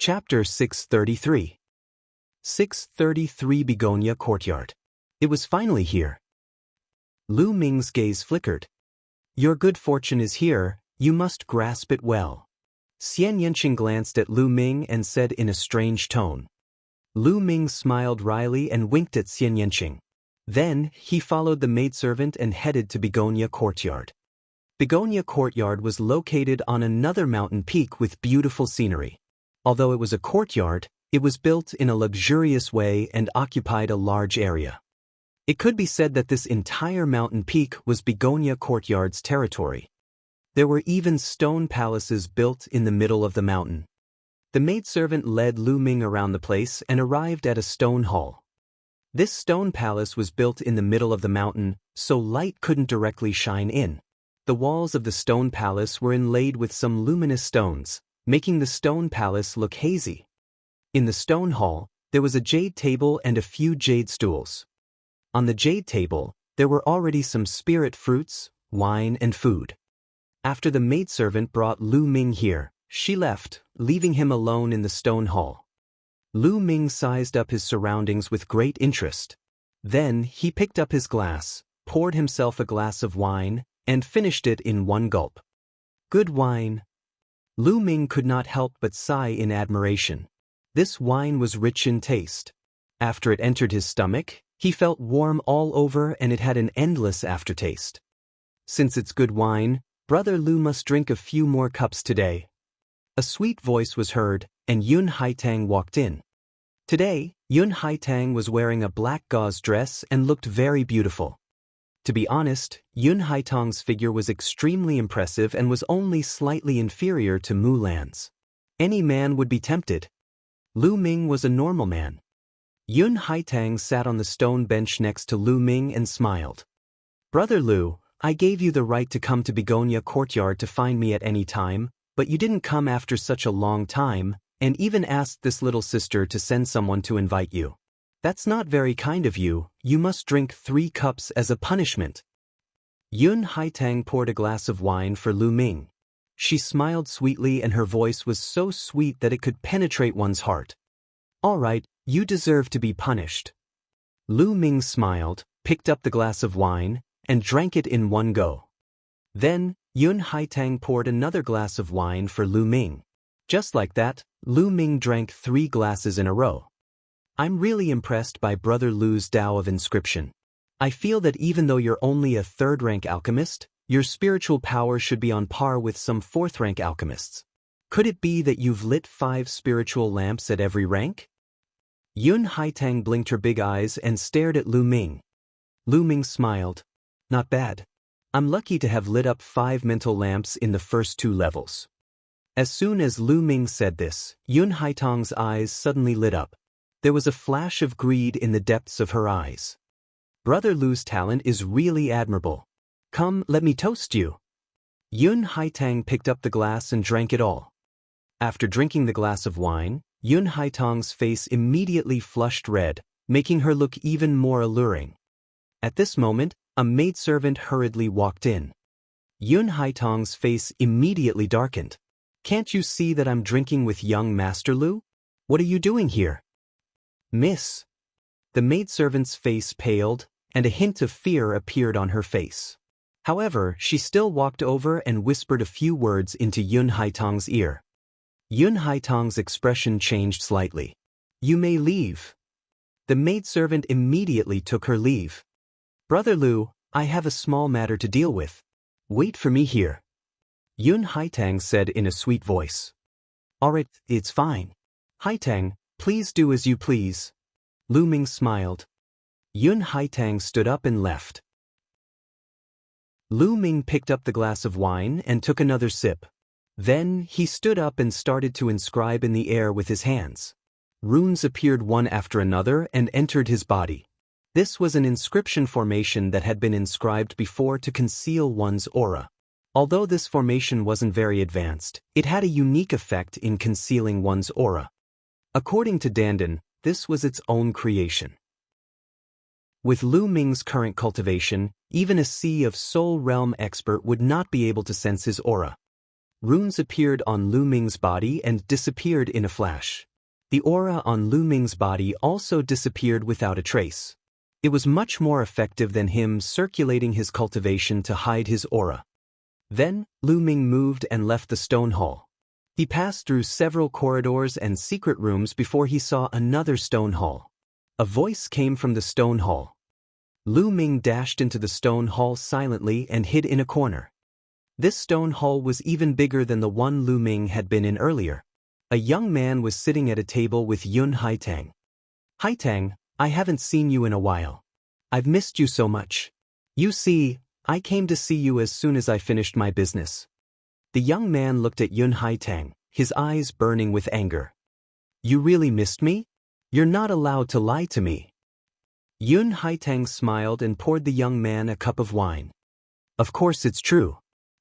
Chapter 633. 633 Begonia Courtyard. It was finally here. Lu Ming's gaze flickered. Your good fortune is here, you must grasp it well. Xian Yanqing glanced at Lu Ming and said in a strange tone. Lu Ming smiled wryly and winked at Xian Yanqing. Then, he followed the maidservant and headed to Begonia Courtyard. Begonia Courtyard was located on another mountain peak with beautiful scenery. Although it was a courtyard, it was built in a luxurious way and occupied a large area. It could be said that this entire mountain peak was Begonia Courtyard's territory. There were even stone palaces built in the middle of the mountain. The maidservant led Lu Ming around the place and arrived at a stone hall. This stone palace was built in the middle of the mountain, so light couldn't directly shine in. The walls of the stone palace were inlaid with some luminous stones, making the stone palace look hazy. In the stone hall, there was a jade table and a few jade stools. On the jade table, there were already some spirit fruits, wine and food. After the maidservant brought Lu Ming here, she left, leaving him alone in the stone hall. Lu Ming sized up his surroundings with great interest. Then, he picked up his glass, poured himself a glass of wine, and finished it in one gulp. Good wine. Lu Ming could not help but sigh in admiration. This wine was rich in taste. After it entered his stomach, he felt warm all over and it had an endless aftertaste. Since it's good wine, Brother Lu must drink a few more cups today. A sweet voice was heard, and Yun Haitang walked in. Today, Yun Haitang was wearing a black gauze dress and looked very beautiful. To be honest, Yun Haitang's figure was extremely impressive and was only slightly inferior to Mulan's. Any man would be tempted. Lu Ming was a normal man. Yun Haitang sat on the stone bench next to Lu Ming and smiled. Brother Lu, I gave you the right to come to Begonia Courtyard to find me at any time, but you didn't come after such a long time, and even asked this little sister to send someone to invite you. That's not very kind of you, you must drink 3 cups as a punishment. Yun Haitang poured a glass of wine for Lu Ming. She smiled sweetly and her voice was so sweet that it could penetrate one's heart. All right, you deserve to be punished. Lu Ming smiled, picked up the glass of wine, and drank it in one go. Then, Yun Haitang poured another glass of wine for Lu Ming. Just like that, Lu Ming drank 3 glasses in a row. I'm really impressed by Brother Lu's Tao of Inscription. I feel that even though you're only a 3rd-rank alchemist, your spiritual power should be on par with some 4th-rank alchemists. Could it be that you've lit 5 spiritual lamps at every rank? Yun Haitang blinked her big eyes and stared at Lu Ming. Lu Ming smiled. Not bad. I'm lucky to have lit up 5 mental lamps in the first 2 levels. As soon as Lu Ming said this, Yun Haitang's eyes suddenly lit up. There was a flash of greed in the depths of her eyes. Brother Lu's talent is really admirable. Come, let me toast you. Yun Haitang picked up the glass and drank it all. After drinking the glass of wine, Yun Haitang's face immediately flushed red, making her look even more alluring. At this moment, a maidservant hurriedly walked in. Yun Haitang's face immediately darkened. Can't you see that I'm drinking with young Master Lu? What are you doing here? Miss. The maidservant's face paled, and a hint of fear appeared on her face. However, she still walked over and whispered a few words into Yun Haitang's ear. Yun Haitang's expression changed slightly. You may leave. The maidservant immediately took her leave. Brother Lu, I have a small matter to deal with. Wait for me here. Yun Haitang said in a sweet voice. Alright, it's fine. Haitang, please do as you please. Lu Ming smiled. Yun Haitang stood up and left. Lu Ming picked up the glass of wine and took another sip. Then, he stood up and started to inscribe in the air with his hands. Runes appeared one after another and entered his body. This was an inscription formation that had been inscribed before to conceal one's aura. Although this formation wasn't very advanced, it had a unique effect in concealing one's aura. According to Dandan, this was its own creation. With Lu Ming's current cultivation, even a Sea of Soul Realm expert would not be able to sense his aura. Runes appeared on Lu Ming's body and disappeared in a flash. The aura on Lu Ming's body also disappeared without a trace. It was much more effective than him circulating his cultivation to hide his aura. Then, Lu Ming moved and left the stone hall. He passed through several corridors and secret rooms before he saw another stone hall. A voice came from the stone hall. Lu Ming dashed into the stone hall silently and hid in a corner. This stone hall was even bigger than the one Lu Ming had been in earlier. A young man was sitting at a table with Yun Haitang. "Haitang, I haven't seen you in a while. I've missed you so much. You see, I came to see you as soon as I finished my business." The young man looked at Yun Haitang, his eyes burning with anger. "You really missed me? You're not allowed to lie to me." Yun Haitang smiled and poured the young man a cup of wine. "Of course it's true.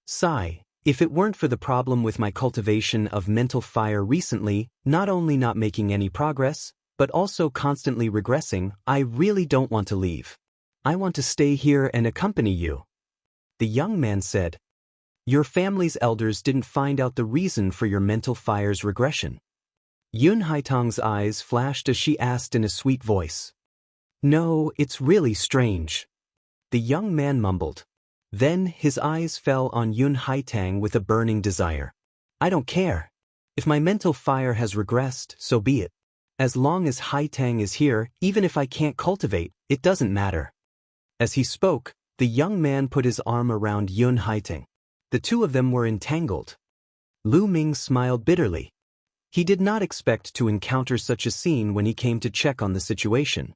Sigh, if it weren't for the problem with my cultivation of mental fire recently, not only not making any progress, but also constantly regressing, I really don't want to leave. I want to stay here and accompany you." The young man said, "Your family's elders didn't find out the reason for your mental fire's regression." Yun Haitang's eyes flashed as she asked in a sweet voice. "No, it's really strange." The young man mumbled. Then his eyes fell on Yun Haitang with a burning desire. "I don't care. If my mental fire has regressed, so be it. As long as Haitang is here, even if I can't cultivate, it doesn't matter." As he spoke, the young man put his arm around Yun Haitang. The two of them were entangled. Lu Ming smiled bitterly. He did not expect to encounter such a scene when he came to check on the situation.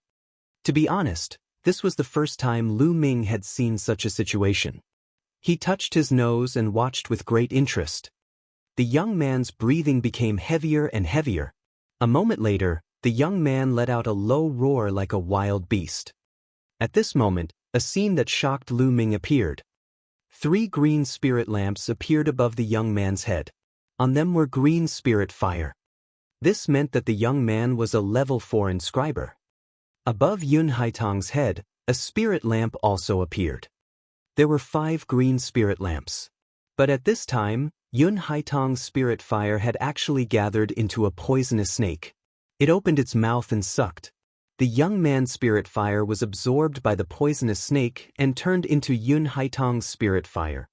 To be honest, this was the first time Lu Ming had seen such a situation. He touched his nose and watched with great interest. The young man's breathing became heavier and heavier. A moment later, the young man let out a low roar like a wild beast. At this moment, a scene that shocked Lu Ming appeared. 3 green spirit lamps appeared above the young man's head. On them were green spirit fire. This meant that the young man was a level 4 inscriber. Above Yun Haitang's head, a spirit lamp also appeared. There were 5 green spirit lamps. But at this time, Yun Haitang's spirit fire had actually gathered into a poisonous snake. It opened its mouth and sucked. The young man's spirit fire was absorbed by the poisonous snake and turned into Yun Haitang's spirit fire.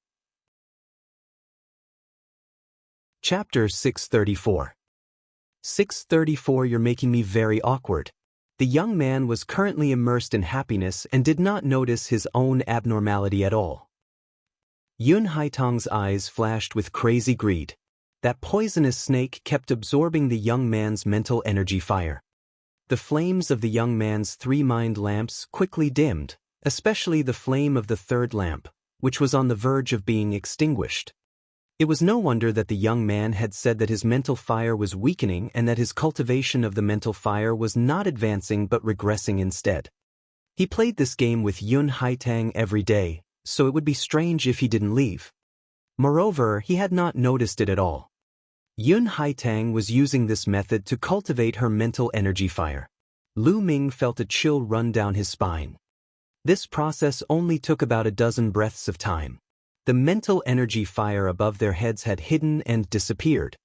Chapter 634. 634. You're making me very awkward. The young man was currently immersed in happiness and did not notice his own abnormality at all. Yun Haitang's eyes flashed with crazy greed. That poisonous snake kept absorbing the young man's mental energy fire. The flames of the young man's 3 mind lamps quickly dimmed, especially the flame of the 3rd lamp, which was on the verge of being extinguished. It was no wonder that the young man had said that his mental fire was weakening and that his cultivation of the mental fire was not advancing but regressing instead. He played this game with Yun Haitang every day, so it would be strange if he didn't leave. Moreover, he had not noticed it at all. Yun Haitang was using this method to cultivate her mental energy fire. Lu Ming felt a chill run down his spine. This process only took about a dozen breaths of time. The mental energy fire above their heads had hidden and disappeared.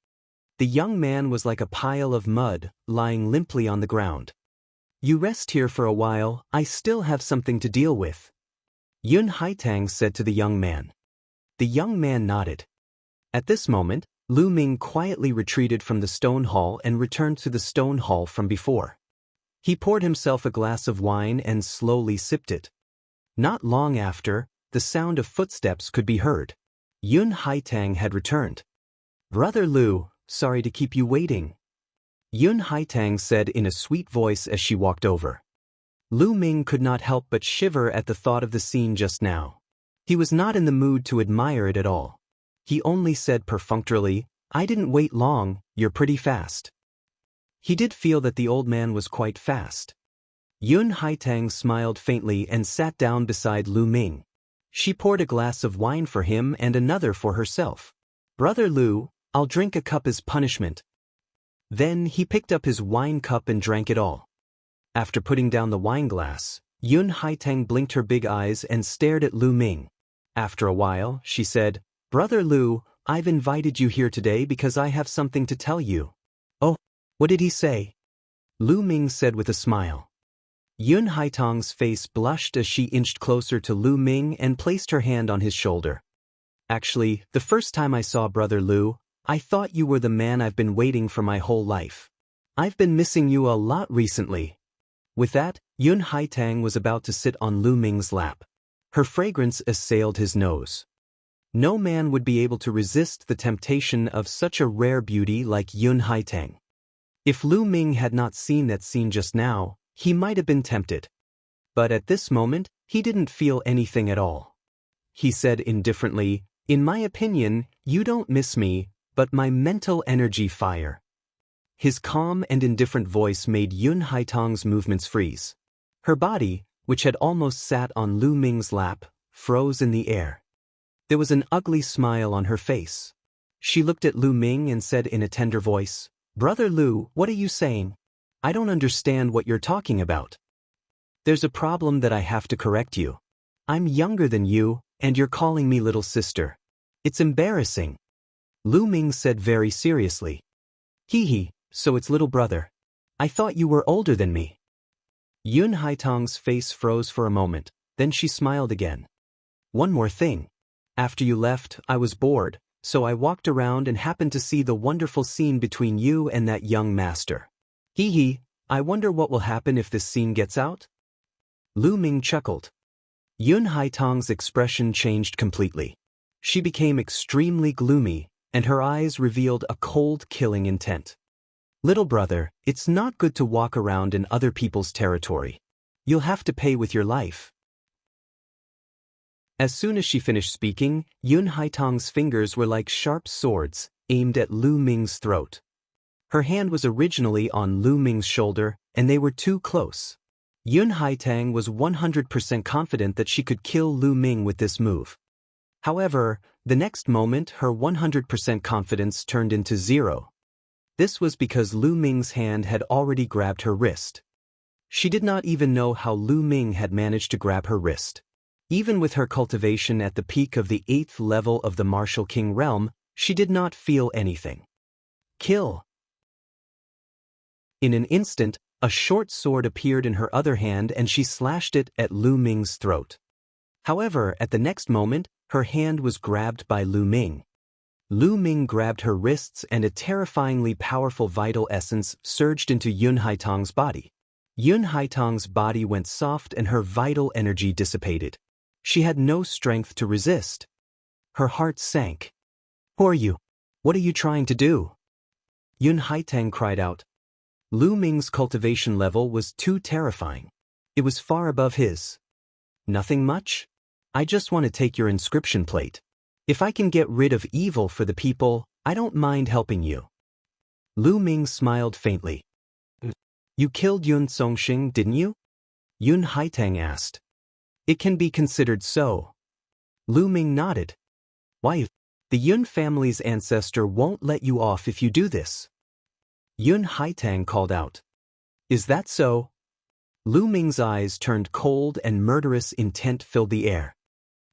The young man was like a pile of mud, lying limply on the ground. "You rest here for a while, I still have something to deal with," Yun Haitang said to the young man. The young man nodded. At this moment, Lu Ming quietly retreated from the stone hall and returned to the stone hall from before. He poured himself a glass of wine and slowly sipped it. Not long after, the sound of footsteps could be heard. Yun Haitang had returned. "Brother Lu, sorry to keep you waiting," Yun Haitang said in a sweet voice as she walked over. Lu Ming could not help but shiver at the thought of the scene just now. He was not in the mood to admire it at all. He only said perfunctorily, "I didn't wait long, you're pretty fast." He did feel that the old man was quite fast. Yun Haitang smiled faintly and sat down beside Lu Ming. She poured a glass of wine for him and another for herself. "Brother Lu, I'll drink a cup as punishment." Then he picked up his wine cup and drank it all. After putting down the wine glass, Yun Haitang blinked her big eyes and stared at Lu Ming. After a while, she said, "Brother Lu, I've invited you here today because I have something to tell you. Oh, what did he say? Lu Ming said with a smile. Yun Haitong's face blushed as she inched closer to Lu Ming and placed her hand on his shoulder. Actually, the first time I saw Brother Lu, I thought you were the man I've been waiting for my whole life. I've been missing you a lot recently. With that, Yun Haitang was about to sit on Lu Ming's lap. Her fragrance assailed his nose. No man would be able to resist the temptation of such a rare beauty like Yun Haitang. If Lu Ming had not seen that scene just now, he might have been tempted. But at this moment, he didn't feel anything at all. He said indifferently, "In my opinion, you don't miss me, but my mental energy fire." His calm and indifferent voice made Yun Haitong's movements freeze. Her body, which had almost sat on Lu Ming's lap, froze in the air. There was an ugly smile on her face. She looked at Lu Ming and said in a tender voice, "Brother Lu, what are you saying? I don't understand what you're talking about. There's a problem that I have to correct you. I'm younger than you, and you're calling me little sister. It's embarrassing." Lu Ming said very seriously. "Hee, so it's little brother. I thought you were older than me." Yun Haitong's face froze for a moment, then she smiled again. "One more thing. After you left, I was bored, so I walked around and happened to see the wonderful scene between you and that young master. Hee, I wonder what will happen if this scene gets out?" Lu Ming chuckled. Yun Haitong's expression changed completely. She became extremely gloomy, and her eyes revealed a cold, killing intent. "Little brother, it's not good to walk around in other people's territory. You'll have to pay with your life." As soon as she finished speaking, Yun Haitong's fingers were like sharp swords, aimed at Lu Ming's throat. Her hand was originally on Lu Ming's shoulder, and they were too close. Yun Haitang was 100% confident that she could kill Lu Ming with this move. However, the next moment her 100% confidence turned into zero. This was because Lu Ming's hand had already grabbed her wrist. She did not even know how Lu Ming had managed to grab her wrist. Even with her cultivation at the peak of the 8th level of the Martial King realm, she did not feel anything. Kill! In an instant, a short sword appeared in her other hand and she slashed it at Lu Ming's throat. However, at the next moment, her hand was grabbed by Lu Ming. Lu Ming grabbed her wrists and a terrifyingly powerful vital essence surged into Yun Haitong's body. Yun Haitong's body went soft and her vital energy dissipated. She had no strength to resist. Her heart sank. "Who are you? What are you trying to do?" Yun Haitang cried out. Lu Ming's cultivation level was too terrifying. It was far above his. "Nothing much? I just want to take your inscription plate. If I can get rid of evil for the people, I don't mind helping you." Lu Ming smiled faintly. "You killed Yun Songxing, didn't you?" Yun Haitang asked. "It can be considered so." Lu Ming nodded. "Why? The Yun family's ancestor won't let you off if you do this." Yun Haitang called out. "Is that so?" Lu Ming's eyes turned cold and murderous intent filled the air.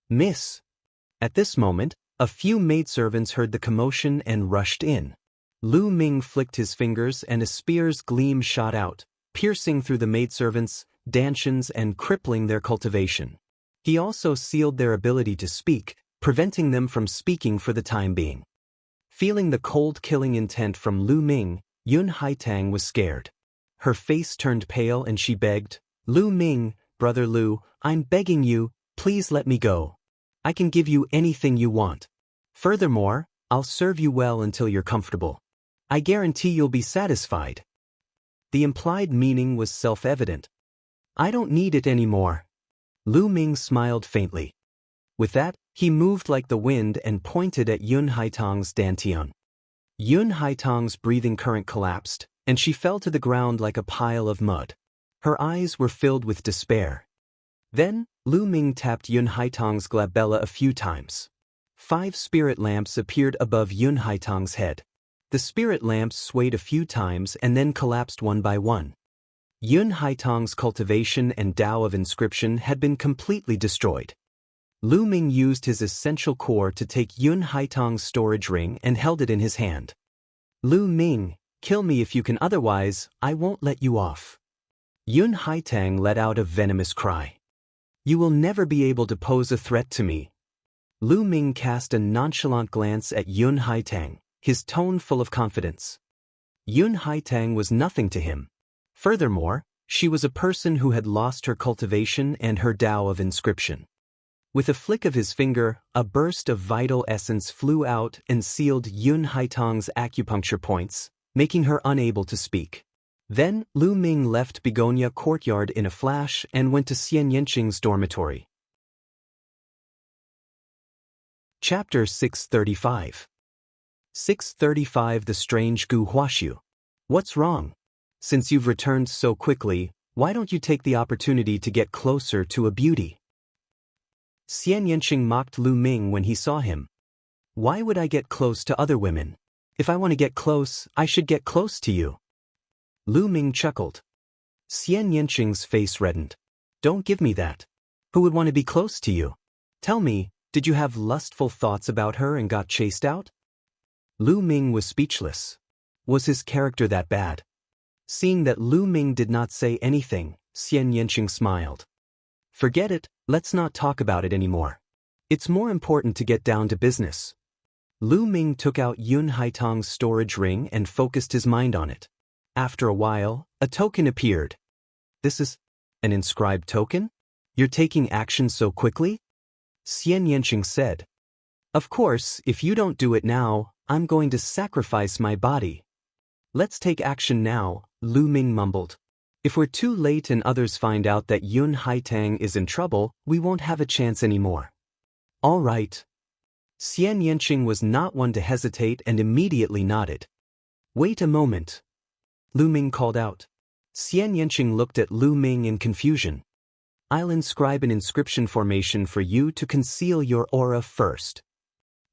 "Miss." At this moment, a few maidservants heard the commotion and rushed in. Lu Ming flicked his fingers and a spear's gleam shot out, piercing through the maidservants, dantians and crippling their cultivation. He also sealed their ability to speak, preventing them from speaking for the time being. Feeling the cold killing intent from Lu Ming, Yun Haitang was scared. Her face turned pale and she begged, "Lu Ming, Brother Lu, I'm begging you, please let me go. I can give you anything you want. Furthermore, I'll serve you well until you're comfortable. I guarantee you'll be satisfied." The implied meaning was self-evident. "I don't need it anymore." Lu Ming smiled faintly. With that, he moved like the wind and pointed at Yun Haitang's dantian. Yun Haitang's breathing current collapsed, and she fell to the ground like a pile of mud. Her eyes were filled with despair. Then, Lu Ming tapped Yun Haitang's glabella a few times. 5 spirit lamps appeared above Yun Haitang's head. The spirit lamps swayed a few times and then collapsed one by one. Yun Haitang's cultivation and Tao of inscription had been completely destroyed. Lu Ming used his essential core to take Yun Haitang's storage ring and held it in his hand. Lu Ming, kill me if you can, otherwise, I won't let you off. Yun Haitang let out a venomous cry. You will never be able to pose a threat to me. Lu Ming cast a nonchalant glance at Yun Haitang, his tone full of confidence. Yun Haitang was nothing to him. Furthermore, she was a person who had lost her cultivation and her Tao of inscription. With a flick of his finger, a burst of vital essence flew out and sealed Yun Haitang's acupuncture points, making her unable to speak. Then, Lu Ming left Begonia Courtyard in a flash and went to Xian Yanqing's dormitory. Chapter 635. 635 The Strange Gu Huaxiu. What's wrong? Since you've returned so quickly, why don't you take the opportunity to get closer to a beauty? Xian Yanqing mocked Lu Ming when he saw him. Why would I get close to other women? If I want to get close, I should get close to you. Lu Ming chuckled. Xian Yanqing's face reddened. Don't give me that. Who would want to be close to you? Tell me, did you have lustful thoughts about her and got chased out? Lu Ming was speechless. Was his character that bad? Seeing that Lu Ming did not say anything, Xian Yanqing smiled. Forget it, let's not talk about it anymore. It's more important to get down to business. Lu Ming took out Yun Haitang's storage ring and focused his mind on it. After a while, a token appeared. This is an inscribed token? You're taking action so quickly? Xian Yanqing said. Of course, if you don't do it now, I'm going to sacrifice my body. Let's take action now, Lu Ming mumbled. If we're too late and others find out that Yun Haitang is in trouble, we won't have a chance anymore. All right. Xian Yanqing was not one to hesitate and immediately nodded. Wait a moment. Lu Ming called out. Xian Yanqing looked at Lu Ming in confusion. I'll inscribe an inscription formation for you to conceal your aura first.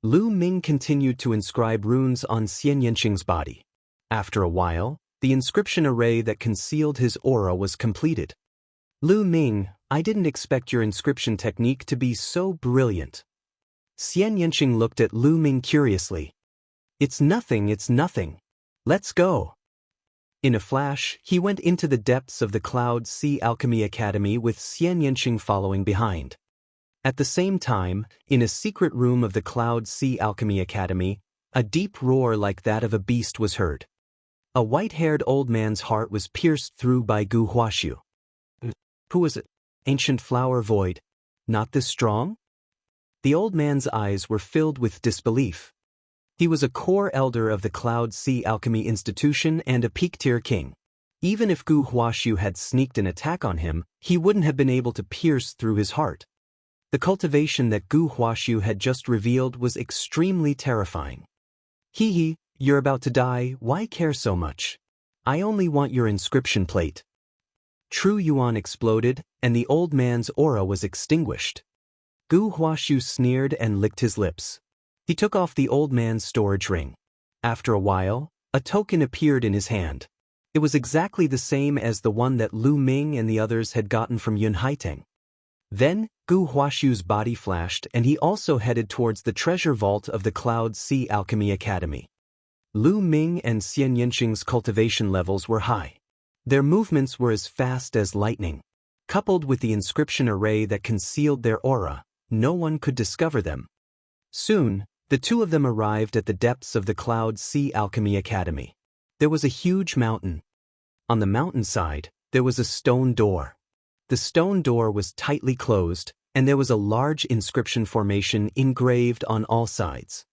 Lu Ming continued to inscribe runes on Xian Yanqing's body. After a while, the inscription array that concealed his aura was completed. Lu Ming, I didn't expect your inscription technique to be so brilliant. Xian Yanqing looked at Lu Ming curiously. It's nothing. Let's go. In a flash, he went into the depths of the Cloud Sea Alchemy Academy with Xian Yanqing following behind. At the same time, in a secret room of the Cloud Sea Alchemy Academy, a deep roar like that of a beast was heard. A white-haired old man's heart was pierced through by Gu Huaxiu. Who was it? Ancient flower void. Not this strong? The old man's eyes were filled with disbelief. He was a core elder of the Cloud Sea Alchemy Institution and a peak-tier king. Even if Gu Huaxiu had sneaked an attack on him, he wouldn't have been able to pierce through his heart. The cultivation that Gu Huaxiu had just revealed was extremely terrifying. Hee, you're about to die, why care so much? I only want your inscription plate. True Yuan exploded, and the old man's aura was extinguished. Gu Huaxiu sneered and licked his lips. He took off the old man's storage ring. After a while, a token appeared in his hand. It was exactly the same as the one that Lu Ming and the others had gotten from Yun Haitang. Then, Gu Huaxiu's body flashed and he also headed towards the treasure vault of the Cloud Sea Alchemy Academy. Lu Ming and Xian Yanqing's cultivation levels were high. Their movements were as fast as lightning. Coupled with the inscription array that concealed their aura, no one could discover them. Soon, the two of them arrived at the depths of the Cloud Sea Alchemy Academy. There was a huge mountain. On the mountainside, there was a stone door. The stone door was tightly closed, and there was a large inscription formation engraved on all sides.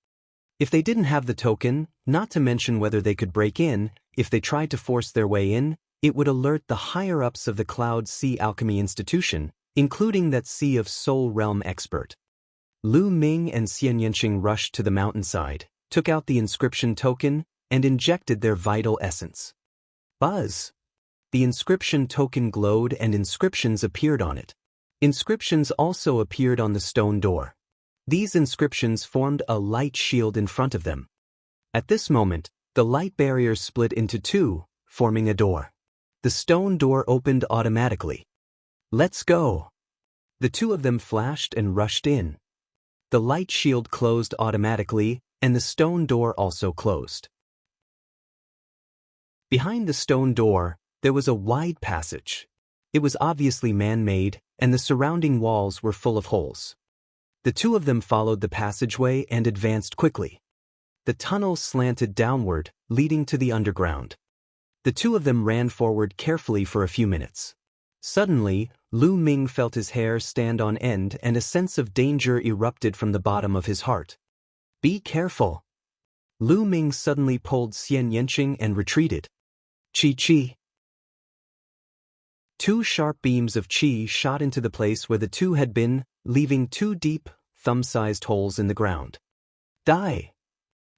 If they didn't have the token, not to mention whether they could break in, if they tried to force their way in, it would alert the higher-ups of the Cloud Sea Alchemy Institution, including that Sea of Soul Realm expert. Lu Ming and Xian Yanqing rushed to the mountainside, took out the inscription token, and injected their vital essence. Buzz! The inscription token glowed and inscriptions appeared on it. Inscriptions also appeared on the stone door. These inscriptions formed a light shield in front of them. At this moment, the light barrier split into two, forming a door. The stone door opened automatically. Let's go! The two of them flashed and rushed in. The light shield closed automatically, and the stone door also closed. Behind the stone door, there was a wide passage. It was obviously man-made, and the surrounding walls were full of holes. The two of them followed the passageway and advanced quickly. The tunnel slanted downward, leading to the underground. The two of them ran forward carefully for a few minutes. Suddenly, Lu Ming felt his hair stand on end and a sense of danger erupted from the bottom of his heart. Be careful. Lu Ming suddenly pulled Xian Yanqing and retreated. Qi. Two sharp beams of qi shot into the place where the two had been, leaving two deep, thumb-sized holes in the ground. Die!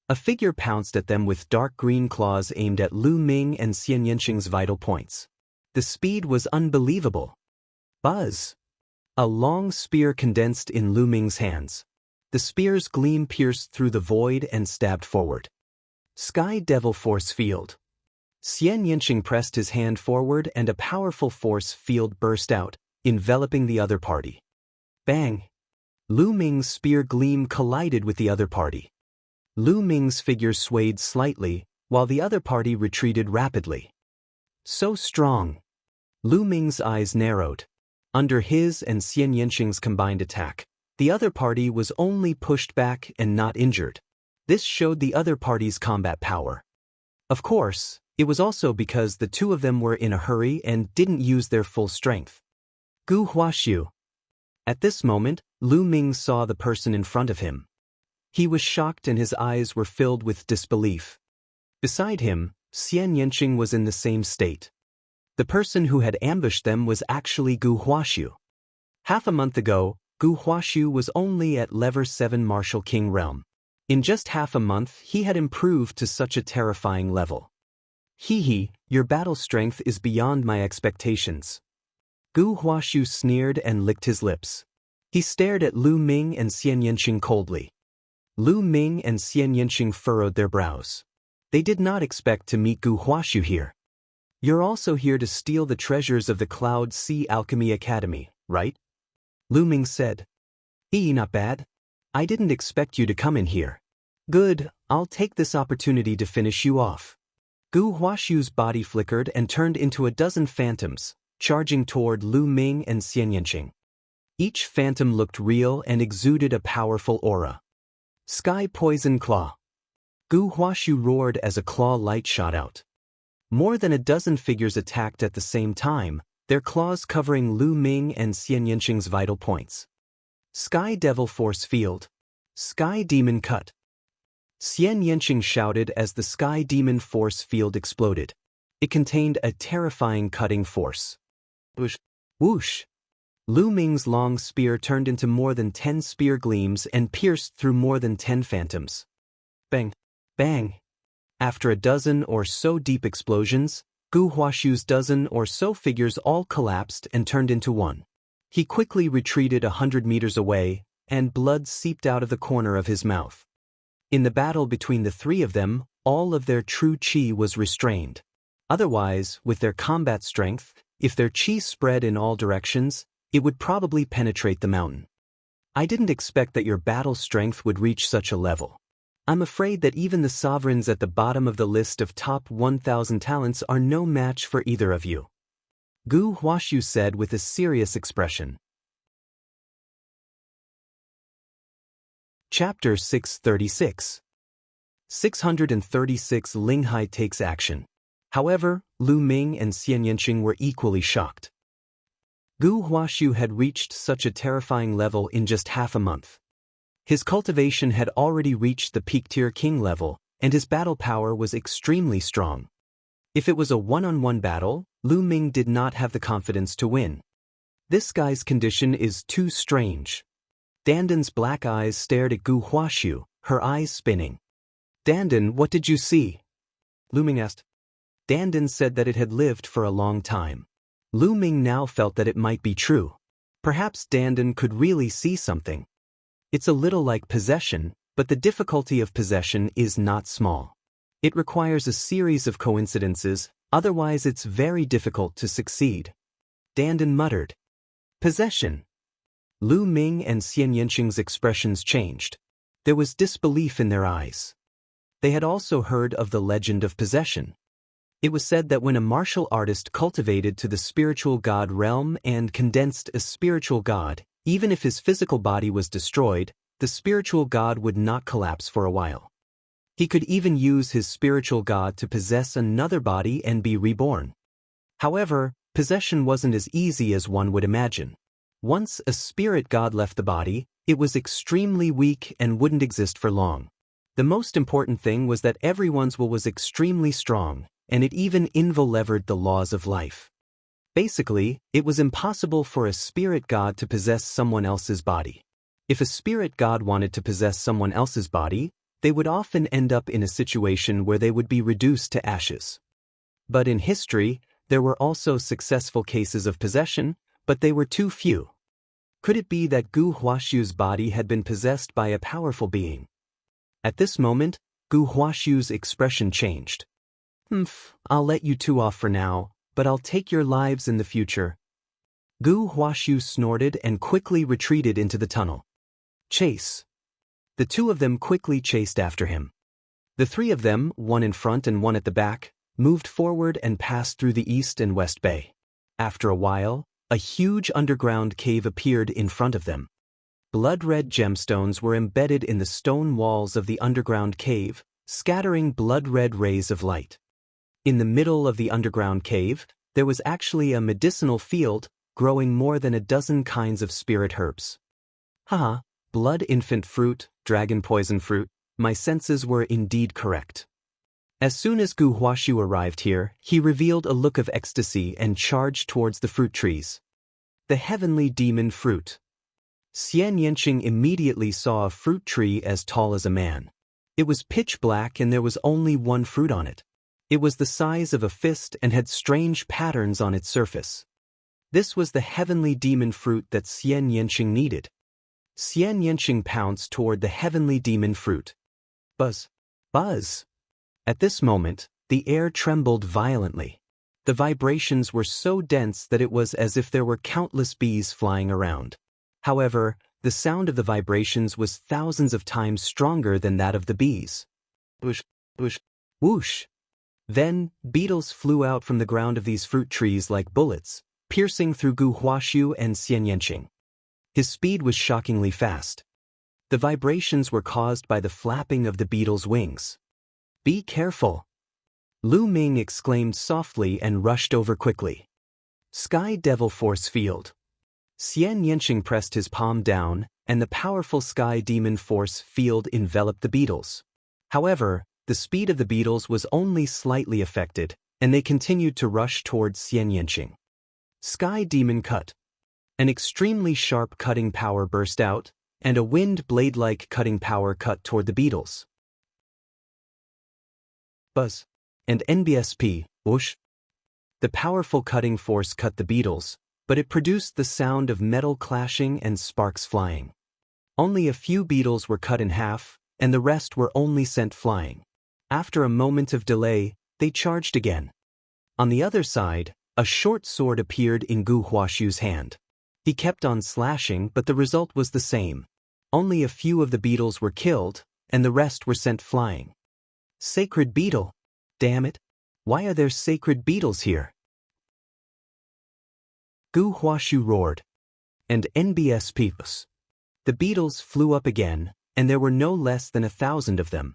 A figure pounced at them with dark green claws aimed at Lu Ming and Xian Yanqing's vital points. The speed was unbelievable. Buzz! A long spear condensed in Lu Ming's hands. The spear's gleam pierced through the void and stabbed forward. Sky Devil Force Field. Xian Yanqing pressed his hand forward and a powerful force field burst out, enveloping the other party. Bang! Lu Ming's spear gleam collided with the other party. Lu Ming's figure swayed slightly, while the other party retreated rapidly. So strong. Lu Ming's eyes narrowed. Under his and Xian Yanqing's combined attack, the other party was only pushed back and not injured. This showed the other party's combat power. Of course, it was also because the two of them were in a hurry and didn't use their full strength. Gu Huaxiu. At this moment, Lu Ming saw the person in front of him. He was shocked and his eyes were filled with disbelief. Beside him, Xian Yanqing was in the same state. The person who had ambushed them was actually Gu Huaxiu. Half a month ago, Gu Huaxiu was only at level 7 Martial King realm. In just half a month, he had improved to such a terrifying level. Hee, your battle strength is beyond my expectations. Gu Huaxiu sneered and licked his lips. He stared at Lu Ming and Xian Yanqing coldly. Lu Ming and Xian Yanqing furrowed their brows. They did not expect to meet Gu Huaxiu here. You're also here to steal the treasures of the Cloud Sea Alchemy Academy, right? Lu Ming said. Not bad. I didn't expect you to come in here. Good, I'll take this opportunity to finish you off. Gu Huaxiu's body flickered and turned into a dozen phantoms, charging toward Lu Ming and Xian Yanqing. Each phantom looked real and exuded a powerful aura. Sky Poison Claw. Gu Huaxiu roared as a claw light shot out. More than a dozen figures attacked at the same time, their claws covering Lu Ming and Xian Yanqing's vital points. Sky Devil Force Field. Sky Demon Cut. Xian Yanqing shouted as the Sky Demon Force Field exploded. It contained a terrifying cutting force. Whoosh! Whoosh! Lu Ming's long spear turned into more than 10 spear gleams and pierced through more than 10 phantoms. Bang! Bang! After a dozen or so deep explosions, Gu Huaxiu's dozen or so figures all collapsed and turned into one. He quickly retreated 100 meters away, and blood seeped out of the corner of his mouth. In the battle between the three of them, all of their true qi was restrained. Otherwise, with their combat strength, if their qi spread in all directions, it would probably penetrate the mountain. I didn't expect that your battle strength would reach such a level. I'm afraid that even the sovereigns at the bottom of the list of top 1,000 talents are no match for either of you. Gu Huaxiu said with a serious expression. Chapter 636. 636 Linghai takes action. However, Lu Ming and Xian Yanqing were equally shocked. Gu Huaxiu had reached such a terrifying level in just half a month. His cultivation had already reached the peak-tier king level, and his battle power was extremely strong. If it was a one-on-one battle, Lu Ming did not have the confidence to win. This guy's condition is too strange. Dandan's black eyes stared at Gu Huaxiu, her eyes spinning. Dandan, what did you see? Lu Ming asked. Dandan said that it had lived for a long time. Lu Ming now felt that it might be true. Perhaps Dandan could really see something. It's a little like possession, but the difficulty of possession is not small. It requires a series of coincidences, otherwise it's very difficult to succeed. Dandan muttered. Possession. Lu Ming and Xian Yanqing's expressions changed. There was disbelief in their eyes. They had also heard of the legend of possession. It was said that when a martial artist cultivated to the spiritual god realm and condensed a spiritual god, even if his physical body was destroyed, the spiritual god would not collapse for a while. He could even use his spiritual god to possess another body and be reborn. However, possession wasn't as easy as one would imagine. Once a spirit god left the body, it was extremely weak and wouldn't exist for long. The most important thing was that everyone's will was extremely strong, and it even involvered the laws of life. Basically, it was impossible for a spirit god to possess someone else's body. If a spirit god wanted to possess someone else's body, they would often end up in a situation where they would be reduced to ashes. But in history, there were also successful cases of possession, but they were too few. Could it be that Gu Huaxiu's body had been possessed by a powerful being? At this moment, Gu Huaxiu's expression changed. I'll let you two off for now, but I'll take your lives in the future. Gu Huaxiu snorted and quickly retreated into the tunnel. Chase. The two of them quickly chased after him. The three of them, one in front and one at the back, moved forward and passed through the east and west bay. After a while, a huge underground cave appeared in front of them. Blood-red gemstones were embedded in the stone walls of the underground cave, scattering blood-red rays of light. In the middle of the underground cave, there was actually a medicinal field, growing more than a dozen kinds of spirit herbs. Haha, blood infant fruit, dragon poison fruit, my senses were indeed correct. As soon as Gu Huaxiu arrived here, he revealed a look of ecstasy and charged towards the fruit trees. The heavenly demon fruit. Xian Yanqing immediately saw a fruit tree as tall as a man. It was pitch black and there was only one fruit on it. It was the size of a fist and had strange patterns on its surface. This was the heavenly demon fruit that Xian Yanqing needed. Xian Yanqing pounced toward the heavenly demon fruit. Buzz. Buzz. At this moment, the air trembled violently. The vibrations were so dense that it was as if there were countless bees flying around. However, the sound of the vibrations was thousands of times stronger than that of the bees. Whoosh, whoosh, whoosh. Then, beetles flew out from the ground of these fruit trees like bullets, piercing through Gu Huaxiu and Xian Yanqing. His speed was shockingly fast. The vibrations were caused by the flapping of the beetles' wings. Be careful! Lu Ming exclaimed softly and rushed over quickly. Sky Devil Force Field. Xian Yanqing pressed his palm down, and the powerful Sky Demon Force Field enveloped the beetles. However, the speed of the beetles was only slightly affected, and they continued to rush towards Xian Yanqing. Sky Demon Cut. An extremely sharp cutting power burst out, and a wind blade-like cutting power cut toward the beetles. Buzz. And NBSP, whoosh. The powerful cutting force cut the beetles, but it produced the sound of metal clashing and sparks flying. Only a few beetles were cut in half, and the rest were only sent flying. After a moment of delay, they charged again. On the other side, a short sword appeared in Gu Huaxiu's hand. He kept on slashing, but the result was the same. Only a few of the beetles were killed, and the rest were sent flying. Sacred beetle! Damn it! Why are there sacred beetles here? Gu Huaxiu roared. And NBSP. The beetles flew up again, and there were no less than 1,000 of them.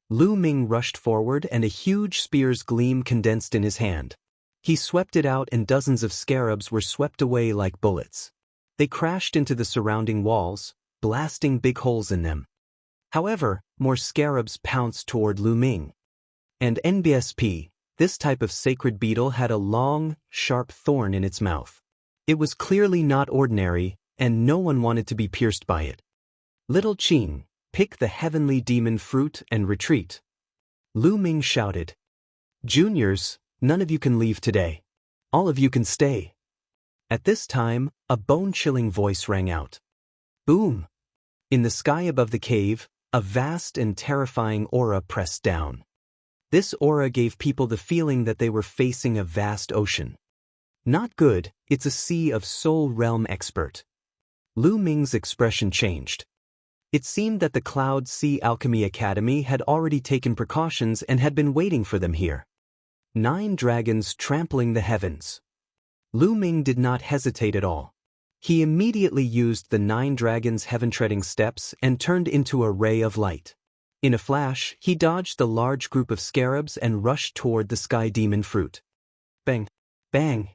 Lu Ming rushed forward and a huge spear's gleam condensed in his hand. He swept it out and dozens of scarabs were swept away like bullets. They crashed into the surrounding walls, blasting big holes in them. However, more scarabs pounced toward Lu Ming. And NBSP, this type of sacred beetle had a long, sharp thorn in its mouth. It was clearly not ordinary, and no one wanted to be pierced by it. Little Qing, pick the heavenly demon fruit and retreat. Lu Ming shouted. Juniors, none of you can leave today. All of you can stay. At this time, a bone-chilling voice rang out. Boom! In the sky above the cave, a vast and terrifying aura pressed down. This aura gave people the feeling that they were facing a vast ocean. Not good, it's a sea of soul realm expert. Lu Ming's expression changed. It seemed that the Cloud Sea Alchemy Academy had already taken precautions and had been waiting for them here. 9 dragons trampling the heavens. Lu Ming did not hesitate at all. He immediately used the 9 dragons' heaven-treading steps and turned into a ray of light. In a flash, he dodged the large group of scarabs and rushed toward the sky demon fruit. Bang! Bang!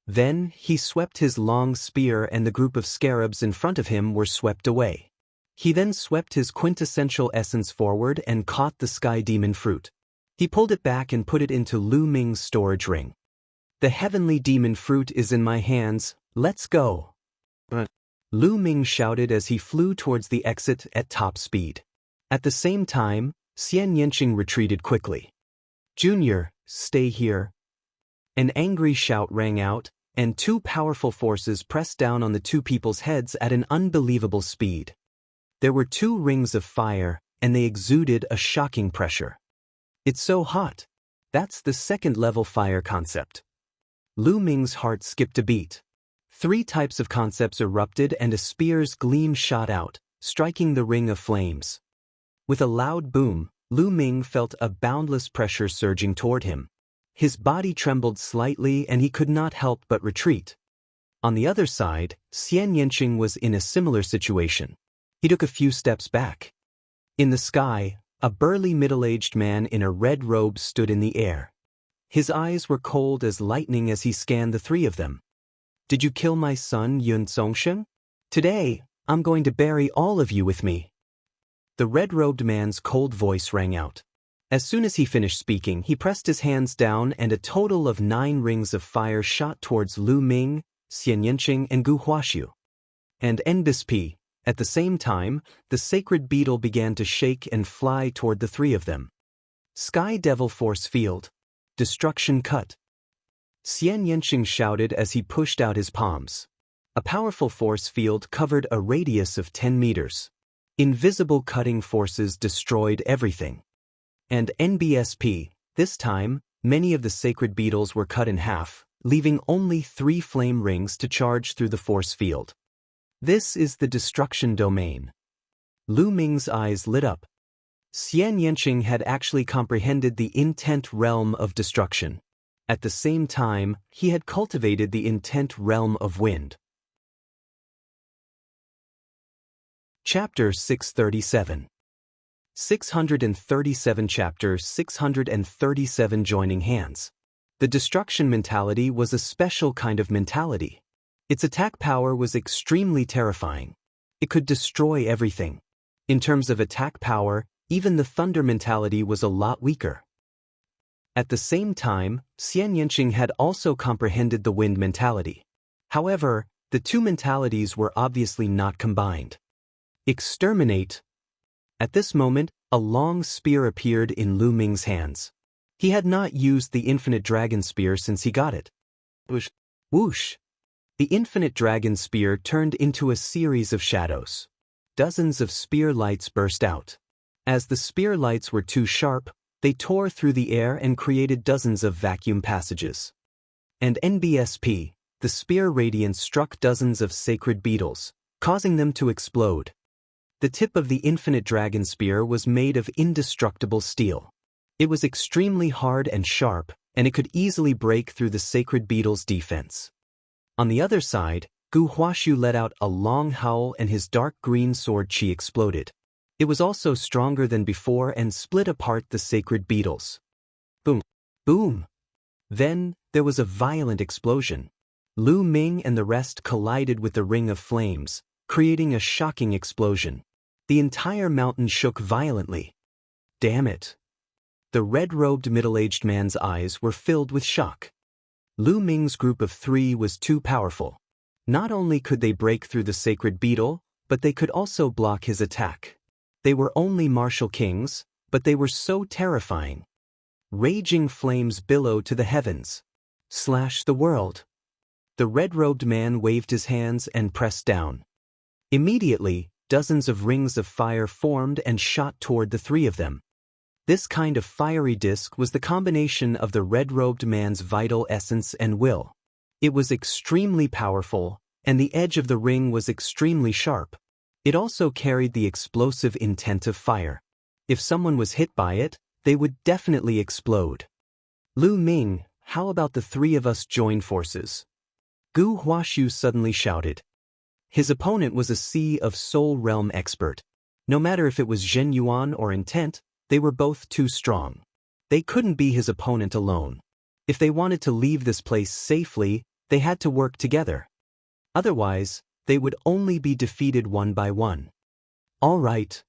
Then, he swept his long spear and the group of scarabs in front of him were swept away. He then swept his quintessential essence forward and caught the sky demon fruit. He pulled it back and put it into Lu Ming's storage ring. The heavenly demon fruit is in my hands, let's go. Lu Ming shouted as he flew towards the exit at top speed. At the same time, Xian Yanqing retreated quickly. Junior, stay here. An angry shout rang out, and 2 powerful forces pressed down on the 2 people's heads at an unbelievable speed. There were 2 rings of fire, and they exuded a shocking pressure. It's so hot. That's the 2nd-level fire concept. Lu Ming's heart skipped a beat. 3 types of concepts erupted and a spear's gleam shot out, striking the ring of flames. With a loud boom, Lu Ming felt a boundless pressure surging toward him. His body trembled slightly and he could not help but retreat. On the other side, Xian Yanqing was in a similar situation. He took a few steps back. In the sky, a burly middle-aged man in a red robe stood in the air. His eyes were cold as lightning as he scanned the 3 of them. Did you kill my son Yun Songsheng? Today, I'm going to bury all of you with me. The red-robed man's cold voice rang out. As soon as he finished speaking, he pressed his hands down and a total of 9 rings of fire shot towards Lu Ming, Xian Yanqing and Gu Huaxiu. And NBSP. At the same time, the sacred beetle began to shake and fly toward the 3 of them. Sky Devil Force Field. Destruction Cut. Xian Yanqing shouted as he pushed out his palms. A powerful force field covered a radius of 10 meters. Invisible cutting forces destroyed everything. And NBSP, this time, many of the sacred beetles were cut in half, leaving only 3 flame rings to charge through the force field. This is the destruction domain. Lu Ming's eyes lit up. Xian Yanqing had actually comprehended the intent realm of destruction. At the same time, he had cultivated the intent realm of wind. Chapter 637. 637 Chapter 637 Joining Hands. The destruction mentality was a special kind of mentality. Its attack power was extremely terrifying. It could destroy everything. In terms of attack power, even the thunder mentality was a lot weaker. At the same time, Xian Yanqing had also comprehended the wind mentality. However, the 2 mentalities were obviously not combined. Exterminate. At this moment, a long spear appeared in Lu Ming's hands. He had not used the infinite dragon spear since he got it. Whoosh! Whoosh! The infinite dragon spear turned into a series of shadows. Dozens of spear lights burst out. As the spear lights were too sharp, they tore through the air and created dozens of vacuum passages. And NBSP, the spear radiance struck dozens of sacred beetles, causing them to explode. The tip of the infinite dragon spear was made of indestructible steel. It was extremely hard and sharp, and it could easily break through the sacred beetle's defense. On the other side, Gu Huaxiu let out a long howl and his dark green sword qi exploded. It was also stronger than before and split apart the sacred beetles. Boom! Boom! Then, there was a violent explosion. Lu Ming and the rest collided with the ring of flames, creating a shocking explosion. The entire mountain shook violently. Damn it! The red-robed middle-aged man's eyes were filled with shock. Lu Ming's group of 3 was too powerful. Not only could they break through the sacred beetle, but they could also block his attack. They were only martial kings, but they were so terrifying. Raging flames billowed to the heavens. Slash the world. The red-robed man waved his hands and pressed down. Immediately, dozens of rings of fire formed and shot toward the 3 of them. This kind of fiery disk was the combination of the red-robed man's vital essence and will. It was extremely powerful, and the edge of the ring was extremely sharp. It also carried the explosive intent of fire. If someone was hit by it, they would definitely explode. Lu Ming, how about the three of us join forces? Gu Huaxiu suddenly shouted. His opponent was a Sea of Soul Realm expert. No matter if it was Zhen Yuan or intent, they were both too strong. They couldn't be his opponent alone. If they wanted to leave this place safely, they had to work together. Otherwise, they would only be defeated one by one. All right.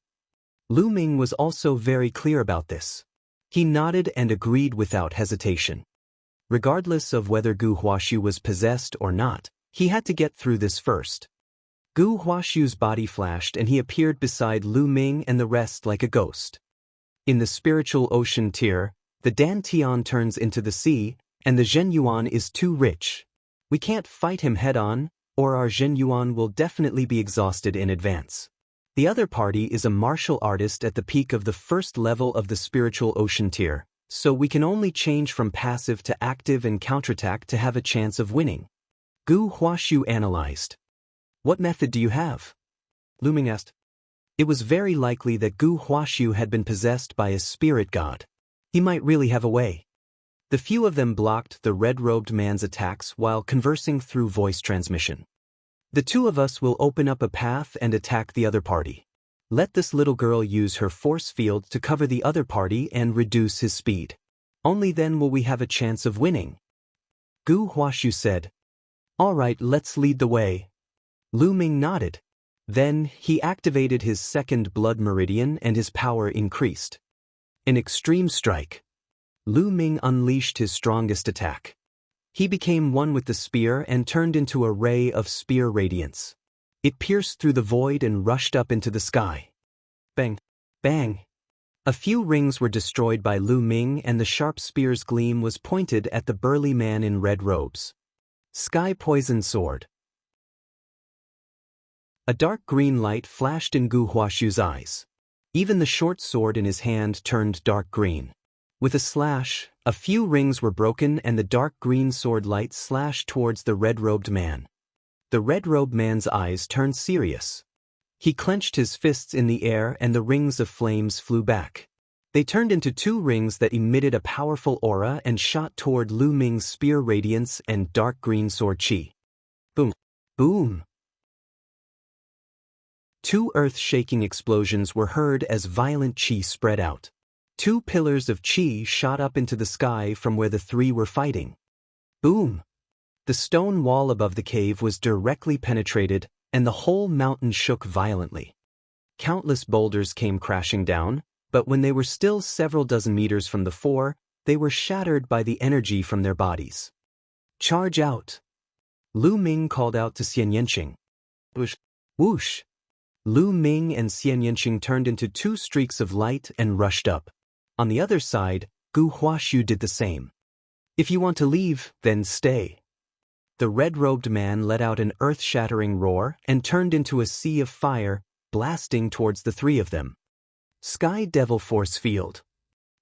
Lu Ming was also very clear about this. He nodded and agreed without hesitation. Regardless of whether Gu Huaxiu was possessed or not, he had to get through this first. Gu Huaxiu's body flashed and he appeared beside Lu Ming and the rest like a ghost. In the spiritual ocean tier, the Dantian turns into the sea, and the Zhen Yuan is too rich. We can't fight him head-on, or our Zhen Yuan will definitely be exhausted in advance. The other party is a martial artist at the peak of the first level of the spiritual ocean tier, so we can only change from passive to active and counterattack to have a chance of winning. Gu Huaxiu analyzed. What method do you have? Lu Ming asked. It was very likely that Gu Huaxiu had been possessed by a spirit god. He might really have a way. The few of them blocked the red-robed man's attacks while conversing through voice transmission. The two of us will open up a path and attack the other party. Let this little girl use her force field to cover the other party and reduce his speed. Only then will we have a chance of winning. Gu Huaxiu said. All right, let's lead the way. Lu Ming nodded. Then, he activated his second blood meridian and his power increased. An extreme strike. Lu Ming unleashed his strongest attack. He became one with the spear and turned into a ray of spear radiance. It pierced through the void and rushed up into the sky. Bang! Bang! A few rings were destroyed by Lu Ming and the sharp spear's gleam was pointed at the burly man in red robes. Sky Poison Sword. A dark green light flashed in Gu Huaxiu's eyes. Even the short sword in his hand turned dark green. With a slash, a few rings were broken and the dark green sword light slashed towards the red-robed man. The red-robed man's eyes turned serious. He clenched his fists in the air and the rings of flames flew back. They turned into two rings that emitted a powerful aura and shot toward Lu Ming's spear radiance and dark green sword chi. Boom! Boom! Two earth-shaking explosions were heard as violent chi spread out. Two pillars of chi shot up into the sky from where the three were fighting. Boom! The stone wall above the cave was directly penetrated, and the whole mountain shook violently. Countless boulders came crashing down, but when they were still several dozen meters from the four, they were shattered by the energy from their bodies. Charge out! Lu Ming called out to Xian Yanqing. Whoosh! Whoosh! Lu Ming and Xian Yanqing turned into two streaks of light and rushed up. On the other side, Gu Huaxiu did the same. If you want to leave, then stay. The red-robed man let out an earth-shattering roar and turned into a sea of fire, blasting towards the three of them. Sky Devil Force Field.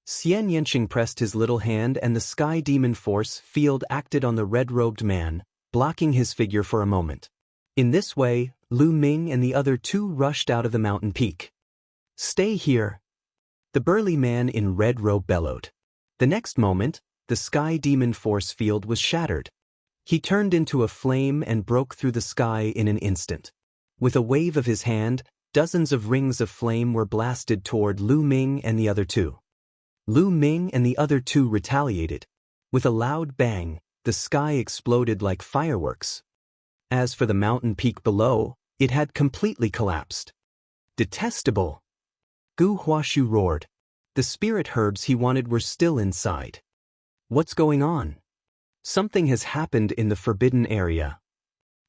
Xian Yanqing pressed his little hand and the Sky Demon Force Field acted on the red-robed man, blocking his figure for a moment. In this way, Lu Ming and the other two rushed out of the mountain peak. Stay here. The burly man in red robe bellowed. The next moment, the Sky Demon Force Field was shattered. He turned into a flame and broke through the sky in an instant. With a wave of his hand, dozens of rings of flame were blasted toward Lu Ming and the other two. Lu Ming and the other two retaliated. With a loud bang, the sky exploded like fireworks. As for the mountain peak below, it had completely collapsed. Detestable! Gu Huaxiu roared. The spirit herbs he wanted were still inside. What's going on? Something has happened in the forbidden area.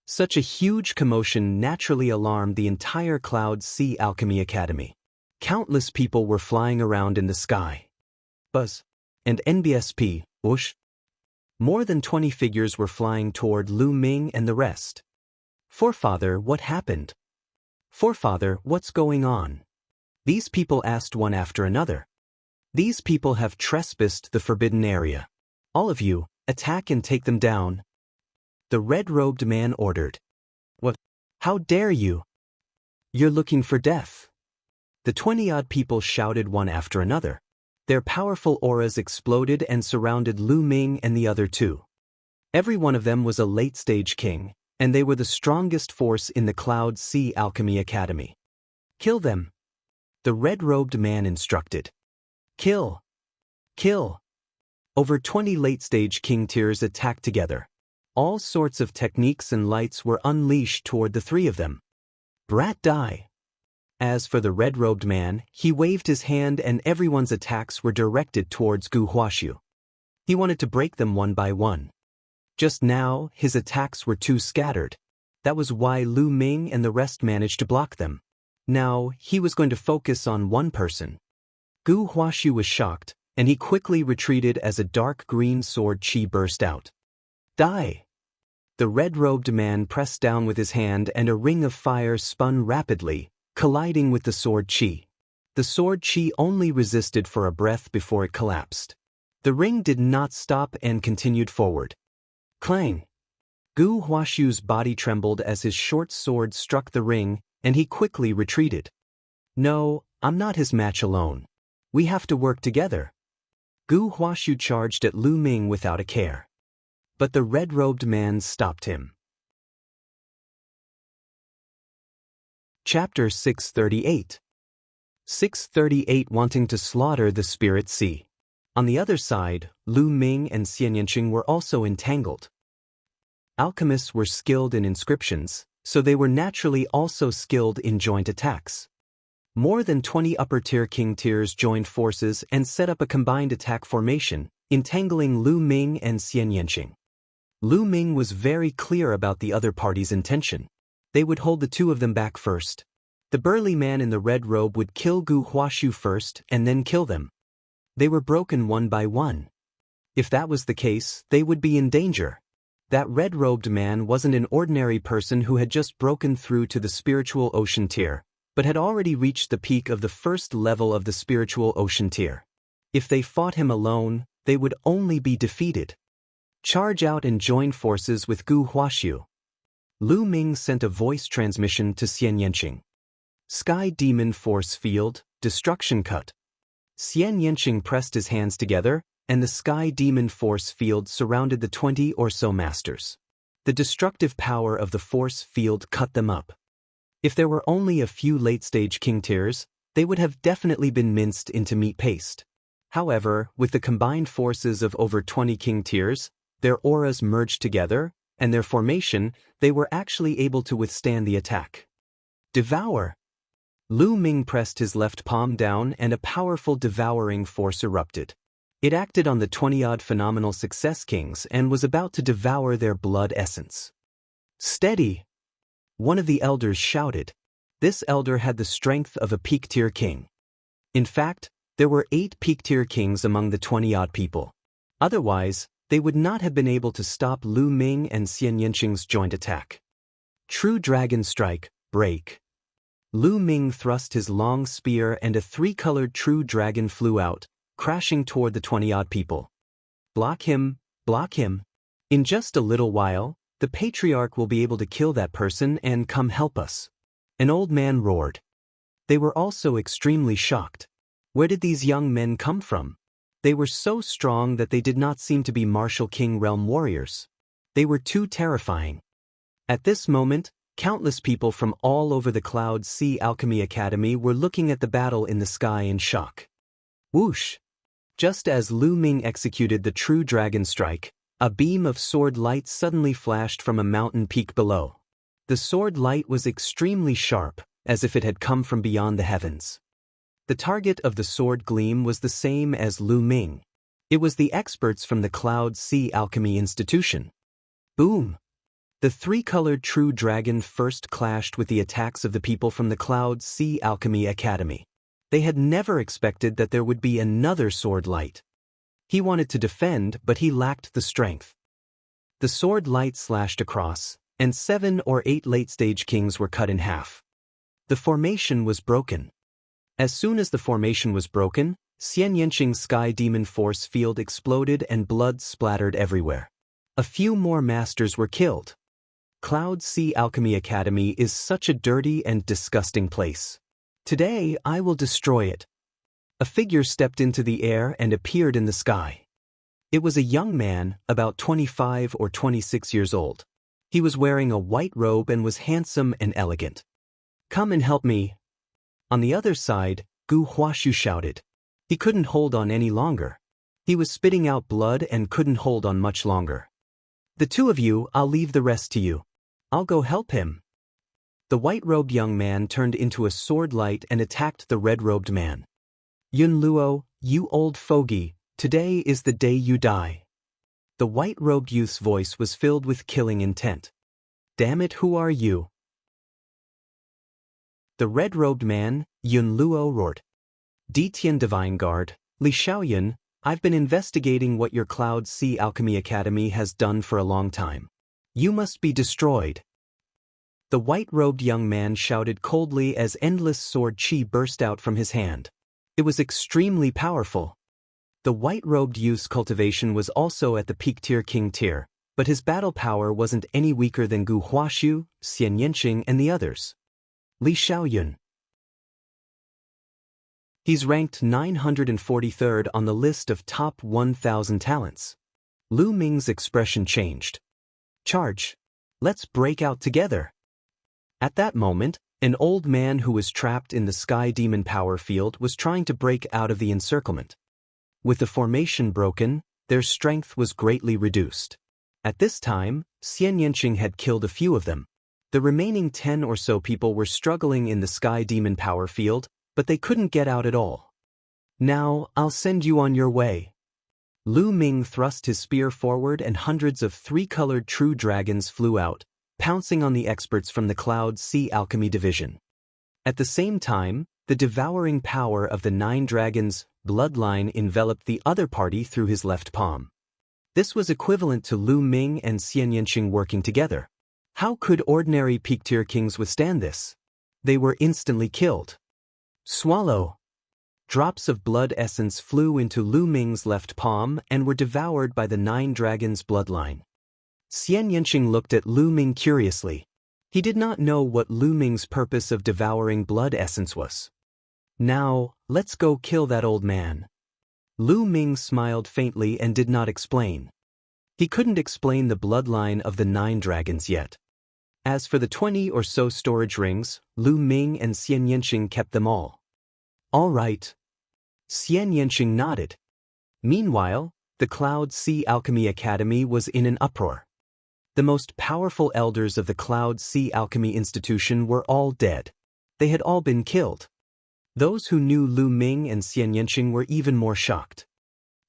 Such a huge commotion naturally alarmed the entire Cloud Sea Alchemy Academy. Countless people were flying around in the sky. Buzz. And NBSP, whoosh. More than 20 figures were flying toward Lu Ming and the rest. Forefather, what happened? Forefather, what's going on? These people asked one after another. These people have trespassed the forbidden area. All of you, attack and take them down. The red-robed man ordered. How dare you? You're looking for death. The 20-odd people shouted one after another. Their powerful auras exploded and surrounded Lu Ming and the other two. Every one of them was a late-stage king, and they were the strongest force in the Cloud Sea Alchemy Academy. Kill them. The red-robed man instructed. Kill. Kill. Over 20 late-stage king tiers attacked together. All sorts of techniques and lights were unleashed toward the three of them. Brat die. As for the red-robed man, he waved his hand and everyone's attacks were directed towards Gu Huaxiu. He wanted to break them one by one. Just now, his attacks were too scattered. That was why Lu Ming and the rest managed to block them. Now, he was going to focus on one person. Gu Huaxiu was shocked, and he quickly retreated as a dark green sword chi burst out. Die! The red-robed man pressed down with his hand and a ring of fire spun rapidly, colliding with the sword chi. The sword chi only resisted for a breath before it collapsed. The ring did not stop and continued forward. Clang! Gu Huaxiu's body trembled as his short sword struck the ring, and he quickly retreated. No, I'm not his match alone. We have to work together. Gu Huaxiu charged at Lu Ming without a care. But the red-robed man stopped him. Chapter 638. 638 Wanting to slaughter the Spirit Sea. On the other side, Lu Ming and Xian Yanqing were also entangled. Alchemists were skilled in inscriptions, so they were naturally also skilled in joint attacks. More than 20 upper-tier king tiers joined forces and set up a combined attack formation, entangling Lu Ming and Xian Yanqing. Lu Ming was very clear about the other party's intention. They would hold the two of them back first. The burly man in the red robe would kill Gu Huaxiu first and then kill them. They were broken one by one. If that was the case, they would be in danger. That red-robed man wasn't an ordinary person who had just broken through to the spiritual ocean tier, but had already reached the peak of the first level of the spiritual ocean tier. If they fought him alone, they would only be defeated. Charge out and join forces with Gu Huaxiu. Lu Ming sent a voice transmission to Xian Yanqing. Sky Demon Force Field, Destruction Cut. Xian Yanqing pressed his hands together, and the Sky Demon Force Field surrounded the 20 or so masters. The destructive power of the force field cut them up. If there were only a few late-stage king tiers, they would have definitely been minced into meat paste. However, with the combined forces of over 20 king tiers, their auras merged together, and their formation, they were actually able to withstand the attack. Devour! Lu Ming pressed his left palm down and a powerful devouring force erupted. It acted on the 20-odd phenomenal success kings and was about to devour their blood essence. Steady! One of the elders shouted. This elder had the strength of a peak-tier king. In fact, there were 8 peak-tier kings among the 20-odd people. Otherwise, they would not have been able to stop Lu Ming and Xian Yanqing's joint attack. True Dragon Strike, break. Lu Ming thrust his long spear and a 3-colored true dragon flew out, crashing toward the 20-odd people. Block him, block him. In just a little while, the patriarch will be able to kill that person and come help us. An old man roared. They were also extremely shocked. Where did these young men come from? They were so strong that they did not seem to be martial king realm warriors. They were too terrifying. At this moment, countless people from all over the Cloud Sea Alchemy Academy were looking at the battle in the sky in shock. Whoosh! Just as Lu Ming executed the true dragon strike, a beam of sword light suddenly flashed from a mountain peak below. The sword light was extremely sharp, as if it had come from beyond the heavens. The target of the sword gleam was the same as Lu Ming. It was the experts from the Cloud Sea Alchemy Institution. Boom! The 3-colored true dragon first clashed with the attacks of the people from the Cloud Sea Alchemy Academy. They had never expected that there would be another sword light. He wanted to defend, but he lacked the strength. The sword light slashed across, and 7 or 8 late-stage kings were cut in half. The formation was broken. As soon as the formation was broken, Xian Yanqing's Sky Demon Force Field exploded and blood splattered everywhere. A few more masters were killed. Cloud Sea Alchemy Academy is such a dirty and disgusting place. Today I will destroy it. A figure stepped into the air and appeared in the sky. It was a young man, about 25 or 26 years old. He was wearing a white robe and was handsome and elegant. "Come and help me." On the other side, Gu Huashu shouted. He couldn't hold on any longer. He was spitting out blood and couldn't hold on much longer. "The two of you, I'll leave the rest to you. I'll go help him." The white-robed young man turned into a sword light and attacked the red-robed man. "Yun Luo, you old fogey, today is the day you die." The white-robed youth's voice was filled with killing intent. "Damn it, who are you?" The red-robed man, Yun Luo, roared. "Detian Divine Guard, Li Xiaoyun, I've been investigating what your Cloud Sea Alchemy Academy has done for a long time. You must be destroyed." The white-robed young man shouted coldly as endless sword chi burst out from his hand. It was extremely powerful. The white-robed youth's cultivation was also at the peak tier king tier, but his battle power wasn't any weaker than Gu Huashu, Xian Yanqing, and the others. Li Xiaoyun. He's ranked 943rd on the list of top 1,000 talents. Lu Ming's expression changed. "Charge. Let's break out together." At that moment, an old man who was trapped in the Sky Demon power field was trying to break out of the encirclement. With the formation broken, their strength was greatly reduced. At this time, Xian Yanqing had killed a few of them. The remaining 10 or so people were struggling in the Sky Demon power field, but they couldn't get out at all. "Now, I'll send you on your way." Lu Ming thrust his spear forward and hundreds of three-colored true dragons flew out, pouncing on the experts from the Cloud Sea Alchemy Division. At the same time, the devouring power of the 9 dragons' bloodline enveloped the other party through his left palm. This was equivalent to Lu Ming and Xian Yanqing working together. How could ordinary peak-tier kings withstand this? They were instantly killed. Swallow. Drops of blood essence flew into Lu Ming's left palm and were devoured by the 9 dragons' bloodline. Xian Yanqing looked at Lu Ming curiously. He did not know what Lu Ming's purpose of devouring blood essence was. "Now, let's go kill that old man." Lu Ming smiled faintly and did not explain. He couldn't explain the bloodline of the 9 dragons yet. As for the 20 or so storage rings, Lu Ming and Xian Yanqing kept them all. "All right." Xian Yanqing nodded. Meanwhile, the Cloud Sea Alchemy Academy was in an uproar. The most powerful elders of the Cloud Sea Alchemy Institution were all dead. They had all been killed. Those who knew Lu Ming and Xian Yanqing were even more shocked.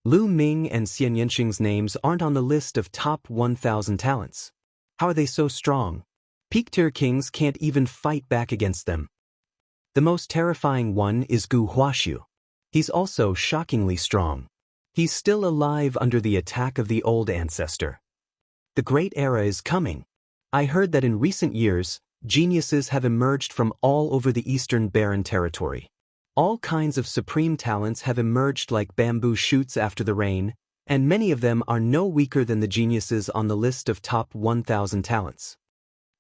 Lu Ming and Xian Yanqing's names aren't on the list of top 1,000 talents. How are they so strong? Peak-tier kings can't even fight back against them. The most terrifying one is Gu Huashu. He's also shockingly strong. He's still alive under the attack of the old ancestor. The great era is coming. I heard that in recent years, geniuses have emerged from all over the Eastern Barren territory. All kinds of supreme talents have emerged like bamboo shoots after the rain, and many of them are no weaker than the geniuses on the list of top 1,000 talents.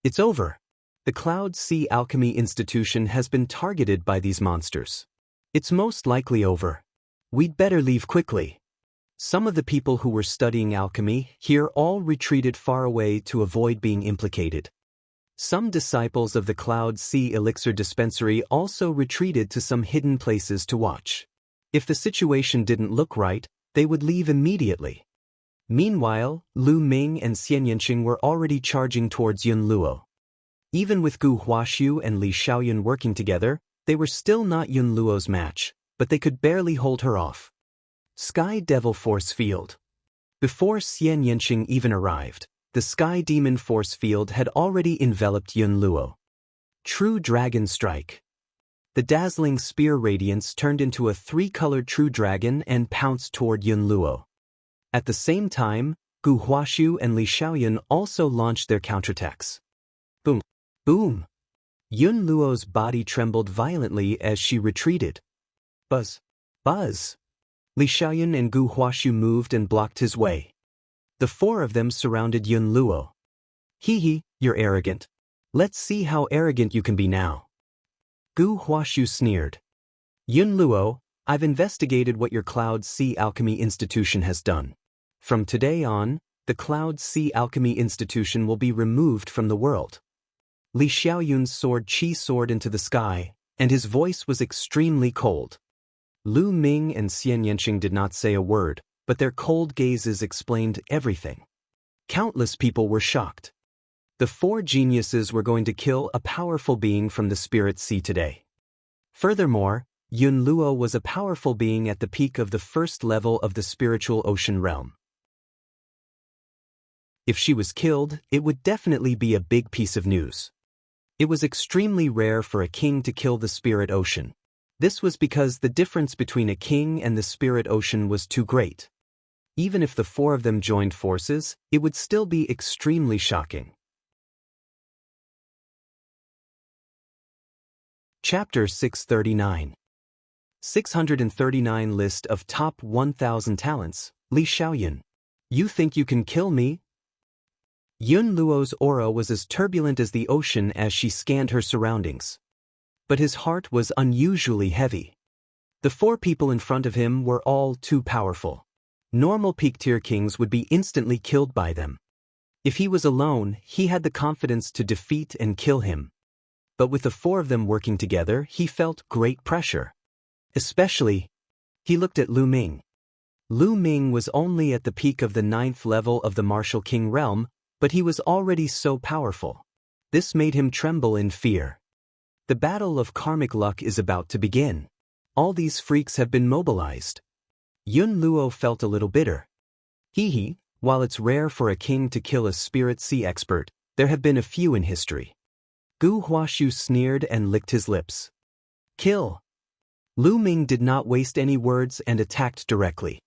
It's over. The Cloud Sea Alchemy Institution has been targeted by these monsters. It's most likely over. We'd better leave quickly. Some of the people who were studying alchemy here all retreated far away to avoid being implicated. Some disciples of the Cloud Sea Elixir Dispensary also retreated to some hidden places to watch. If the situation didn't look right, they would leave immediately. Meanwhile, Lu Ming and Xian Yanqing were already charging towards Yun Luo. Even with Gu Huashu and Li Xiaoyun working together, they were still not Yun Luo's match, but they could barely hold her off. Sky Devil Force Field. Before Xian Yanqing even arrived, the Sky Demon Force Field had already enveloped Yun Luo. True Dragon Strike. The dazzling spear radiance turned into a 3-colored True Dragon and pounced toward Yun Luo. At the same time, Gu Huashu and Li Xiaoyun also launched their counterattacks. Boom! Boom! Yun Luo's body trembled violently as she retreated. Buzz! Buzz! Li Xiaoyun and Gu Huashu moved and blocked his way. The 4 of them surrounded Yun Luo. "Hee hee, You're arrogant. Let's see how arrogant you can be now. Gu Huashu sneered. Yun Luo, I've investigated what your Cloud Sea Alchemy Institution has done. From today on, the Cloud Sea Alchemy Institution will be removed from the world. Li Xiaoyun's sword Qi soared into the sky, and his voice was extremely cold. Lu Ming and Xian Yanqing did not say a word, but their cold gazes explained everything. Countless people were shocked. The four geniuses were going to kill a powerful being from the spirit sea today. Furthermore, Yun Luo was a powerful being at the peak of the first level of the spiritual ocean realm. If she was killed, it would definitely be a big piece of news. It was extremely rare for a king to kill the spirit ocean. This was because the difference between a king and the spirit ocean was too great. Even if the four of them joined forces, it would still be extremely shocking. Chapter 639. 639 List of Top 1000 Talents, Li Xiaoyun. You think you can kill me? Yun Luo's aura was as turbulent as the ocean as she scanned her surroundings. But his heart was unusually heavy. The four people in front of him were all too powerful. Normal peak-tier kings would be instantly killed by them. If he was alone, he had the confidence to defeat and kill him. But with the four of them working together, he felt great pressure. Especially, he looked at Lu Ming. Lu Ming was only at the peak of the 9th level of the Martial King realm, but he was already so powerful. This made him tremble in fear. The battle of karmic luck is about to begin. All these freaks have been mobilized. Yun Luo felt a little bitter. While it's rare for a king to kill a spirit sea expert, there have been a few in history. Gu Huashu sneered and licked his lips. Kill! Lu Ming did not waste any words and attacked directly.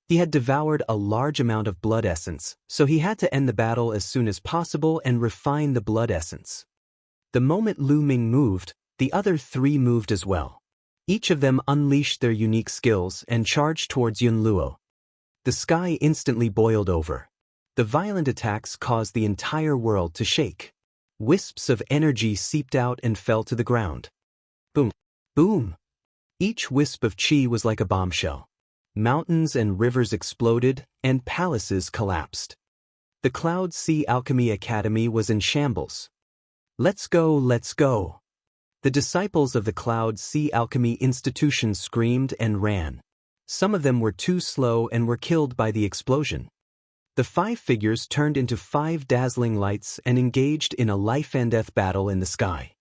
He had devoured a large amount of blood essence, so he had to end the battle as soon as possible and refine the blood essence. The moment Lu Ming moved, the other three moved as well. Each of them unleashed their unique skills and charged towards Yun Luo. The sky instantly boiled over. The violent attacks caused the entire world to shake. Wisps of energy seeped out and fell to the ground. Boom! Boom! Each wisp of chi was like a bombshell. Mountains and rivers exploded, and palaces collapsed. The Cloud Sea Alchemy Academy was in shambles. Let's go, let's go! The disciples of the Cloud Sea Alchemy Institution screamed and ran. Some of them were too slow and were killed by the explosion. The 5 figures turned into 5 dazzling lights and engaged in a life-and-death battle in the sky.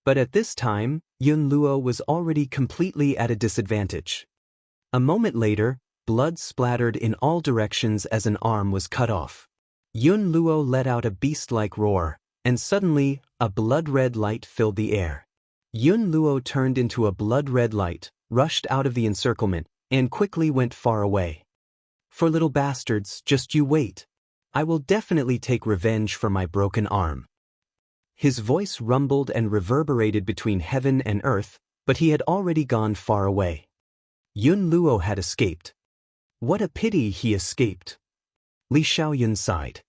But at this time, Yun Luo was already completely at a disadvantage. A moment later, blood splattered in all directions as an arm was cut off. Yun Luo let out a beast-like roar, and suddenly, a blood-red light filled the air. Yun Luo turned into a blood-red light, rushed out of the encirclement, and quickly went far away. For little bastards, just you wait. I will definitely take revenge for my broken arm. His voice rumbled and reverberated between heaven and earth, but he had already gone far away. Yun Luo had escaped. What a pity he escaped. Li Xiaoyun sighed.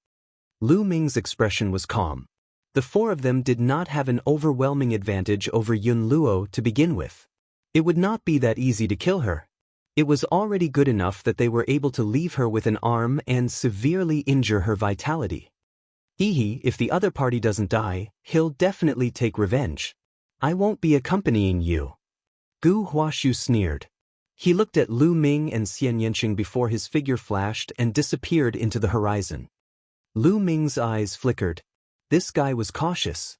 Lu Ming's expression was calm. The 4 of them did not have an overwhelming advantage over Yun Luo to begin with. It would not be that easy to kill her. It was already good enough that they were able to leave her with an arm and severely injure her vitality. If the other party doesn't die, he'll definitely take revenge. I won't be accompanying you. Gu Huashu sneered. He looked at Lu Ming and Xian Yanqing before his figure flashed and disappeared into the horizon. Lu Ming's eyes flickered. This guy was cautious.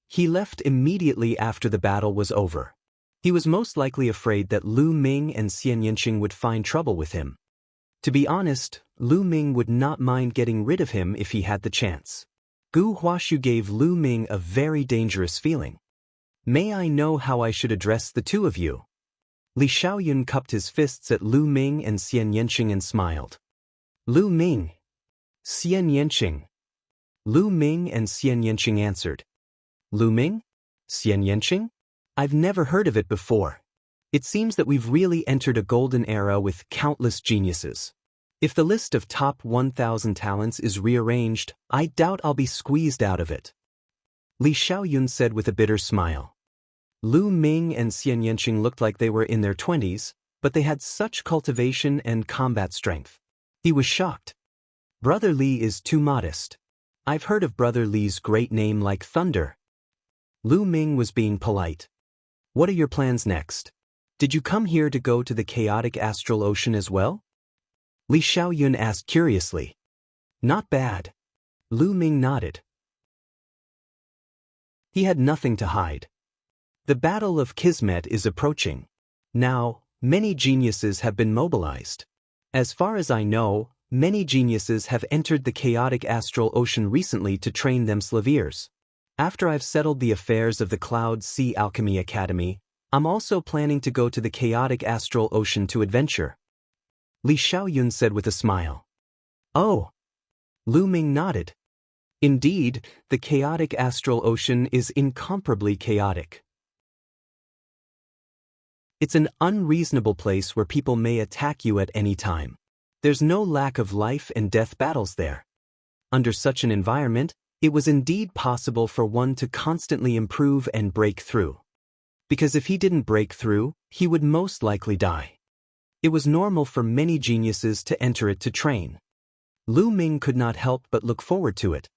He left immediately after the battle was over. He was most likely afraid that Lu Ming and Xian Yanqing would find trouble with him. To be honest, Lu Ming would not mind getting rid of him if he had the chance. Gu Huashu gave Lu Ming a very dangerous feeling. May I know how I should address the 2 of you? Li Xiaoyun cupped his fists at Lu Ming and Xian Yanqing and smiled. Lu Ming. Xian Yanqing. Lu Ming and Xian Yanqing answered. Lu Ming? Xian Yanqing? I've never heard of it before. It seems that we've really entered a golden era with countless geniuses. If the list of top 1,000 talents is rearranged, I doubt I'll be squeezed out of it. Li Xiaoyun said with a bitter smile. Lu Ming and Xian Yanqing looked like they were in their 20s, but they had such cultivation and combat strength. He was shocked. Brother Li is too modest. I've heard of Brother Li's great name like thunder. Lu Ming was being polite. What are your plans next? Did you come here to go to the chaotic astral ocean as well? Li Xiaoyun asked curiously. Not bad. Lu Ming nodded. He had nothing to hide. The Battle of Kismet is approaching. Now, many geniuses have been mobilized. As far as I know, many geniuses have entered the chaotic astral ocean recently to train them slaviers. After I've settled the affairs of the Cloud Sea Alchemy Academy, I'm also planning to go to the chaotic astral ocean to adventure. Li Xiaoyun said with a smile. Oh. Lu Ming nodded. Indeed, the chaotic astral ocean is incomparably chaotic. It's an unreasonable place where people may attack you at any time. There's no lack of life and death battles there. Under such an environment, it was indeed possible for one to constantly improve and break through. Because if he didn't break through, he would most likely die. It was normal for many geniuses to enter it to train. Lu Ming could not help but look forward to it.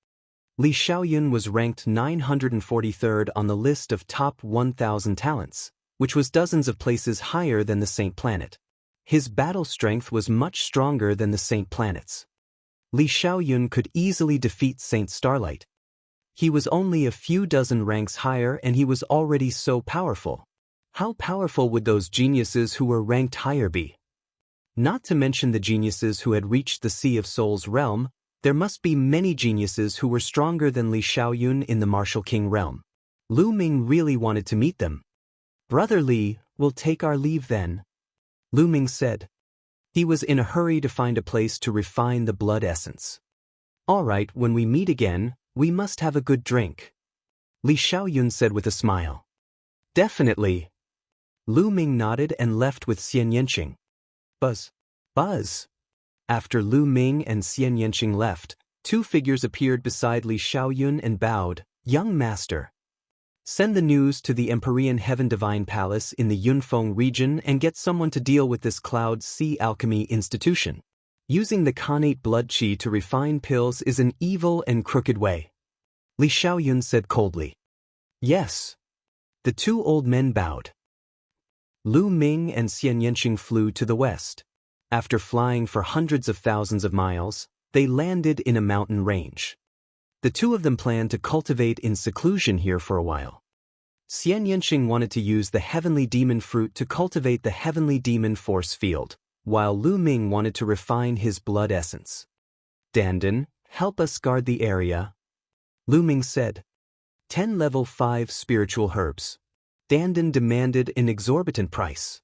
Li Xiaoyun was ranked 943rd on the list of top 1,000 talents, which was dozens of places higher than the Saint Planet. His battle strength was much stronger than the Saint Planets. Li Xiaoyun could easily defeat Saint Starlight. He was only a few dozen ranks higher and he was already so powerful. How powerful would those geniuses who were ranked higher be? Not to mention the geniuses who had reached the Sea of Souls realm, there must be many geniuses who were stronger than Li Xiaoyun in the Martial King realm. Lu Ming really wanted to meet them. Brother Li, we'll take our leave then, Lu Ming said. He was in a hurry to find a place to refine the blood essence. All right, when we meet again, we must have a good drink, Li Xiaoyun said with a smile. Definitely. Lu Ming nodded and left with Xian Yanqing. Buzz. Buzz. After Lu Ming and Xian Yanqing left, two figures appeared beside Li Xiaoyun and bowed. Young master. Send the news to the Empyrean Heaven Divine Palace in the Yunfeng region and get someone to deal with this Cloud Sea Alchemy institution. Using the Khanate blood qi to refine pills is an evil and crooked way. Li Xiaoyun said coldly. Yes. The two old men bowed. Lu Ming and Xian Yanqing flew to the west. After flying for hundreds of thousands of miles, they landed in a mountain range. The two of them planned to cultivate in seclusion here for a while. Xian Yanqing wanted to use the heavenly demon fruit to cultivate the heavenly demon force field, while Lu Ming wanted to refine his blood essence. Dandan, help us guard the area, Lu Ming said. 10 level 5 spiritual herbs. Dandan demanded an exorbitant price.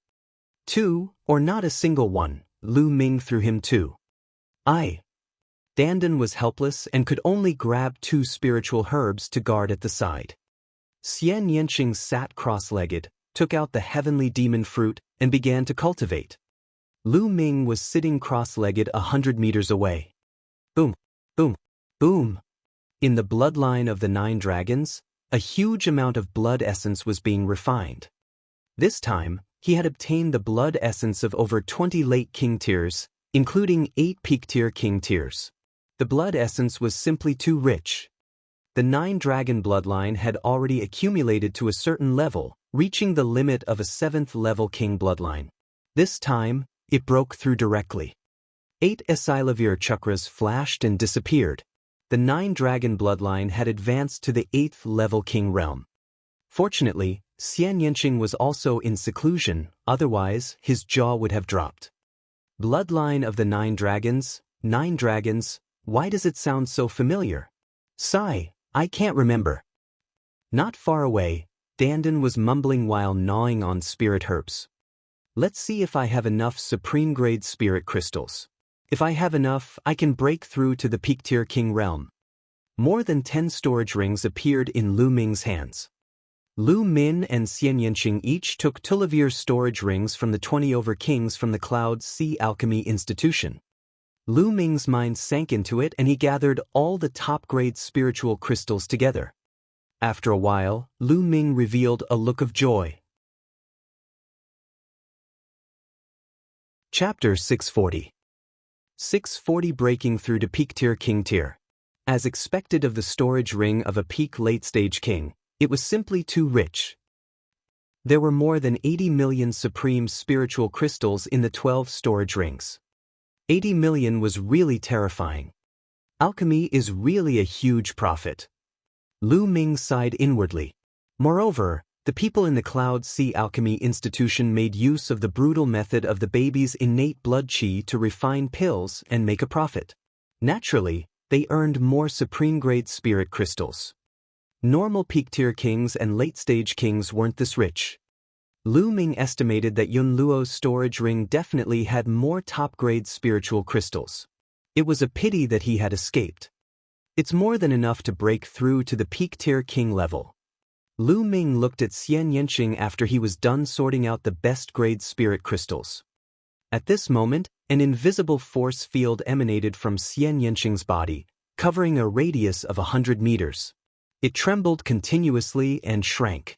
2, or not a single one, Lu Ming threw him 2. Dandan was helpless and could only grab 2 spiritual herbs to guard at the side. Xian Yanqing sat cross-legged, took out the heavenly demon fruit, and began to cultivate. Lu Ming was sitting cross-legged 100 meters away. Boom, boom, boom. In the bloodline of the 9 dragons, a huge amount of blood essence was being refined. This time, he had obtained the blood essence of over 20 late king tiers, including 8 peak tier king tiers. The blood essence was simply too rich. The 9 dragon bloodline had already accumulated to a certain level, reaching the limit of a 7th level king bloodline. This time, it broke through directly. 8 Esilavir chakras flashed and disappeared. The 9 dragon bloodline had advanced to the 8th level king realm. Fortunately, Xian Yanqing was also in seclusion, otherwise his jaw would have dropped. Bloodline of the 9 dragons, why does it sound so familiar? Sigh, I can't remember. Not far away, Dandan was mumbling while gnawing on spirit herbs. Let's see if I have enough supreme-grade spirit crystals. If I have enough, I can break through to the peak-tier king realm. More than 10 storage rings appeared in Lu Ming's hands. Lu Min and Xian Yanqing each took Tulavir storage rings from the 20 over kings from the Cloud Sea Alchemy Institution. Lu Ming's mind sank into it and he gathered all the top-grade spiritual crystals together. After a while, Lu Ming revealed a look of joy. Chapter 640. 640 Breaking through to Peak Tier King Tier. As expected of the storage ring of a peak late-stage king, it was simply too rich. There were more than 80 million supreme spiritual crystals in the 12 storage rings. 80 million was really terrifying. Alchemy is really a huge profit. Lu Ming sighed inwardly. Moreover, the people in the Cloud Sea Alchemy Institution made use of the brutal method of the baby's innate blood qi to refine pills and make a profit. Naturally, they earned more supreme-grade spirit crystals. Normal peak-tier kings and late-stage kings weren't this rich. Lu Ming estimated that Yun Luo's storage ring definitely had more top-grade spiritual crystals. It was a pity that he had escaped. It's more than enough to break through to the peak-tier king level. Lu Ming looked at Xian Yanqing after he was done sorting out the best-grade spirit crystals. At this moment, an invisible force field emanated from Xian Yanqing's body, covering a radius of 100 meters. It trembled continuously and shrank.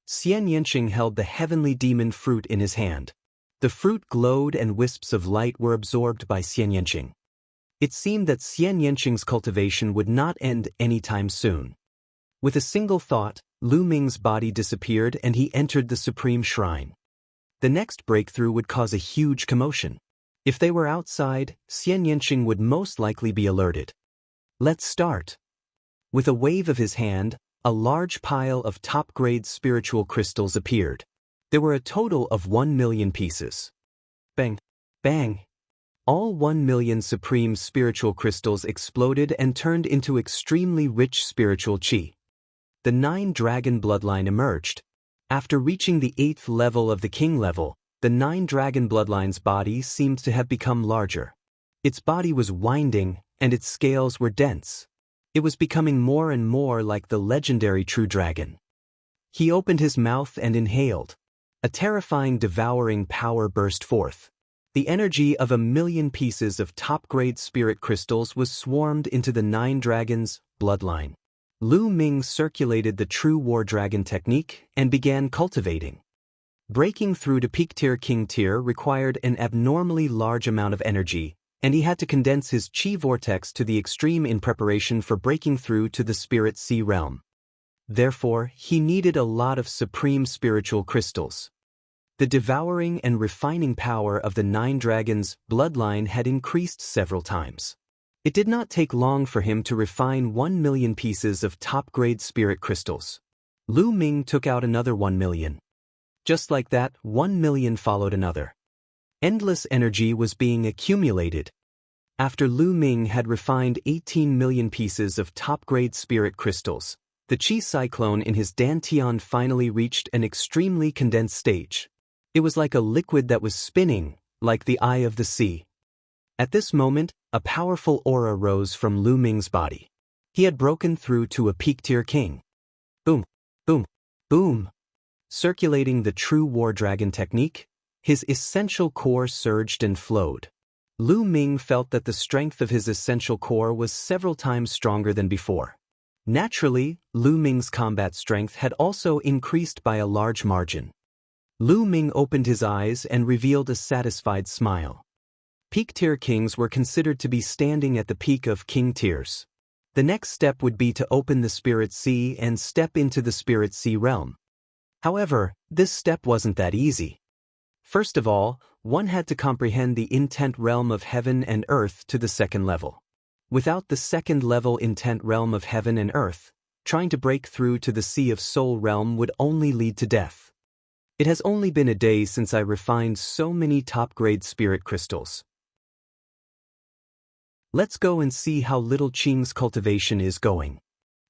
Xian Yanqing held the heavenly demon fruit in his hand. The fruit glowed and wisps of light were absorbed by Xian Yanqing. It seemed that Xian Yanqing's cultivation would not end anytime soon. With a single thought, Lu Ming's body disappeared and he entered the Supreme Shrine. The next breakthrough would cause a huge commotion. If they were outside, Xian Yanqing would most likely be alerted. Let's start. With a wave of his hand, a large pile of top-grade spiritual crystals appeared. There were a total of 1 million pieces. Bang! Bang! All 1 million supreme spiritual crystals exploded and turned into extremely rich spiritual qi. The 9 dragon bloodline emerged. After reaching the 8th level of the king level, the 9 dragon bloodline's body seemed to have become larger. Its body was winding, and its scales were dense. It was becoming more and more like the legendary true dragon. He opened his mouth and inhaled. A terrifying devouring power burst forth. The energy of 1 million pieces of top-grade spirit crystals was swarmed into the 9 dragons' bloodline. Lu Ming circulated the true war dragon technique and began cultivating. Breaking through to peak tier king tier required an abnormally large amount of energy, and he had to condense his chi vortex to the extreme in preparation for breaking through to the spirit sea realm. Therefore, he needed a lot of supreme spiritual crystals. The devouring and refining power of the 9 dragons' bloodline had increased several times. It did not take long for him to refine 1 million pieces of top-grade spirit crystals. Lu Ming took out another 1 million. Just like that, 1 million followed another. Endless energy was being accumulated. After Lu Ming had refined 18 million pieces of top-grade spirit crystals, the chi cyclone in his dantian finally reached an extremely condensed stage. It was like a liquid that was spinning, like the eye of the sea. At this moment, a powerful aura rose from Lu Ming's body. He had broken through to a peak-tier king. Boom, boom, boom. Circulating the true war dragon technique, his essential core surged and flowed. Lu Ming felt that the strength of his essential core was several times stronger than before. Naturally, Lu Ming's combat strength had also increased by a large margin. Lu Ming opened his eyes and revealed a satisfied smile. Peak-tier kings were considered to be standing at the peak of king tiers. The next step would be to open the spirit sea and step into the spirit sea realm. However, this step wasn't that easy. First of all, one had to comprehend the intent realm of heaven and earth to the second level. Without the second level intent realm of heaven and earth, trying to break through to the sea of soul realm would only lead to death. It has only been a day since I refined so many top-grade spirit crystals. Let's go and see how little Qing's cultivation is going.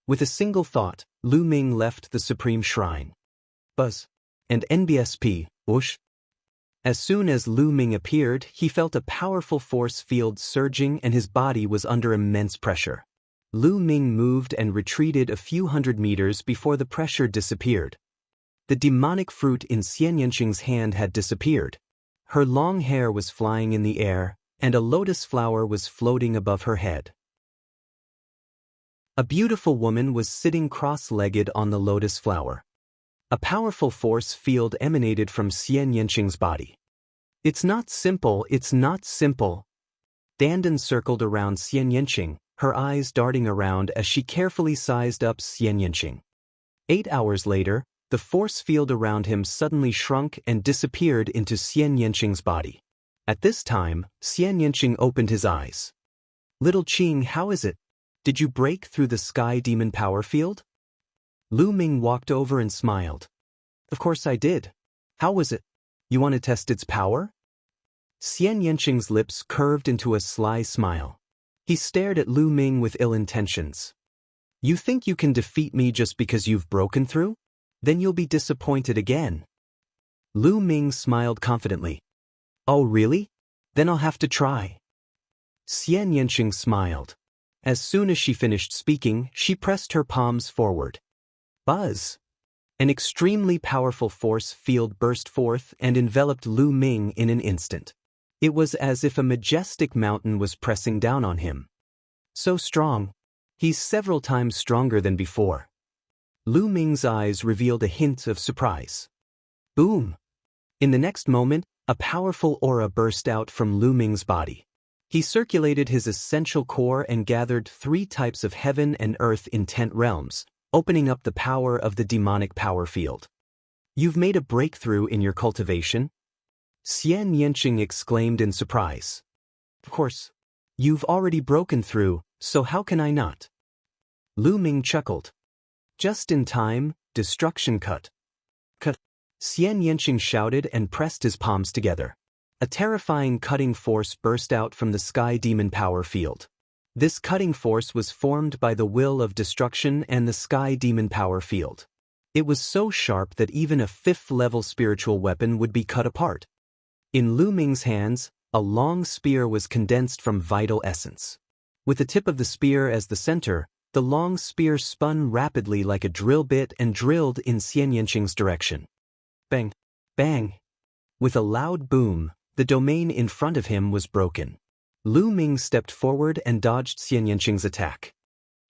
With a single thought, Lu Ming left the Supreme Shrine. Buzz. And NBSP, whoosh. As soon as Lu Ming appeared, he felt a powerful force field surging and his body was under immense pressure. Lu Ming moved and retreated a few hundred meters before the pressure disappeared. The demonic fruit in Xian Yanqing's hand had disappeared. Her long hair was flying in the air, and a lotus flower was floating above her head. A beautiful woman was sitting cross-legged on the lotus flower. A powerful force field emanated from Xian Yanqing's body. It's not simple, it's not simple. Dandan circled around Xian Yanqing, her eyes darting around as she carefully sized up Xian Yanqing. 8 hours later, the force field around him suddenly shrunk and disappeared into Xian Yanqing's body. At this time, Xian Yanqing opened his eyes. "Little Qing, how is it? Did you break through the sky demon power field?" Lu Ming walked over and smiled. "Of course I did. How was it? You want to test its power?" Xian Yanqing's lips curved into a sly smile. He stared at Lu Ming with ill intentions. "You think you can defeat me just because you've broken through? Then you'll be disappointed again." Lu Ming smiled confidently. "Oh really? Then I'll have to try." Xian Yanqing smiled. As soon as she finished speaking, she pressed her palms forward. Buzz! An extremely powerful force field burst forth and enveloped Lu Ming in an instant. It was as if a majestic mountain was pressing down on him. So strong. He's several times stronger than before. Lu Ming's eyes revealed a hint of surprise. Boom! In the next moment, a powerful aura burst out from Lu Ming's body. He circulated his essential core and gathered 3 types of heaven and earth in 10 realms, opening up the power of the demonic power field. "You've made a breakthrough in your cultivation?" Xian Yanqing exclaimed in surprise. "Of course. You've already broken through, so how can I not?" Lu Ming chuckled. "Just in time, destruction cut." Cut. Xian Yanqing shouted and pressed his palms together. A terrifying cutting force burst out from the sky demon power field. This cutting force was formed by the will of destruction and the sky demon power field. It was so sharp that even a 5th-level spiritual weapon would be cut apart. In Lu Ming's hands, a long spear was condensed from vital essence. With the tip of the spear as the center, the long spear spun rapidly like a drill bit and drilled in Xian Yanqing's direction. Bang! Bang! With a loud boom, the domain in front of him was broken. Lu Ming stepped forward and dodged Xian Yanqing's attack.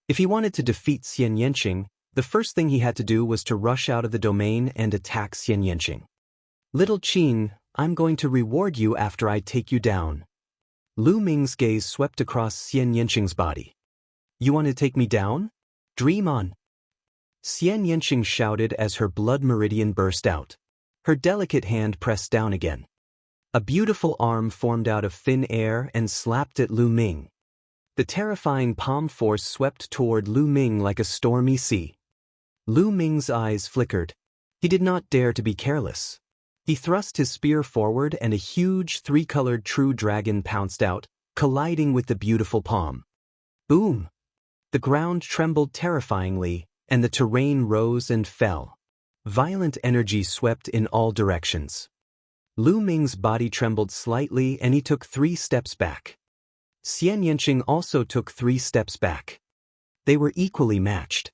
If he wanted to defeat Xian Yanqing, the first thing he had to do was to rush out of the domain and attack Xian Yanqing. "Little Qing, I'm going to reward you after I take you down." Lu Ming's gaze swept across Xian Yanqing's body. "You want to take me down? Dream on." Xian Yanqing shouted as her blood meridian burst out. Her delicate hand pressed down again. A beautiful arm formed out of thin air and slapped at Lu Ming. The terrifying palm force swept toward Lu Ming like a stormy sea. Lu Ming's eyes flickered. He did not dare to be careless. He thrust his spear forward and a huge 3-colored true dragon pounced out, colliding with the beautiful palm. Boom! The ground trembled terrifyingly, and the terrain rose and fell. Violent energy swept in all directions. Lu Ming's body trembled slightly and he took 3 steps back. Xian Yanqing also took 3 steps back. They were equally matched.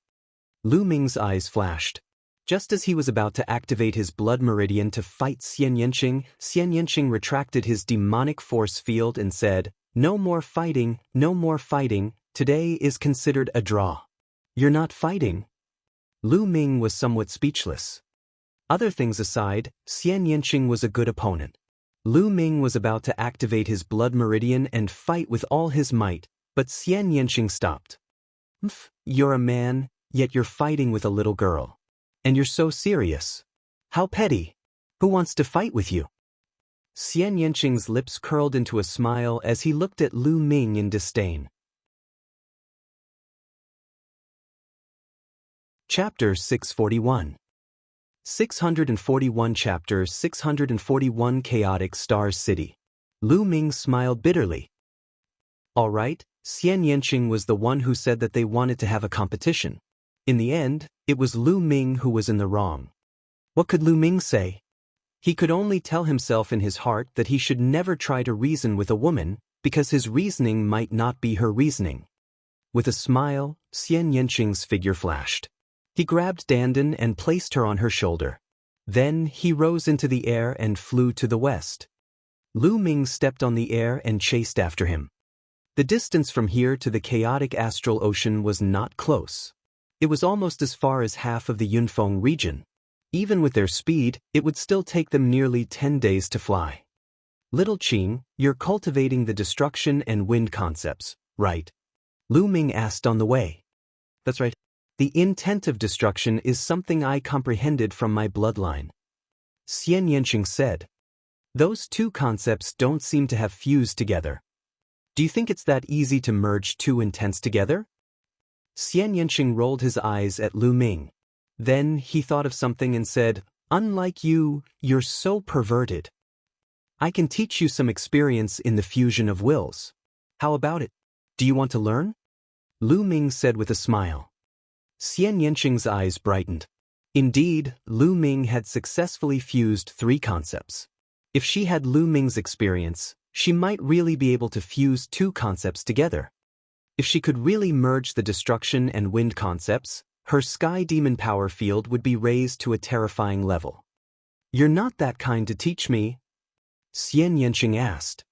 Lu Ming's eyes flashed. Just as he was about to activate his blood meridian to fight Xian Yanqing retracted his demonic force field and said, "No more fighting, no more fighting, today is considered a draw." "You're not fighting?" Lu Ming was somewhat speechless. Other things aside, Xian Yanqing was a good opponent. Lu Ming was about to activate his blood meridian and fight with all his might, but Xian Yanqing stopped. "You're a man, yet you're fighting with a little girl. And you're so serious. How petty. Who wants to fight with you?" Xian Yanqing's lips curled into a smile as he looked at Lu Ming in disdain. Chapter 641. 641 Chapter 641 Chaotic Stars City. Lu Ming smiled bitterly. All right, Xian Yanqing was the one who said that they wanted to have a competition. In the end, it was Lu Ming who was in the wrong. What could Lu Ming say? He could only tell himself in his heart that he should never try to reason with a woman, because his reasoning might not be her reasoning. With a smile, Xian Yanqing's figure flashed. He grabbed Dandan and placed her on her shoulder. Then he rose into the air and flew to the west. Lu Ming stepped on the air and chased after him. The distance from here to the chaotic astral ocean was not close. It was almost as far as half of the Yunfeng region. Even with their speed, it would still take them nearly 10 days to fly. Little Qing, you're cultivating the destruction and wind concepts, right? Lu Ming asked on the way. That's right. The intent of destruction is something I comprehended from my bloodline. Xian Yanqing said. Those two concepts don't seem to have fused together. Do you think it's that easy to merge two intents together? Xian Yanqing rolled his eyes at Lu Ming. Then he thought of something and said, unlike you, you're so perverted. I can teach you some experience in the fusion of wills. How about it? Do you want to learn? Lu Ming said with a smile. Xian Yanqing's eyes brightened. Indeed, Lu Ming had successfully fused 3 concepts. If she had Lu Ming's experience, she might really be able to fuse 2 concepts together. If she could really merge the destruction and wind concepts, her sky demon power field would be raised to a terrifying level. You're not that kind to teach me? Xian Yanqing asked.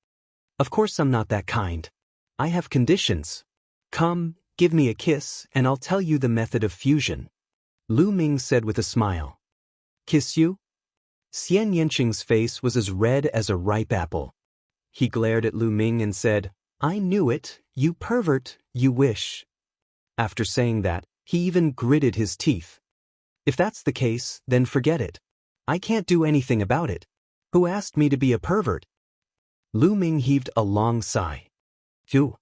Of course I'm not that kind. I have conditions. Come, give me a kiss, and I'll tell you the method of fusion. Lu Ming said with a smile. Kiss you? Xian Yanqing's face was as red as a ripe apple. He glared at Lu Ming and said, I knew it, you pervert, you wish. After saying that, he even gritted his teeth. If that's the case, then forget it. I can't do anything about it. Who asked me to be a pervert? Lu Ming heaved a long sigh. Phew.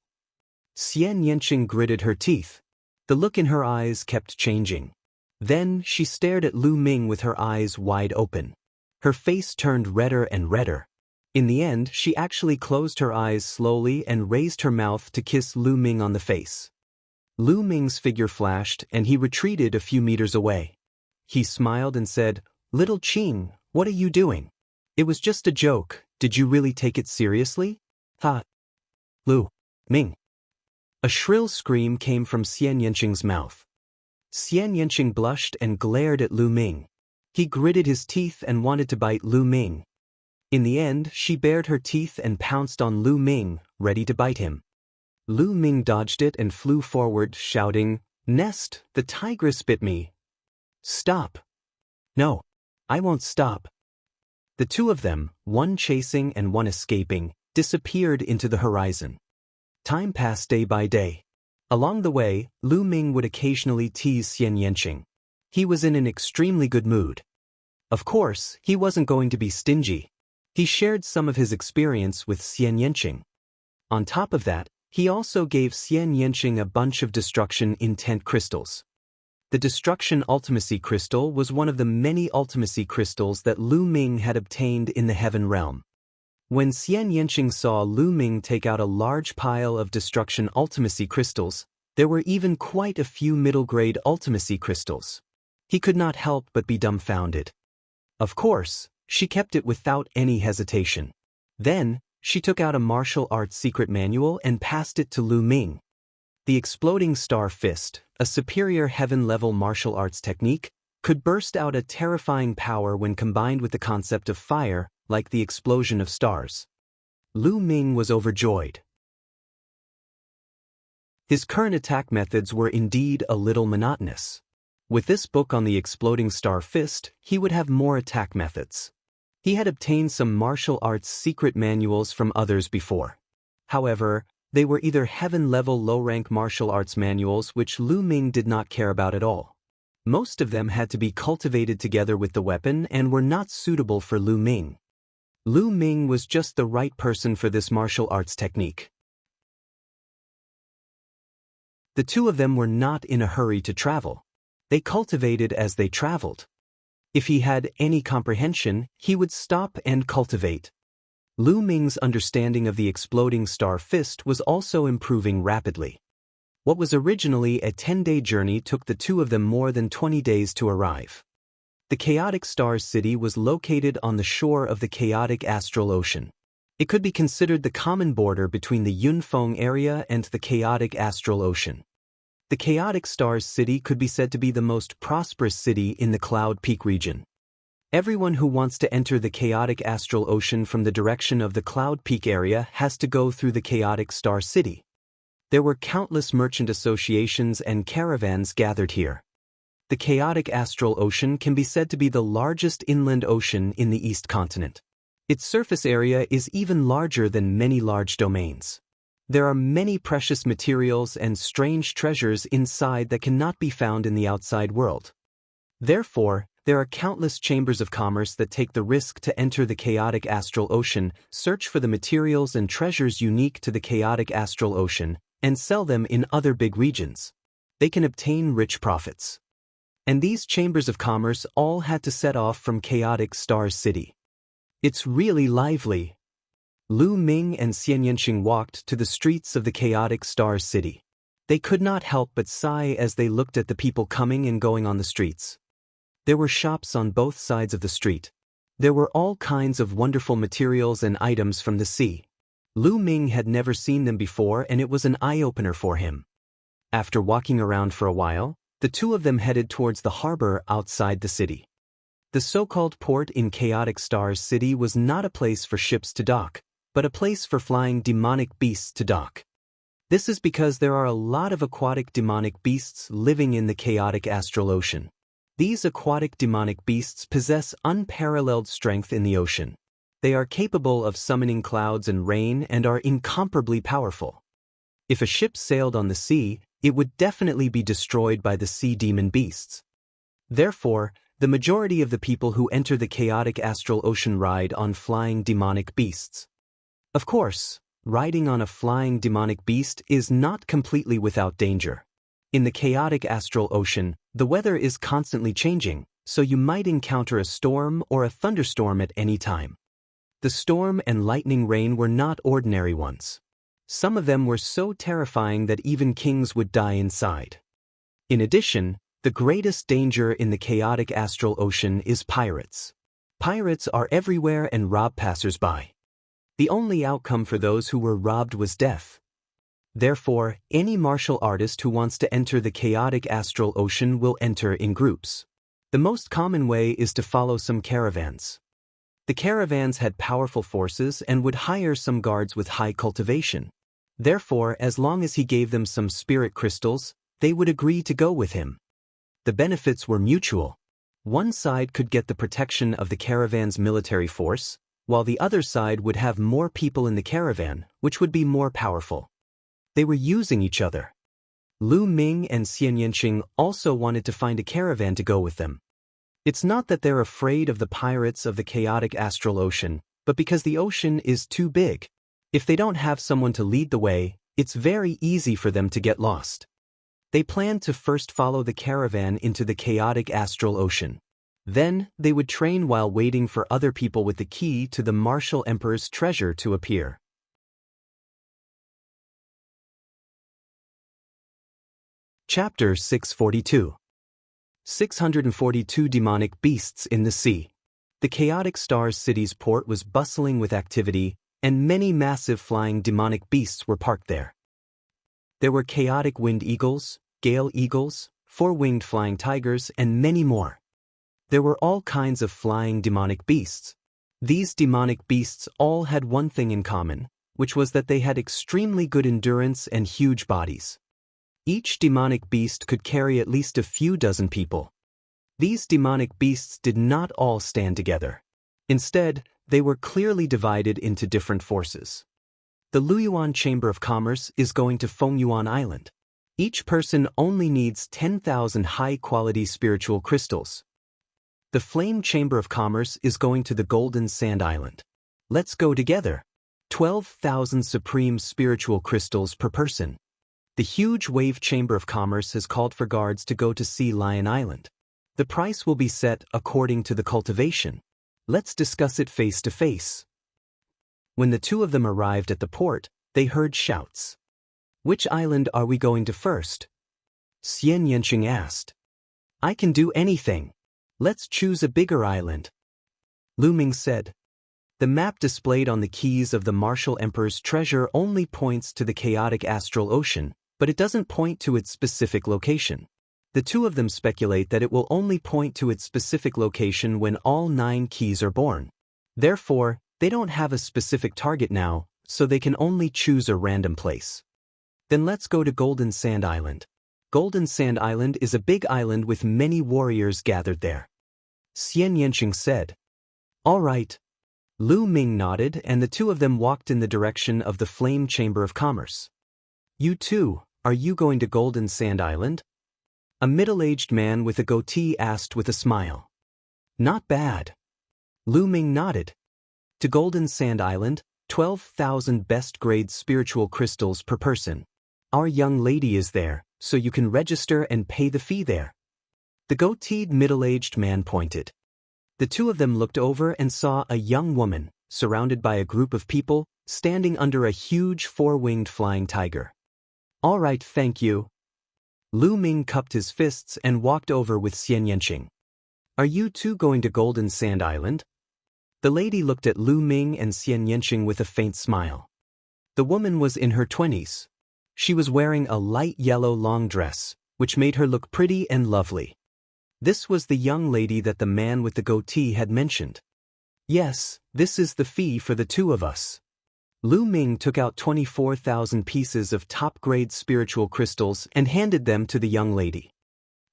Xian Yanqing gritted her teeth. The look in her eyes kept changing. Then she stared at Lu Ming with her eyes wide open. Her face turned redder and redder. In the end, she actually closed her eyes slowly and raised her mouth to kiss Lu Ming on the face. Lu Ming's figure flashed and he retreated a few meters away. He smiled and said, Little Qing, what are you doing? It was just a joke. Did you really take it seriously? Ha. Lu Ming. A shrill scream came from Xian Yanqing's mouth. Xian Yanqing blushed and glared at Lu Ming. He gritted his teeth and wanted to bite Lu Ming. In the end, she bared her teeth and pounced on Lu Ming, ready to bite him. Lu Ming dodged it and flew forward, shouting, Nest, the tigress bit me. Stop. No, I won't stop. The 2 of them, one chasing and one escaping, disappeared into the horizon. Time passed day by day. Along the way, Lu Ming would occasionally tease Xian Yanqing. He was in an extremely good mood. Of course, he wasn't going to be stingy. He shared some of his experience with Xian Yanqing. On top of that, he also gave Xian Yanqing a bunch of destruction intent crystals. The destruction ultimacy crystal was one of the many ultimacy crystals that Lu Ming had obtained in the heaven realm. When Xian Yanqing saw Lu Ming take out a large pile of destruction ultimacy crystals, there were even quite a few middle-grade ultimacy crystals. He could not help but be dumbfounded. Of course, she kept it without any hesitation. Then, she took out a martial arts secret manual and passed it to Lu Ming. The exploding star fist, a superior heaven-level martial arts technique, could burst out a terrifying power when combined with the concept of fire, like the explosion of stars. Lu Ming was overjoyed. His current attack methods were indeed a little monotonous. With this book on the exploding star fist, he would have more attack methods. He had obtained some martial arts secret manuals from others before. However, they were either heaven-level low-rank martial arts manuals which Lu Ming did not care about at all. Most of them had to be cultivated together with the weapon and were not suitable for Lu Ming. Lu Ming was just the right person for this martial arts technique. The 2 of them were not in a hurry to travel. They cultivated as they traveled. If he had any comprehension, he would stop and cultivate. Lu Ming's understanding of the exploding star fist was also improving rapidly. What was originally a 10-day journey took the 2 of them more than 20 days to arrive. The chaotic stars city was located on the shore of the chaotic astral ocean. It could be considered the common border between the Yunfeng area and the chaotic astral ocean. The chaotic stars city could be said to be the most prosperous city in the Cloud Peak region. Everyone who wants to enter the chaotic astral ocean from the direction of the Cloud Peak area has to go through the chaotic Star City. There were countless merchant associations and caravans gathered here. The chaotic astral ocean can be said to be the largest inland ocean in the East continent. Its surface area is even larger than many large domains. There are many precious materials and strange treasures inside that cannot be found in the outside world. Therefore, there are countless chambers of commerce that take the risk to enter the chaotic astral ocean, search for the materials and treasures unique to the chaotic astral ocean, and sell them in other big regions. They can obtain rich profits. And these chambers of commerce all had to set off from chaotic Star City. It's really lively. Lu Ming and Xian Yanqing walked to the streets of the chaotic Star City. They could not help but sigh as they looked at the people coming and going on the streets. There were shops on both sides of the street. There were all kinds of wonderful materials and items from the sea. Lu Ming had never seen them before, and it was an eye-opener for him. After walking around for a while, the two of them headed towards the harbor outside the city. The so-called port in chaotic Star City was not a place for ships to dock, but a place for flying demonic beasts to dock. This is because there are a lot of aquatic demonic beasts living in the chaotic astral ocean. These aquatic demonic beasts possess unparalleled strength in the ocean. They are capable of summoning clouds and rain and are incomparably powerful. If a ship sailed on the sea, it would definitely be destroyed by the sea demon beasts. Therefore, the majority of the people who enter the chaotic astral ocean ride on flying demonic beasts. Of course, riding on a flying demonic beast is not completely without danger. In the chaotic astral ocean, the weather is constantly changing, so you might encounter a storm or a thunderstorm at any time. The storm and lightning rain were not ordinary ones. Some of them were so terrifying that even kings would die inside. In addition, the greatest danger in the chaotic astral ocean is pirates. Pirates are everywhere and rob passers-by. The only outcome for those who were robbed was death. Therefore, any martial artist who wants to enter the chaotic astral ocean will enter in groups. The most common way is to follow some caravans. The caravans had powerful forces and would hire some guards with high cultivation. Therefore, as long as he gave them some spirit crystals, they would agree to go with him. The benefits were mutual. One side could get the protection of the caravan's military force, while the other side would have more people in the caravan, which would be more powerful. They were using each other. Lu Ming and Xian Yanqing also wanted to find a caravan to go with them. It's not that they're afraid of the pirates of the chaotic astral ocean, but because the ocean is too big. If they don't have someone to lead the way, it's very easy for them to get lost. They planned to first follow the caravan into the chaotic astral ocean. Then, they would train while waiting for other people with the key to the martial emperor's treasure to appear. Chapter 642. 642 Demonic Beasts in the Sea. The chaotic Star City's port was bustling with activity, and many massive flying demonic beasts were parked there. There were chaotic wind eagles, gale eagles, four-winged flying tigers, and many more. There were all kinds of flying demonic beasts. These demonic beasts all had one thing in common, which was that they had extremely good endurance and huge bodies. Each demonic beast could carry at least a few dozen people. These demonic beasts did not all stand together. Instead, they were clearly divided into different forces. The Luyuan Chamber of Commerce is going to Fengyuan Island. Each person only needs 10,000 high-quality spiritual crystals. The Flame Chamber of Commerce is going to the Golden Sand Island. Let's go together. 12,000 supreme spiritual crystals per person. The huge Wave Chamber of Commerce has called for guards to go to Sea Lion Island. The price will be set according to the cultivation. Let's discuss it face to face. When the two of them arrived at the port, they heard shouts. Which island are we going to first? Xian Yanqing asked. I can do anything. Let's choose a bigger island. Lu Ming said. The map displayed on the keys of the Martial Emperor's treasure only points to the chaotic astral ocean, but it doesn't point to its specific location. The two of them speculate that it will only point to its specific location when all 9 keys are born. Therefore, they don't have a specific target now, so they can only choose a random place. Then let's go to Golden Sand Island. Golden Sand Island is a big island with many warriors gathered there. Xian Yanqing said. All right. Lu Ming nodded and the two of them walked in the direction of the Flame Chamber of Commerce. You too, are you going to Golden Sand Island? A middle-aged man with a goatee asked with a smile. Not bad. Lu Ming nodded. To Golden Sand Island, 12,000 best-grade spiritual crystals per person. Our young lady is there, so you can register and pay the fee there. The goateed middle-aged man pointed. The two of them looked over and saw a young woman, surrounded by a group of people, standing under a huge 4-winged flying tiger. All right, thank you. Lu Ming cupped his fists and walked over with Xian Yanqing. Are you two going to Golden Sand Island? The lady looked at Lu Ming and Xian Yanqing with a faint smile. The woman was in her 20s. She was wearing a light yellow long dress, which made her look pretty and lovely. This was the young lady that the man with the goatee had mentioned. Yes, this is the fee for the two of us. Lu Ming took out 24,000 pieces of top-grade spiritual crystals and handed them to the young lady.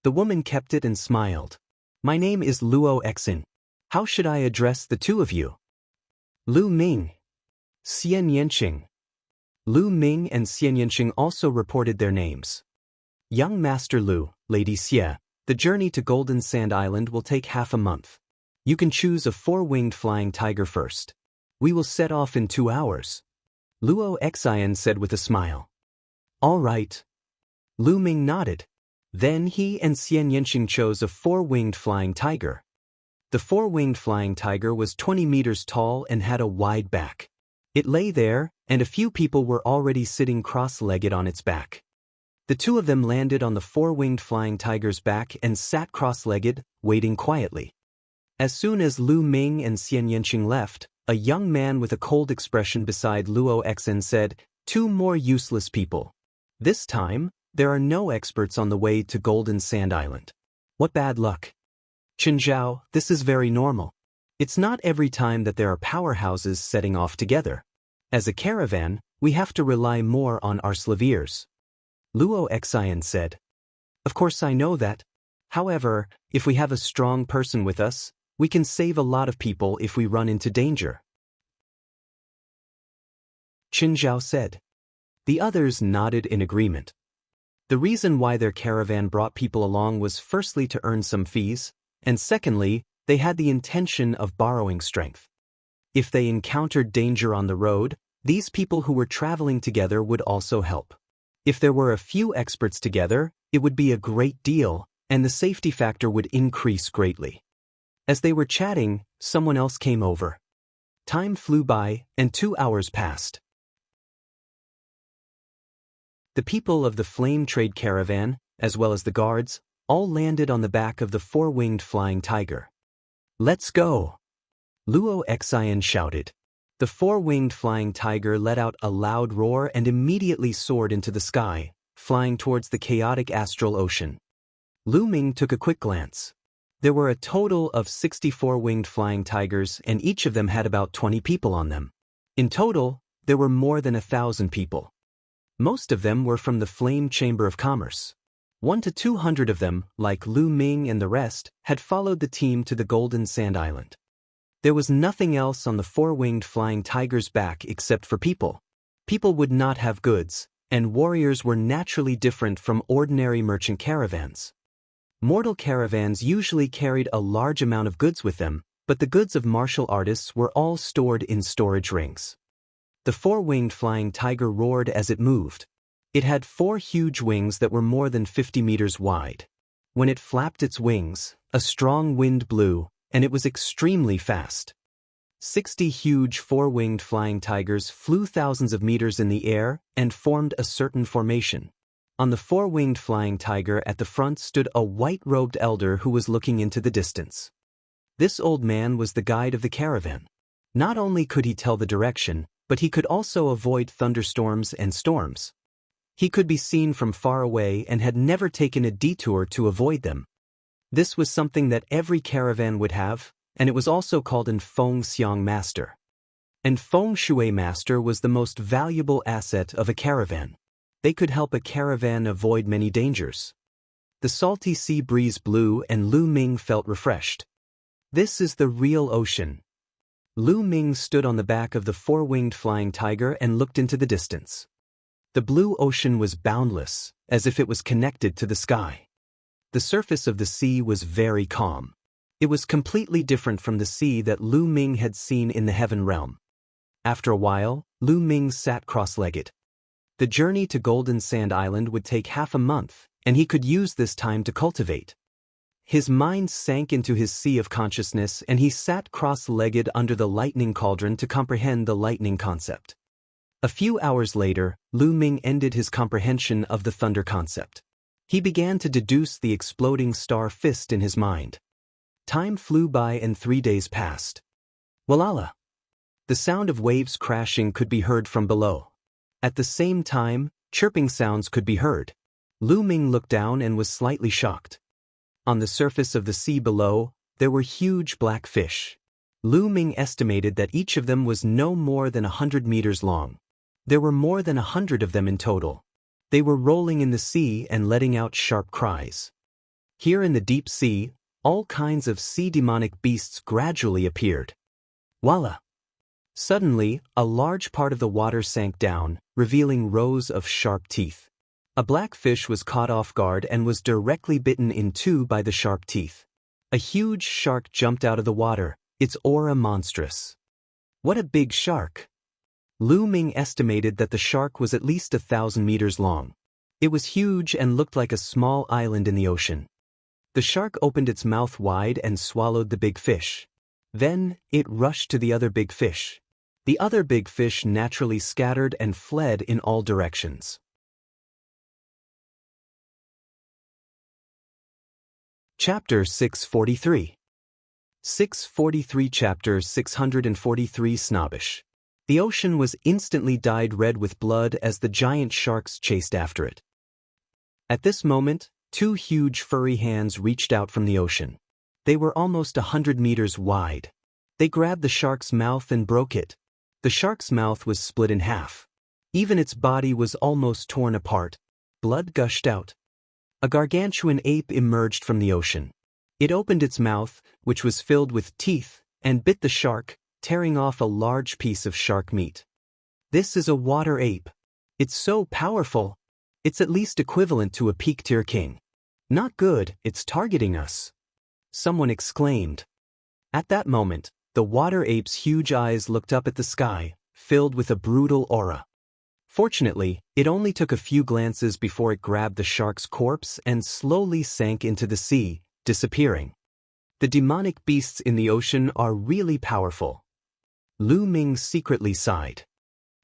The woman kept it and smiled. My name is Luo Exin. How should I address the two of you? Lu Ming. Xian Yanqing. Lu Ming and Xian Yanqing also reported their names. Young Master Lu, Lady Xie, the journey to Golden Sand Island will take half a month. You can choose a 4-winged flying tiger first. We will set off in 2 hours. Luo Exin said with a smile. All right. Lu Ming nodded. Then he and Xian Yanqing chose a 4-winged flying tiger. The 4-winged flying tiger was 20 meters tall and had a wide back. It lay there, and a few people were already sitting cross-legged on its back. The two of them landed on the 4-winged flying tiger's back and sat cross-legged, waiting quietly. As soon as Lu Ming and Xian Yanqing left, a young man with a cold expression beside Luo Exin said, 2 more useless people. This time, there are no experts on the way to Golden Sand Island. What bad luck. Qinzhao, this is very normal. It's not every time that there are powerhouses setting off together. As a caravan, we have to rely more on our slaviers. Luo Exin said. Of course I know that. However, if we have a strong person with us, we can save a lot of people if we run into danger. Qinzhao said. The others nodded in agreement. The reason why their caravan brought people along was firstly to earn some fees, and secondly, they had the intention of borrowing strength. If they encountered danger on the road, these people who were traveling together would also help. If there were a few experts together, it would be a great deal, and the safety factor would increase greatly. As they were chatting, someone else came over. Time flew by, and 2 hours passed. The people of the Flame Trade Caravan, as well as the guards, all landed on the back of the 4-winged flying tiger. Let's go! Luo Exin shouted. The 4-winged flying tiger let out a loud roar and immediately soared into the sky, flying towards the chaotic astral ocean. Lu Ming took a quick glance. There were a total of 64 winged flying tigers and each of them had about 20 people on them. In total, there were more than 1,000 people. Most of them were from the Flame Chamber of Commerce. 100 to 200 of them, like Lu Ming and the rest, had followed the team to the Golden Sand Island. There was nothing else on the 4-winged flying tiger's back except for people. People would not have goods, and warriors were naturally different from ordinary merchant caravans. Mortal caravans usually carried a large amount of goods with them, but the goods of martial artists were all stored in storage rings. The 4-winged flying tiger roared as it moved. It had 4 huge wings that were more than 50 meters wide. When it flapped its wings, a strong wind blew, and it was extremely fast. 60 huge 4-winged flying tigers flew thousands of meters in the air and formed a certain formation. On the 4-winged flying tiger at the front stood a white-robed elder who was looking into the distance. This old man was the guide of the caravan. Not only could he tell the direction, but he could also avoid thunderstorms and storms. He could be seen from far away and had never taken a detour to avoid them. This was something that every caravan would have, and it was also called an Feng Xiang Master. And Feng Shui Master was the most valuable asset of a caravan. They could help a caravan avoid many dangers. The salty sea breeze blew and Lu Ming felt refreshed. This is the real ocean. Lu Ming stood on the back of the four-winged flying tiger and looked into the distance. The blue ocean was boundless, as if it was connected to the sky. The surface of the sea was very calm. It was completely different from the sea that Lu Ming had seen in the heaven realm. After a while, Lu Ming sat cross-legged. The journey to Golden Sand Island would take half a month, and he could use this time to cultivate. His mind sank into his sea of consciousness and he sat cross-legged under the lightning cauldron to comprehend the lightning concept. A few hours later, Lu Ming ended his comprehension of the thunder concept. He began to deduce the exploding star fist in his mind. Time flew by and 3 days passed. Walala! The sound of waves crashing could be heard from below. At the same time, chirping sounds could be heard. Lu Ming looked down and was slightly shocked. On the surface of the sea below, there were huge black fish. Lu Ming estimated that each of them was no more than 100 meters long. There were more than 100 of them in total. They were rolling in the sea and letting out sharp cries. Here in the deep sea, all kinds of sea demonic beasts gradually appeared. Voila! Suddenly, a large part of the water sank down, revealing rows of sharp teeth. A black fish was caught off guard and was directly bitten in two by the sharp teeth. A huge shark jumped out of the water, its aura monstrous. What a big shark! Lu Ming estimated that the shark was at least 1,000 meters long. It was huge and looked like a small island in the ocean. The shark opened its mouth wide and swallowed the big fish. Then, it rushed to the other big fish. The other big fish naturally scattered and fled in all directions. Chapter 643. 643 Chapter 643 Snobbish. The ocean was instantly dyed red with blood as the giant sharks chased after it. At this moment, two huge furry hands reached out from the ocean. They were almost 100 meters wide. They grabbed the shark's mouth and broke it. The shark's mouth was split in half. Even its body was almost torn apart. Blood gushed out. A gargantuan ape emerged from the ocean. It opened its mouth, which was filled with teeth, and bit the shark, tearing off a large piece of shark meat. This is a water ape. It's so powerful. It's at least equivalent to a peak-tier king. Not good, it's targeting us. Someone exclaimed. At that moment, the water ape's huge eyes looked up at the sky, filled with a brutal aura. Fortunately, it only took a few glances before it grabbed the shark's corpse and slowly sank into the sea, disappearing. The demonic beasts in the ocean are really powerful. Lu Ming secretly sighed.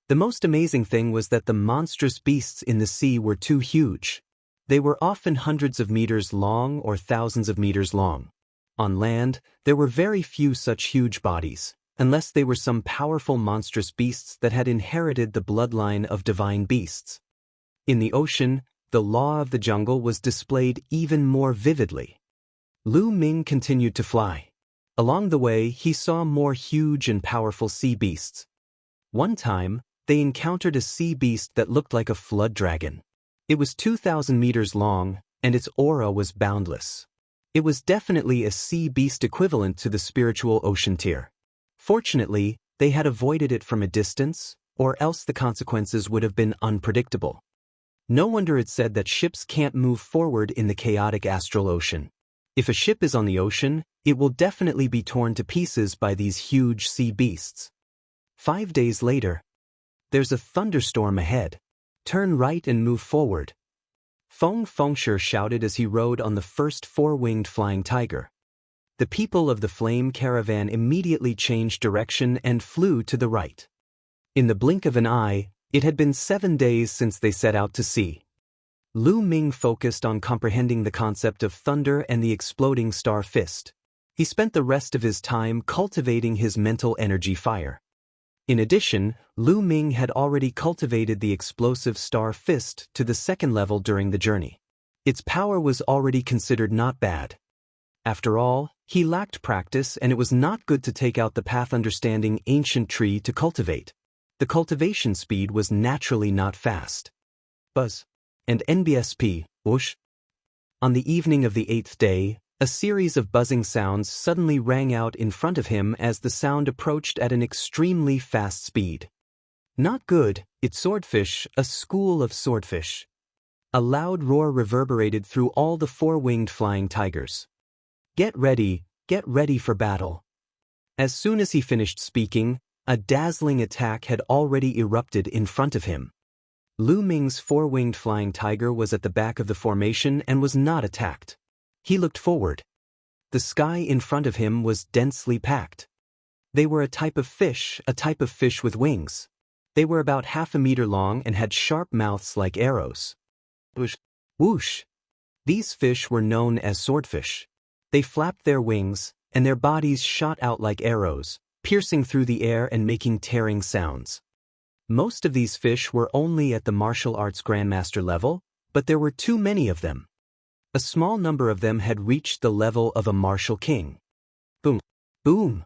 The most amazing thing was that the monstrous beasts in the sea were too huge. They were often hundreds of meters long or thousands of meters long. On land, there were very few such huge bodies, unless they were some powerful monstrous beasts that had inherited the bloodline of divine beasts. In the ocean, the law of the jungle was displayed even more vividly. Lu Ming continued to fly. Along the way, he saw more huge and powerful sea beasts. One time, they encountered a sea beast that looked like a flood dragon. It was 2,000 meters long, and its aura was boundless. It was definitely a sea beast equivalent to the spiritual ocean tier. Fortunately, they had avoided it from a distance, or else the consequences would have been unpredictable. No wonder it said that ships can't move forward in the chaotic astral ocean. If a ship is on the ocean, it will definitely be torn to pieces by these huge sea beasts. 5 days later. There's a thunderstorm ahead. Turn right and move forward. Feng Fengshe shouted as he rode on the first four-winged flying tiger. The people of the flame caravan immediately changed direction and flew to the right. In the blink of an eye, it had been 7 days since they set out to sea. Lu Ming focused on comprehending the concept of thunder and the exploding star fist. He spent the rest of his time cultivating his mental energy fire. In addition, Lu Ming had already cultivated the explosive Star Fist to the second level during the journey. Its power was already considered not bad. After all, he lacked practice and it was not good to take out the path understanding ancient tree to cultivate. The cultivation speed was naturally not fast. Buzz. And NBSP, whoosh. On the evening of the 8th day, a series of buzzing sounds suddenly rang out in front of him as the sound approached at an extremely fast speed. Not good, it's swordfish, a school of swordfish. A loud roar reverberated through all the four-winged flying tigers. Get ready for battle. As soon as he finished speaking, a dazzling attack had already erupted in front of him. Lu Ming's four-winged flying tiger was at the back of the formation and was not attacked. He looked forward. The sky in front of him was densely packed. They were a type of fish with wings. They were about half a meter long and had sharp mouths like arrows. Whoosh! Whoosh! These fish were known as swordfish. They flapped their wings, and their bodies shot out like arrows, piercing through the air and making tearing sounds. Most of these fish were only at the martial arts grandmaster level, but there were too many of them. A small number of them had reached the level of a martial king. Boom! Boom!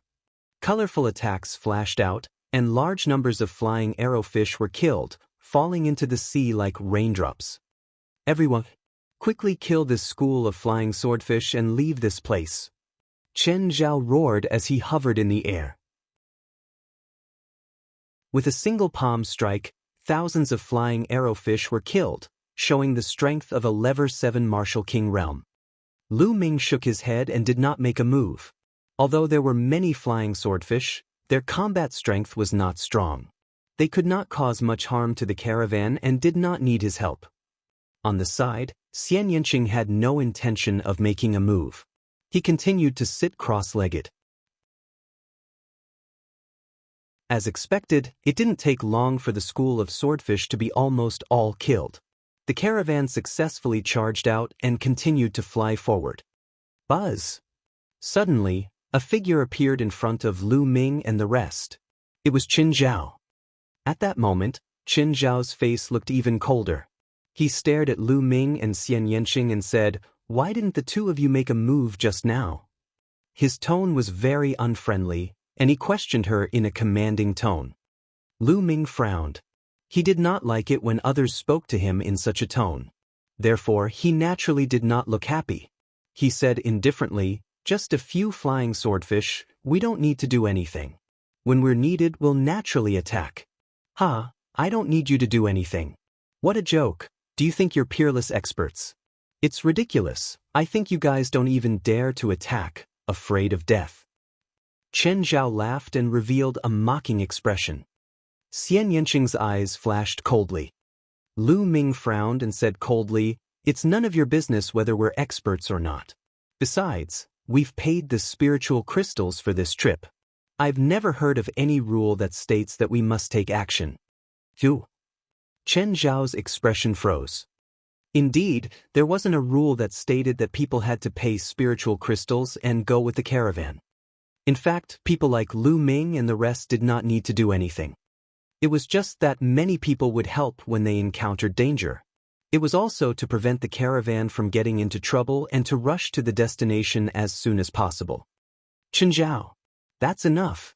Colorful attacks flashed out, and large numbers of flying arrowfish were killed, falling into the sea like raindrops. Everyone, quickly kill this school of flying swordfish and leave this place. Chen Zhao roared as he hovered in the air. With a single palm strike, thousands of flying arrowfish were killed, showing the strength of a Level 7 martial king realm. Lu Ming shook his head and did not make a move. Although there were many flying swordfish, their combat strength was not strong. They could not cause much harm to the caravan and did not need his help. On the side, Xian Yanqing had no intention of making a move. He continued to sit cross-legged. As expected, it didn't take long for the school of swordfish to be almost all killed. The caravan successfully charged out and continued to fly forward. Buzz! Suddenly, a figure appeared in front of Lu Ming and the rest. It was Qin Zhao. At that moment, Qin Zhao's face looked even colder. He stared at Lu Ming and Xian Yanqing and said, "Why didn't the two of you make a move just now?" His tone was very unfriendly, and he questioned her in a commanding tone. Lu Ming frowned. He did not like it when others spoke to him in such a tone. Therefore, he naturally did not look happy. He said indifferently, "Just a few flying swordfish, we don't need to do anything. When we're needed, we'll naturally attack." "Ha, I don't need you to do anything. What a joke. Do you think you're peerless experts? It's ridiculous. I think you guys don't even dare to attack, afraid of death." Chen Zhao laughed and revealed a mocking expression. Xian Yanqing's eyes flashed coldly. Lu Ming frowned and said coldly, "It's none of your business whether we're experts or not. Besides, we've paid the spiritual crystals for this trip. I've never heard of any rule that states that we must take action." Phew! Chen Zhao's expression froze. Indeed, there wasn't a rule that stated that people had to pay spiritual crystals and go with the caravan. In fact, people like Lu Ming and the rest did not need to do anything. It was just that many people would help when they encountered danger. It was also to prevent the caravan from getting into trouble and to rush to the destination as soon as possible. "Chen Zhao, that's enough."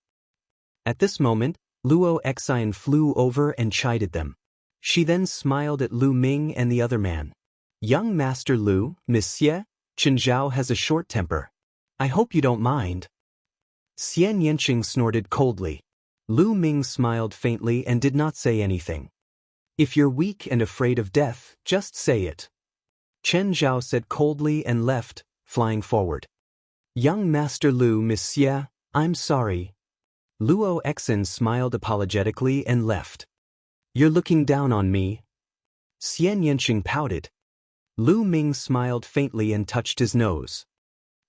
At this moment, Luo Exine flew over and chided them. She then smiled at Lu Ming and the other man. "Young Master Lu, Monsieur, Chen Zhao has a short temper. I hope you don't mind." Xian Yanqing snorted coldly. Lu Ming smiled faintly and did not say anything. "If you're weak and afraid of death, just say it." Chen Zhao said coldly and left, flying forward. "Young Master Lu, Monsieur, I'm sorry." Luo Exin smiled apologetically and left. "You're looking down on me." Xian Yanqing pouted. Lu Ming smiled faintly and touched his nose.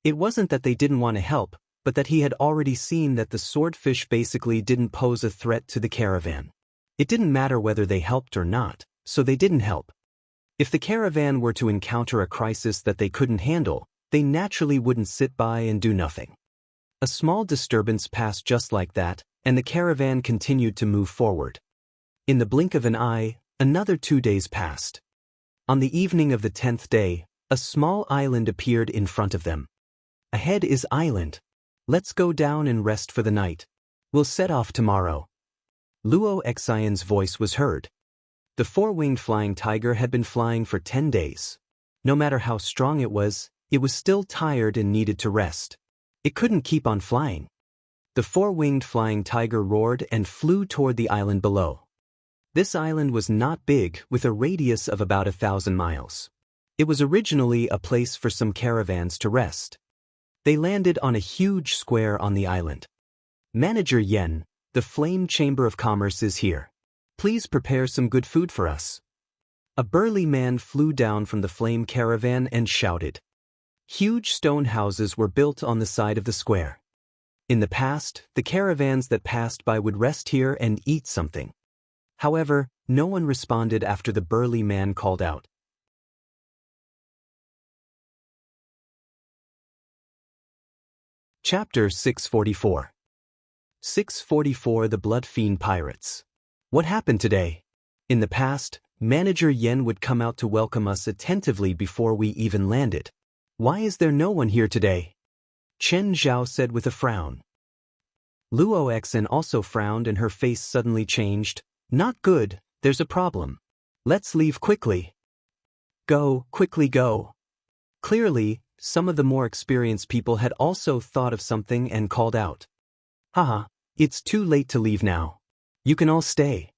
It wasn't that they didn't want to help, but that he had already seen that the swordfish basically didn't pose a threat to the caravan. It didn't matter whether they helped or not, so they didn't help. If the caravan were to encounter a crisis that they couldn't handle, they naturally wouldn't sit by and do nothing. A small disturbance passed just like that, and the caravan continued to move forward. In the blink of an eye, another 2 days passed. On the evening of the 10th day, a small island appeared in front of them. "Ahead is island. Let's go down and rest for the night. We'll set off tomorrow." Luo Xian's voice was heard. The four-winged flying tiger had been flying for 10 days. No matter how strong it was still tired and needed to rest. It couldn't keep on flying. The four-winged flying tiger roared and flew toward the island below. This island was not big, with a radius of about 1,000 miles. It was originally a place for some caravans to rest. They landed on a huge square on the island. "Manager Yen, the Flame Chamber of Commerce is here. Please prepare some good food for us." A burly man flew down from the flame caravan and shouted. Huge stone houses were built on the side of the square. In the past, the caravans that passed by would rest here and eat something. However, no one responded after the burly man called out. Chapter 644. 644 The Blood Fiend Pirates. What happened today? In the past, Manager Yen would come out to welcome us attentively before we even landed. Why is there no one here today? Chen Zhao said with a frown. Luo Xen also frowned and her face suddenly changed. Not good, there's a problem. Let's leave quickly. Go, quickly go. Clearly, some of the more experienced people had also thought of something and called out. Haha, it's too late to leave now. You can all stay.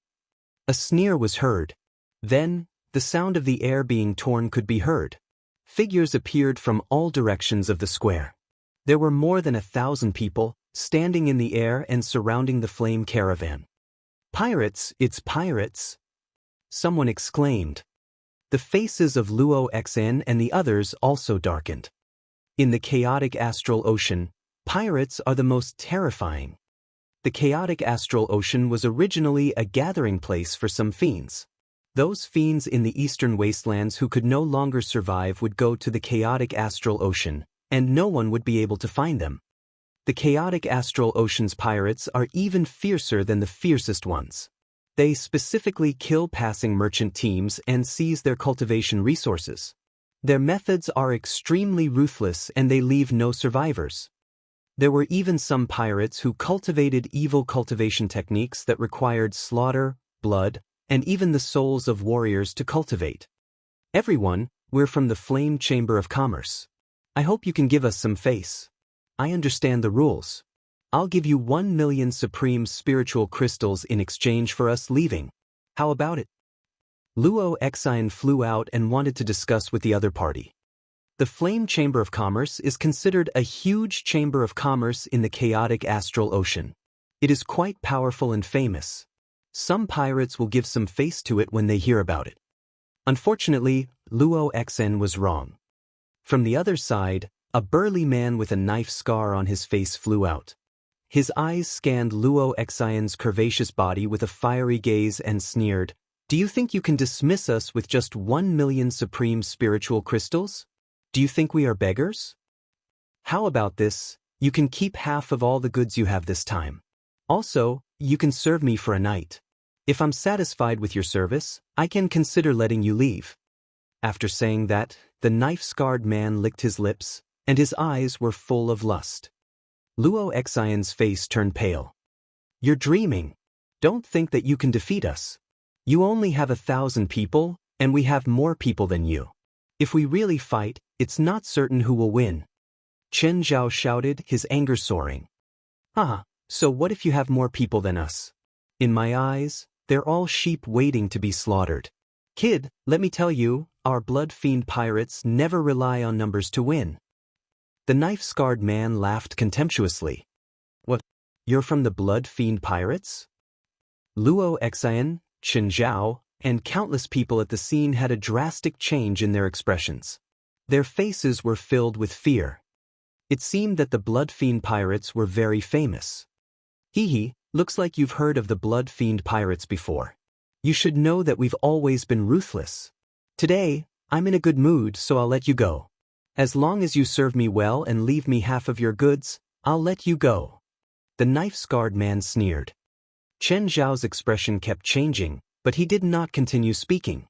A sneer was heard. Then, the sound of the air being torn could be heard. Figures appeared from all directions of the square. There were more than 1,000 people, standing in the air and surrounding the flame caravan. Pirates, it's pirates! Someone exclaimed. The faces of Luo Xen and the others also darkened. In the chaotic astral ocean, pirates are the most terrifying. The chaotic astral ocean was originally a gathering place for some fiends. Those fiends in the eastern wastelands who could no longer survive would go to the chaotic astral ocean, and no one would be able to find them. The chaotic astral ocean's pirates are even fiercer than the fiercest ones. They specifically kill passing merchant teams and seize their cultivation resources. Their methods are extremely ruthless and they leave no survivors. There were even some pirates who cultivated evil cultivation techniques that required slaughter, blood, and even the souls of warriors to cultivate. Everyone, we're from the Flame Chamber of Commerce. I hope you can give us some face. I understand the rules. I'll give you 1 million supreme spiritual crystals in exchange for us leaving. How about it? Luo Xen flew out and wanted to discuss with the other party. The Flame Chamber of Commerce is considered a huge chamber of commerce in the chaotic astral ocean. It is quite powerful and famous. Some pirates will give some face to it when they hear about it. Unfortunately, Luo Xen was wrong. From the other side, a burly man with a knife scar on his face flew out. His eyes scanned Luo Xen's curvaceous body with a fiery gaze and sneered, "Do you think you can dismiss us with just 1 million supreme spiritual crystals? Do you think we are beggars? How about this? You can keep half of all the goods you have this time. Also, you can serve me for a night. If I'm satisfied with your service, I can consider letting you leave." After saying that, the knife-scarred man licked his lips, and his eyes were full of lust. Luo Xen's face turned pale. "You're dreaming. Don't think that you can defeat us. You only have 1,000 people, and we have more people than you. If we really fight, it's not certain who will win." Chen Zhao shouted, his anger soaring. So what if you have more people than us? In my eyes, they're all sheep waiting to be slaughtered. Kid, let me tell you, our blood fiend pirates never rely on numbers to win. The knife-scarred man laughed contemptuously. What? You're from the blood fiend pirates? Luo Xen, Chen Zhao, and countless people at the scene had a drastic change in their expressions. Their faces were filled with fear. It seemed that the blood fiend pirates were very famous. Hee, looks like you've heard of the blood fiend pirates before. You should know that we've always been ruthless. Today, I'm in a good mood, so I'll let you go. As long as you serve me well and leave me half of your goods, I'll let you go. The knife-scarred man sneered. Chen Zhao's expression kept changing, but he did not continue speaking.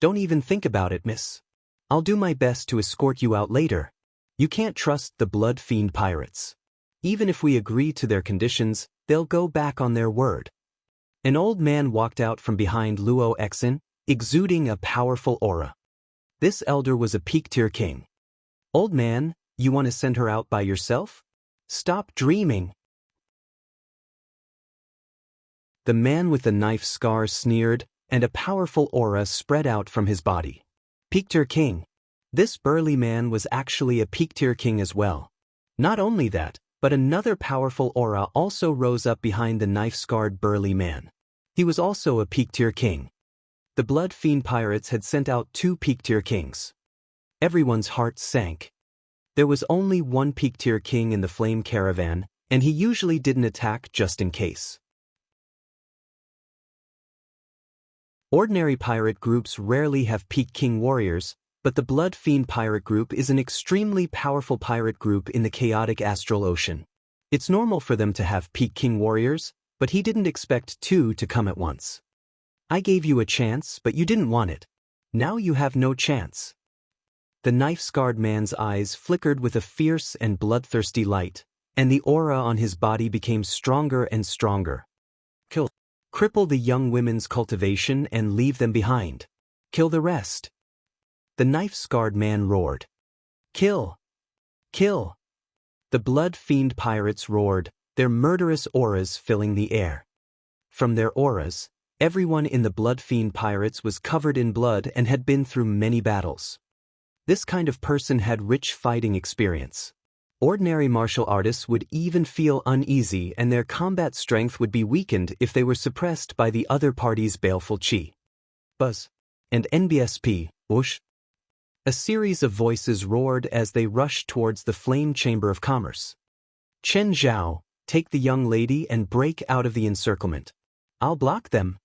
Don't even think about it, miss. I'll do my best to escort you out later. You can't trust the blood fiend pirates. Even if we agree to their conditions, they'll go back on their word. An old man walked out from behind Luo Exin, exuding a powerful aura. This elder was a peak-tier king. Old man, you want to send her out by yourself? Stop dreaming. The man with the knife scar sneered, and a powerful aura spread out from his body. Peak-tier king. This burly man was actually a peak-tier king as well. Not only that, but another powerful aura also rose up behind the knife-scarred burly man. He was also a peak-tier king. The blood fiend pirates had sent out 2 peak-tier kings. Everyone's heart sank. There was only one peak-tier king in the flame caravan, and he usually didn't attack just in case. Ordinary pirate groups rarely have peak king warriors, but the Blood Fiend pirate group is an extremely powerful pirate group in the chaotic astral ocean. It's normal for them to have peak king warriors, but he didn't expect 2 to come at once. I gave you a chance, but you didn't want it. Now you have no chance. The knife-scarred man's eyes flickered with a fierce and bloodthirsty light, and the aura on his body became stronger and stronger. Kill. Cripple the young women's cultivation and leave them behind. Kill the rest. The knife-scarred man roared. Kill! Kill! The blood fiend pirates roared, their murderous auras filling the air. From their auras, everyone in the blood fiend pirates was covered in blood and had been through many battles. This kind of person had rich fighting experience. Ordinary martial artists would even feel uneasy and their combat strength would be weakened if they were suppressed by the other party's baleful chi. Buzz. And NBSP, whoosh. A series of voices roared as they rushed towards the Flame Chamber of Commerce. Chen Zhao, take the young lady and break out of the encirclement. I'll block them.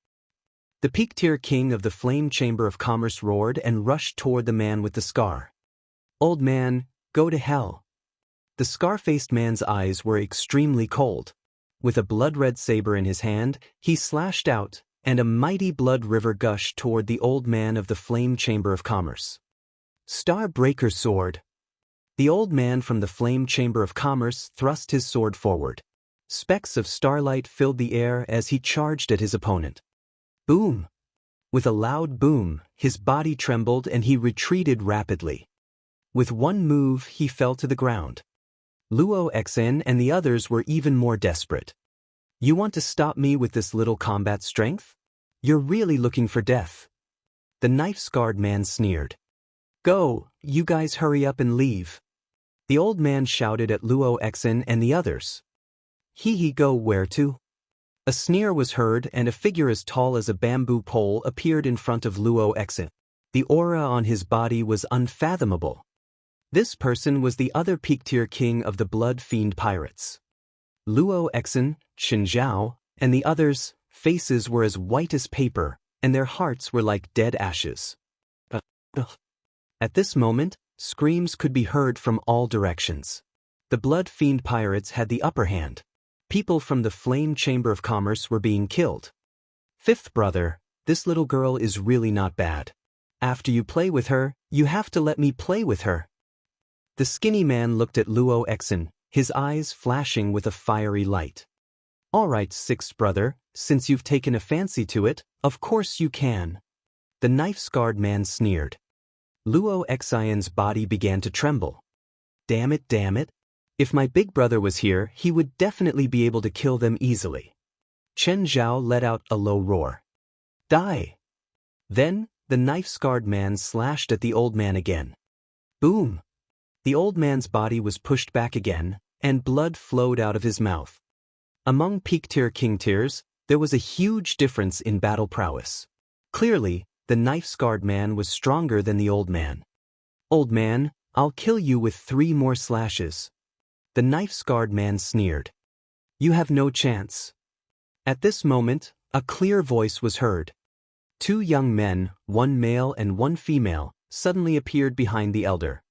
The peak-tier king of the Flame Chamber of Commerce roared and rushed toward the man with the scar. Old man, go to hell. The scar-faced man's eyes were extremely cold. With a blood-red saber in his hand, he slashed out, and a mighty blood river gushed toward the old man of the Flame Chamber of Commerce. Starbreaker sword. The old man from the Flame Chamber of Commerce thrust his sword forward. Specks of starlight filled the air as he charged at his opponent. Boom! With a loud boom, his body trembled and he retreated rapidly. With one move, he fell to the ground. Luo Xen and the others were even more desperate. You want to stop me with this little combat strength? You're really looking for death. The knife-scarred man sneered. Go, you guys hurry up and leave. The old man shouted at Luo Xen and the others. He go where to? A sneer was heard and a figure as tall as a bamboo pole appeared in front of Luo Xen. The aura on his body was unfathomable. This person was the other peak-tier king of the Blood Fiend pirates. Luo Xen, Chen Zhao, and the others' faces were as white as paper, and their hearts were like dead ashes. At this moment, screams could be heard from all directions. The Blood Fiend pirates had the upper hand. People from the Flame Chamber of Commerce were being killed. Fifth brother, this little girl is really not bad. After you play with her, you have to let me play with her. The skinny man looked at Luo Xen, his eyes flashing with a fiery light. All right, sixth brother, since you've taken a fancy to it, of course you can. The knife-scarred man sneered. Luo Xen's body began to tremble. Damn it. If my big brother was here, he would definitely be able to kill them easily. Chen Zhao let out a low roar. Die! Then, the knife-scarred man slashed at the old man again. Boom! The old man's body was pushed back again, and blood flowed out of his mouth. Among peak-tier king tiers, there was a huge difference in battle prowess. Clearly, the knife-scarred man was stronger than the old man. Old man, I'll kill you with 3 more slashes. The knife-scarred man sneered. You have no chance. At this moment, a clear voice was heard. 2 young men, 1 male and 1 female, suddenly appeared behind the elder.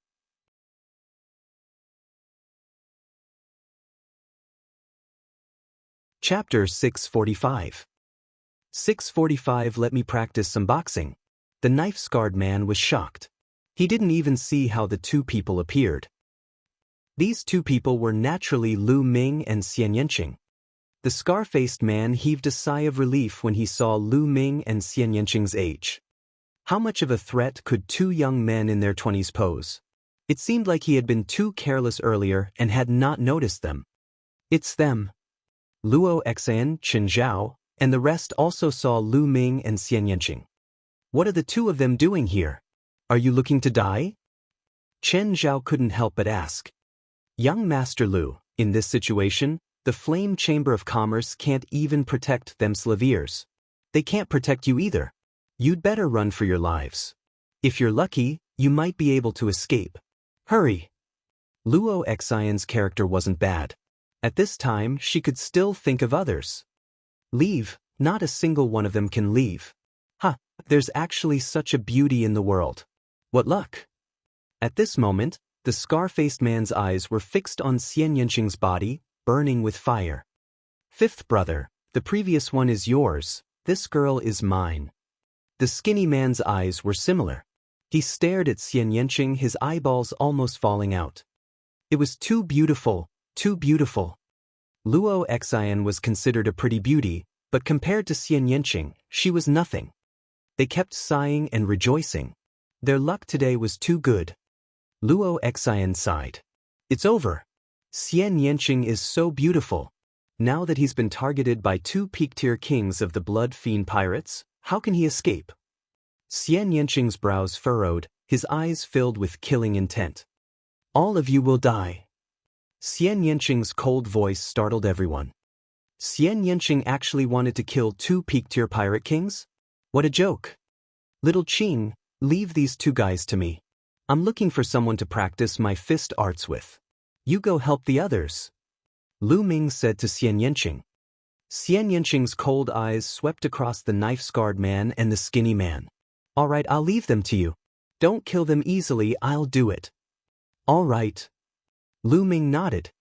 Chapter 645. 645. Let me practice some boxing. The knife-scarred man was shocked. He didn't even see how the two people appeared. These two people were naturally Lu Ming and Xian Yanqing. The scar-faced man heaved a sigh of relief when he saw Lu Ming and Xian Yanqing's age. How much of a threat could two young men in their 20s pose? It seemed like he had been too careless earlier and had not noticed them. It's them. Luo Xian, Chen Zhao, and the rest also saw Lu Ming and Xian Yanqing. What are the two of them doing here? Are you looking to die? Chen Zhao couldn't help but ask. Young Master Lu, in this situation, the Flame Chamber of Commerce can't even protect them Slaviers. They can't protect you either. You'd better run for your lives. If you're lucky, you might be able to escape. Hurry! Luo Xian's character wasn't bad. At this time, she could still think of others. Leave, not a single one of them can leave. There's actually such a beauty in the world. What luck! At this moment, the scar-faced man's eyes were fixed on Xian Yanqing's body, burning with fire. Fifth brother, the previous one is yours, this girl is mine. The skinny man's eyes were similar. He stared at Xian Yanqing, his eyeballs almost falling out. It was too beautiful, too beautiful. Luo Xian was considered a pretty beauty, but compared to Xian Yanqing, she was nothing. They kept sighing and rejoicing. Their luck today was too good. Luo Xian sighed. It's over. Xian Yanqing is so beautiful. Now that he's been targeted by two peak-tier kings of the Blood Fiend pirates, how can he escape? Xian Yanqing's brows furrowed, his eyes filled with killing intent. All of you will die. Xian Yanqing's cold voice startled everyone. Xian Yanqing actually wanted to kill two peak-tier pirate kings? What a joke. Little Qing, leave these two guys to me. I'm looking for someone to practice my fist arts with. You go help the others. Lu Ming said to Xian Yanqing. Xian Yanqing's cold eyes swept across the knife-scarred man and the skinny man. All right, I'll leave them to you. Don't kill them easily, I'll do it. All right. Lu Ming nodded.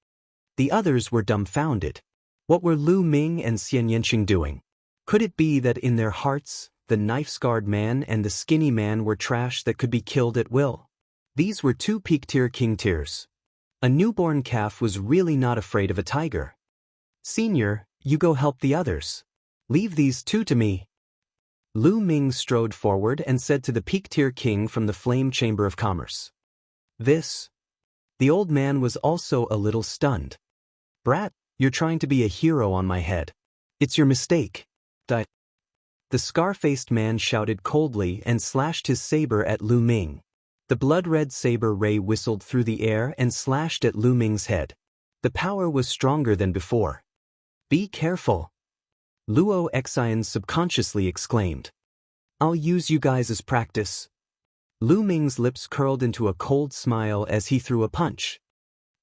The others were dumbfounded. What were Lu Ming and Xian Yanqing doing? Could it be that in their hearts, the knife-scarred man and the skinny man were trash that could be killed at will? These were two peak-tier king tiers. A newborn calf was really not afraid of a tiger. Senior, you go help the others. Leave these two to me. Lu Ming strode forward and said to the peak-tier king from the Flame Chamber of Commerce. This. The old man was also a little stunned. Brat, you're trying to be a hero on my head. It's your mistake. The scar-faced man shouted coldly and slashed his saber at Lu Ming. The blood-red saber ray whistled through the air and slashed at Lu Ming's head. The power was stronger than before. Be careful. Luo Xian subconsciously exclaimed. I'll use you guys as practice. Lu Ming's lips curled into a cold smile as he threw a punch.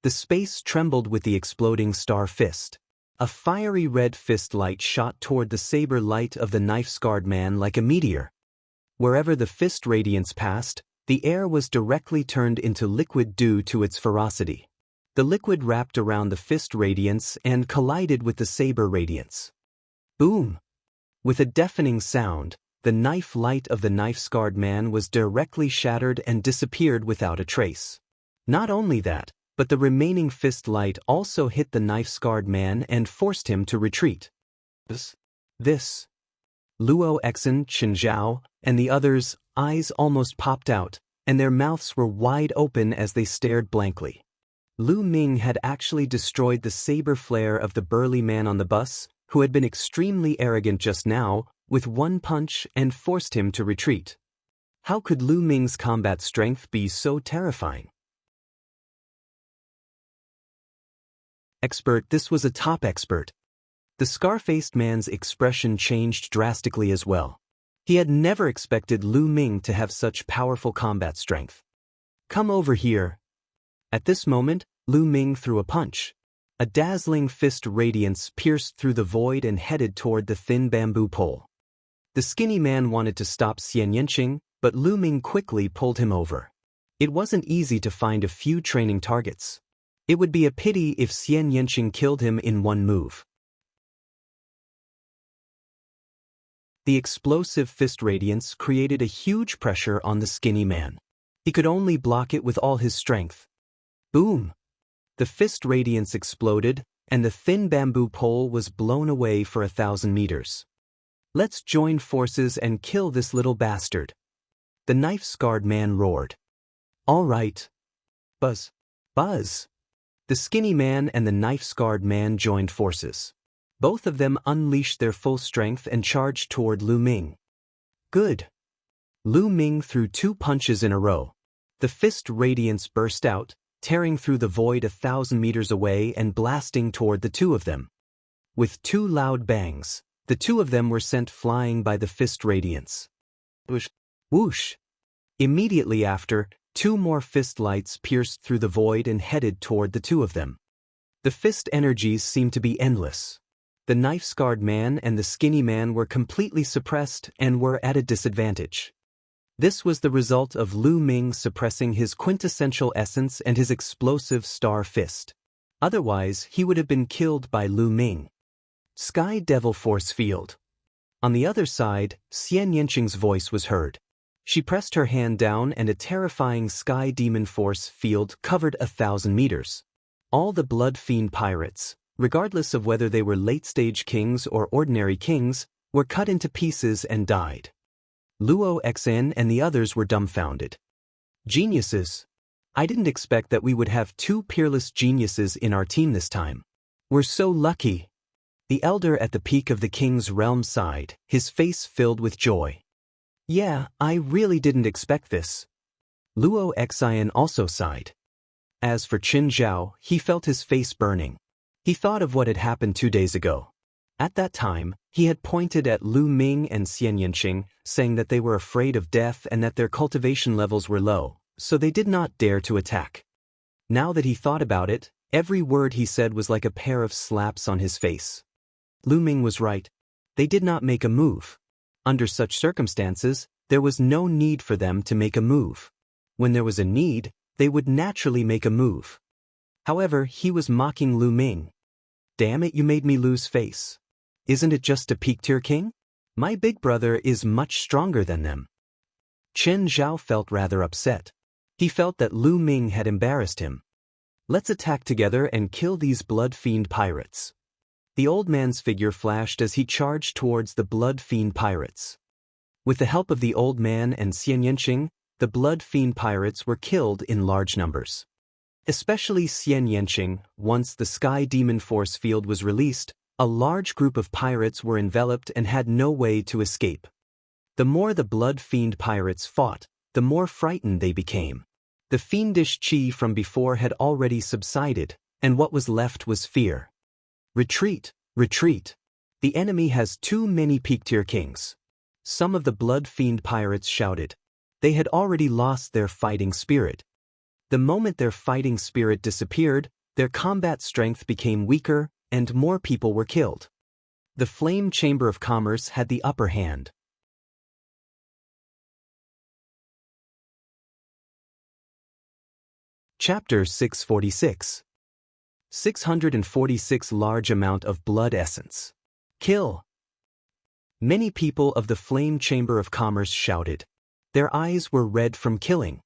The space trembled with the exploding star fist. A fiery red fist light shot toward the saber light of the knife-scarred man like a meteor. Wherever the fist radiance passed, the air was directly turned into liquid due to its ferocity. The liquid wrapped around the fist radiance and collided with the saber radiance. Boom! With a deafening sound, the knife light of the knife-scarred man was directly shattered and disappeared without a trace. Not only that, but the remaining fist light also hit the knife-scarred man and forced him to retreat. This. Luo Xian, Chen Zhao, and the others' eyes almost popped out, and their mouths were wide open as they stared blankly. Lu Ming had actually destroyed the saber flare of the burly man on the bus, who had been extremely arrogant just now, with one punch and forced him to retreat. How could Lu Ming's combat strength be so terrifying? Expert, this was a top expert. The scar-faced man's expression changed drastically as well. He had never expected Lu Ming to have such powerful combat strength. Come over here. At this moment, Lu Ming threw a punch. A dazzling fist radiance pierced through the void and headed toward the thin bamboo pole. The skinny man wanted to stop Xian Yanqing, but Lu Ming quickly pulled him over. It wasn't easy to find a few training targets. It would be a pity if Xian Yanqing killed him in one move. The explosive fist radiance created a huge pressure on the skinny man. He could only block it with all his strength. Boom! The fist radiance exploded, and the thin bamboo pole was blown away for 1,000 meters. Let's join forces and kill this little bastard. The knife-scarred man roared. All right. Buzz. Buzz. The skinny man and the knife-scarred man joined forces. Both of them unleashed their full strength and charged toward Lu Ming. Good. Lu Ming threw 2 punches in a row. The fist radiance burst out, tearing through the void 1,000 meters away and blasting toward the 2 of them. With 2 loud bangs, the 2 of them were sent flying by the fist radiance. Whoosh! Whoosh! Immediately after, 2 more fist lights pierced through the void and headed toward the 2 of them. The fist energies seemed to be endless. The knife-scarred man and the skinny man were completely suppressed and were at a disadvantage. This was the result of Lu Ming suppressing his quintessential essence and his explosive star fist. Otherwise, he would have been killed by Lu Ming. Sky Devil Force Field. On the other side, Xian Yanqing's voice was heard. She pressed her hand down and a terrifying Sky Demon Force field covered 1,000 meters. All the Blood Fiend pirates, regardless of whether they were late-stage kings or ordinary kings, were cut into pieces and died. Luo Xn and the others were dumbfounded. Geniuses. I didn't expect that we would have 2 peerless geniuses in our team this time. We're so lucky. The elder at the peak of the king's realm sighed, his face filled with joy. Yeah, I really didn't expect this. Luo Xian also sighed. As for Qin Zhao, he felt his face burning. He thought of what had happened 2 days ago. At that time, he had pointed at Lu Ming and Xian Yanqing, saying that they were afraid of death and that their cultivation levels were low, so they did not dare to attack. Now that he thought about it, every word he said was like a pair of slaps on his face. Lu Ming was right. They did not make a move. Under such circumstances, there was no need for them to make a move. When there was a need, they would naturally make a move. However, he was mocking Lu Ming. Damn it, you made me lose face. Isn't it just a peak-tier king? My big brother is much stronger than them. Qin Zhao felt rather upset. He felt that Lu Ming had embarrassed him. Let's attack together and kill these Blood Fiend pirates. The old man's figure flashed as he charged towards the Blood Fiend pirates. With the help of the old man and Xian Yanqing, the Blood Fiend pirates were killed in large numbers. Especially Xian Yanqing, once the Sky Demon Force field was released, a large group of pirates were enveloped and had no way to escape. The more the Blood Fiend pirates fought, the more frightened they became. The fiendish qi from before had already subsided, and what was left was fear. Retreat, retreat. The enemy has too many peak-tier kings. Some of the Blood Fiend pirates shouted. They had already lost their fighting spirit. The moment their fighting spirit disappeared, their combat strength became weaker, and more people were killed. The Flame Chamber of Commerce had the upper hand. Chapter 646. 646 Large amount of blood essence. Kill. Many people of the Flame Chamber of Commerce shouted. Their eyes were red from killing.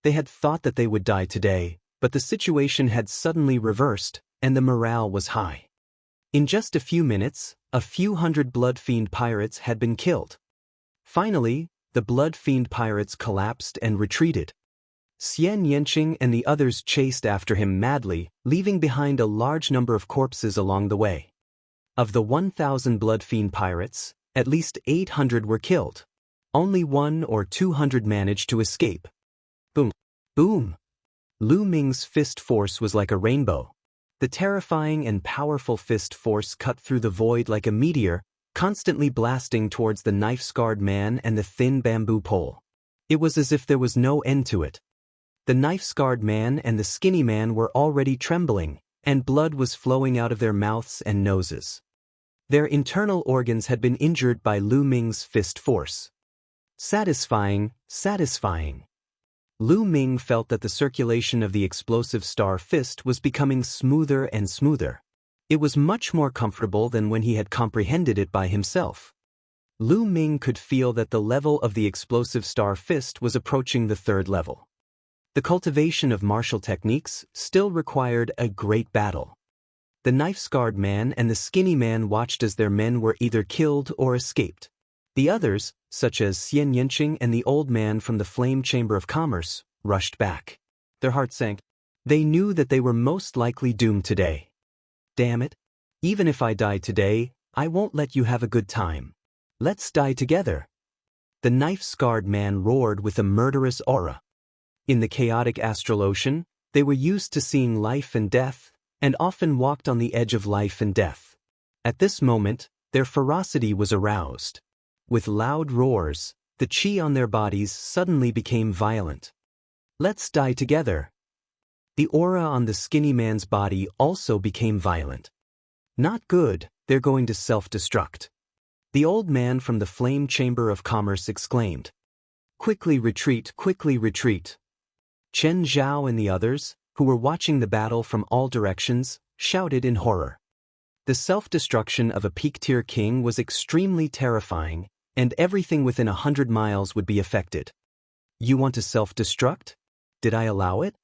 They had thought that they would die today, but the situation had suddenly reversed, and the morale was high. In just a few minutes, a few hundred Blood Fiend pirates had been killed. Finally, the Blood Fiend pirates collapsed and retreated. Xian Yanqing and the others chased after him madly, leaving behind a large number of corpses along the way. Of the 1,000 Blood Fiend pirates, at least 800 were killed. Only 100 or 200 managed to escape. Boom! Boom! Lu Ming's fist force was like a rainbow. The terrifying and powerful fist force cut through the void like a meteor, constantly blasting towards the knife-scarred man and the thin bamboo pole. It was as if there was no end to it. The knife-scarred man and the skinny man were already trembling, and blood was flowing out of their mouths and noses. Their internal organs had been injured by Lu Ming's fist force. Satisfying, satisfying. Lu Ming felt that the circulation of the explosive star fist was becoming smoother and smoother. It was much more comfortable than when he had comprehended it by himself. Lu Ming could feel that the level of the explosive star fist was approaching the third level. The cultivation of martial techniques still required a great battle. The knife-scarred man and the skinny man watched as their men were either killed or escaped. The others, such as Xian Yanqing and the old man from the Flame Chamber of Commerce, rushed back. Their hearts sank. They knew that they were most likely doomed today. Damn it. Even if I die today, I won't let you have a good time. Let's die together. The knife-scarred man roared with a murderous aura. In the chaotic astral ocean, they were used to seeing life and death, and often walked on the edge of life and death. At this moment, their ferocity was aroused. With loud roars, the chi on their bodies suddenly became violent. Let's die together. The aura on the skinny man's body also became violent. Not good, they're going to self-destruct. The old man from the Flame Chamber of Commerce exclaimed. Quickly retreat, quickly retreat. Chen Zhao and the others, who were watching the battle from all directions, shouted in horror. The self-destruction of a peak-tier king was extremely terrifying, and everything within 100 miles would be affected. You want to self-destruct? Did I allow it?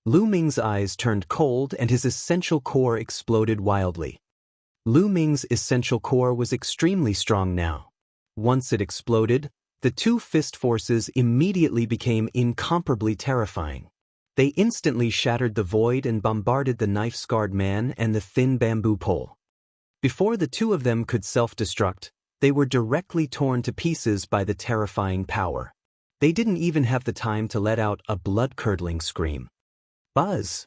Lu Ming's eyes turned cold and his essential core exploded wildly. Lu Ming's essential core was extremely strong now. Once it exploded, the two fist forces immediately became incomparably terrifying. They instantly shattered the void and bombarded the knife-scarred man and the thin bamboo pole. Before the two of them could self-destruct, they were directly torn to pieces by the terrifying power. They didn't even have the time to let out a blood-curdling scream. Buzz!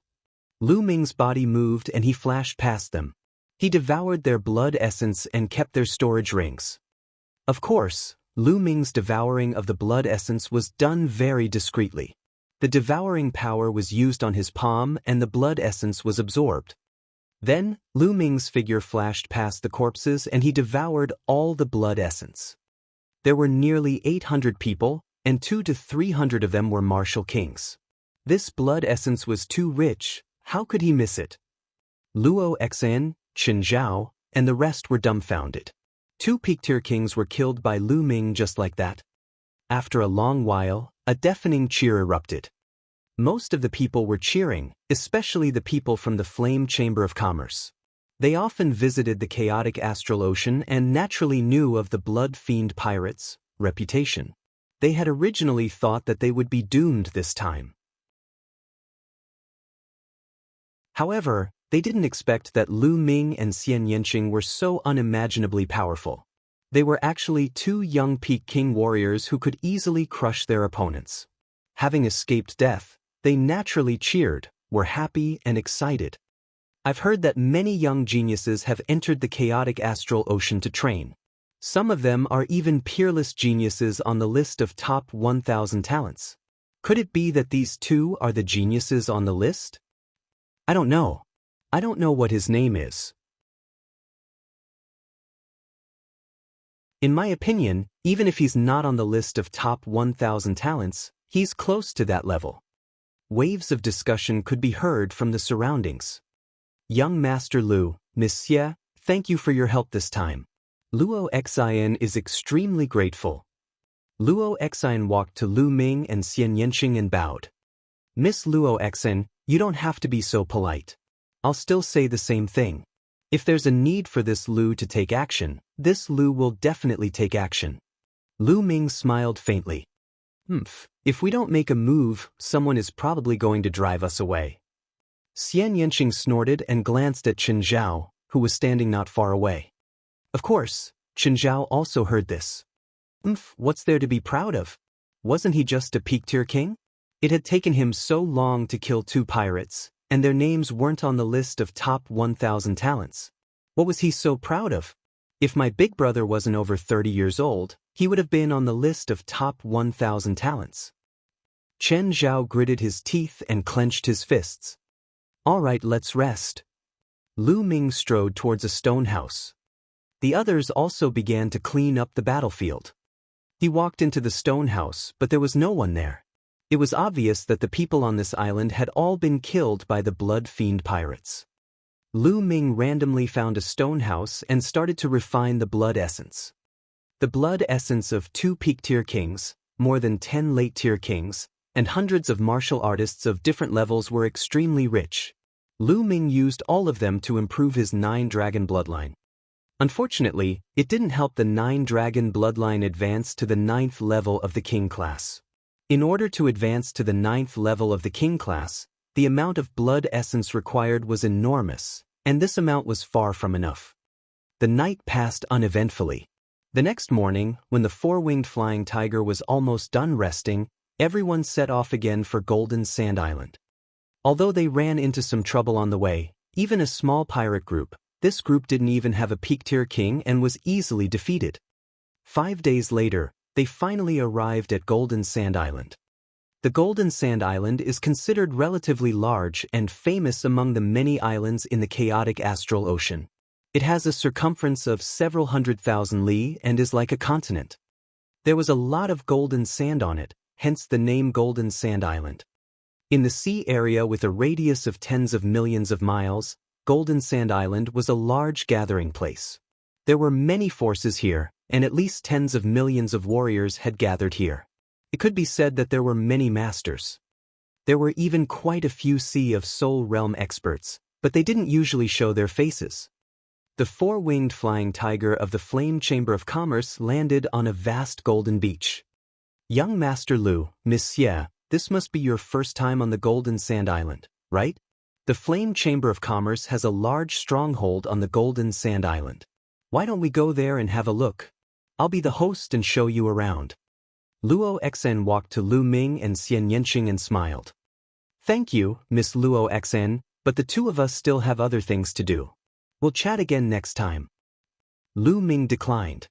Lu Ming's body moved and he flashed past them. He devoured their blood essence and kept their storage rings. Of course, Lu Ming's devouring of the blood essence was done very discreetly. The devouring power was used on his palm and the blood essence was absorbed. Then, Lu Ming's figure flashed past the corpses and he devoured all the blood essence. There were nearly 800 people, and 200 to 300 of them were martial kings. This blood essence was too rich, how could he miss it? Luo Xan, Chen Zhao, and the rest were dumbfounded. 2 peak-tier kings were killed by Lu Ming just like that. After a long while, a deafening cheer erupted. Most of the people were cheering, especially the people from the Flame Chamber of Commerce. They often visited the chaotic astral ocean and naturally knew of the blood fiend pirates' reputation. They had originally thought that they would be doomed this time. However, they didn't expect that Lu Ming and Xian Yanqing were so unimaginably powerful. They were actually 2 young peak king warriors who could easily crush their opponents. Having escaped death, they naturally cheered, were happy and excited. I've heard that many young geniuses have entered the chaotic astral ocean to train. Some of them are even peerless geniuses on the list of top 1,000 talents. Could it be that these 2 are the geniuses on the list? I don't know. I don't know what his name is. In my opinion, even if he's not on the list of top 1,000 talents, he's close to that level. Waves of discussion could be heard from the surroundings. Young Master Lu, Miss Xie, thank you for your help this time. Luo Xian is extremely grateful. Luo Xian walked to Lu Ming and Xian Yanqing and bowed. Miss Luo Xian, you don't have to be so polite. I'll still say the same thing. If there's a need for this Lu to take action, this Lu will definitely take action. Lu Ming smiled faintly. If we don't make a move, someone is probably going to drive us away. Xian Yanqing snorted and glanced at Chen Zhao, who was standing not far away. Of course, Chen Zhao also heard this. What's there to be proud of? Wasn't he just a peak-tier king? It had taken him so long to kill 2 pirates, and their names weren't on the list of top 1,000 talents. What was he so proud of? If my big brother wasn't over 30 years old, he would have been on the list of top 1,000 talents. Chen Zhao gritted his teeth and clenched his fists. All right, let's rest. Lu Ming strode towards a stone house. The others also began to clean up the battlefield. He walked into the stone house, but there was no one there. It was obvious that the people on this island had all been killed by the blood fiend pirates. Lu Ming randomly found a stone house and started to refine the blood essence. The blood essence of 2 peak-tier kings, more than 10 late-tier kings, and hundreds of martial artists of different levels were extremely rich. Lu Ming used all of them to improve his 9-dragon bloodline. Unfortunately, it didn't help the 9-dragon bloodline advance to the 9th level of the king class. In order to advance to the 9th level of the king class, the amount of blood essence required was enormous, and this amount was far from enough. The night passed uneventfully. The next morning, when the 4-winged flying tiger was almost done resting, everyone set off again for Golden Sand Island. Although they ran into some trouble on the way, even a small pirate group, this group didn't even have a peak-tier king and was easily defeated. 5 days later, they finally arrived at Golden Sand Island. The Golden Sand Island is considered relatively large and famous among the many islands in the chaotic astral ocean. It has a circumference of several 100,000 li and is like a continent. There was a lot of golden sand on it, hence the name Golden Sand Island. In the sea area with a radius of tens of millions of miles, Golden Sand Island was a large gathering place. There were many forces here, and at least tens of millions of warriors had gathered here. It could be said that there were many masters. There were even quite a few Sea of Soul Realm experts, but they didn't usually show their faces. The 4-winged flying tiger of the Flame Chamber of Commerce landed on a vast golden beach. Young Master Lu, Miss Xie, this must be your first time on the Golden Sand Island, right? The Flame Chamber of Commerce has a large stronghold on the Golden Sand Island. Why don't we go there and have a look? I'll be the host and show you around. Luo Xen walked to Lu Ming and Xian Yanqing and smiled. Thank you, Miss Luo Xen, but the two of us still have other things to do. We'll chat again next time. Lu Ming declined.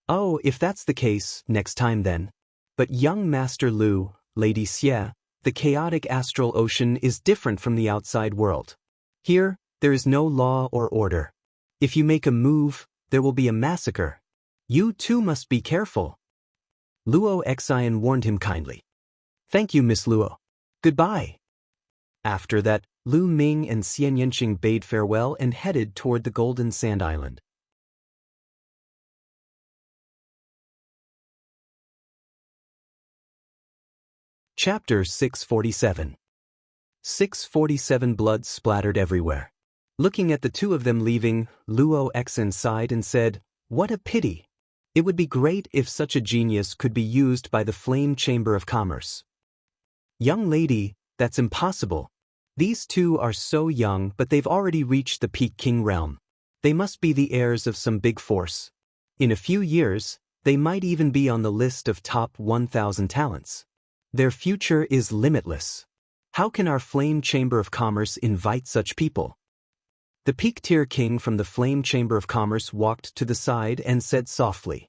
Oh, if that's the case, next time then. But young Master Lu, Lady Xie, the chaotic astral ocean is different from the outside world. Here, there is no law or order. If you make a move, there will be a massacre. You too must be careful. Luo Xen warned him kindly. Thank you, Miss Luo. Goodbye. After that, Lu Ming and Xian Yanqing bade farewell and headed toward the Golden Sand Island. Chapter 647. 647 Blood splattered everywhere. Looking at the two of them leaving, Luo Xen sighed and said, "What a pity. It would be great if such a genius could be used by the Flame Chamber of Commerce." Young lady, that's impossible. These two are so young, but they've already reached the peak king realm. They must be the heirs of some big force. In a few years, they might even be on the list of top 1,000 talents. Their future is limitless. How can our Flame Chamber of Commerce invite such people? The peak-tier king from the Flame Chamber of Commerce walked to the side and said softly,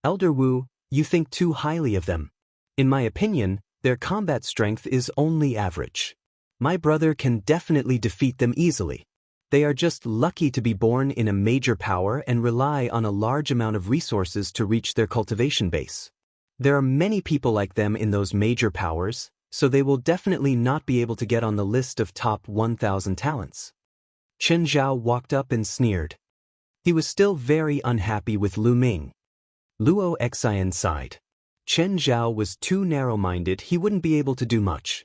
"Elder Wu, you think too highly of them. In my opinion, their combat strength is only average. My brother can definitely defeat them easily. They are just lucky to be born in a major power and rely on a large amount of resources to reach their cultivation base. There are many people like them in those major powers, so they will definitely not be able to get on the list of top 1,000 talents." Chen Zhao walked up and sneered. He was still very unhappy with Lu Ming. Luo Xen sighed. Chen Zhao was too narrow-minded, he wouldn't be able to do much.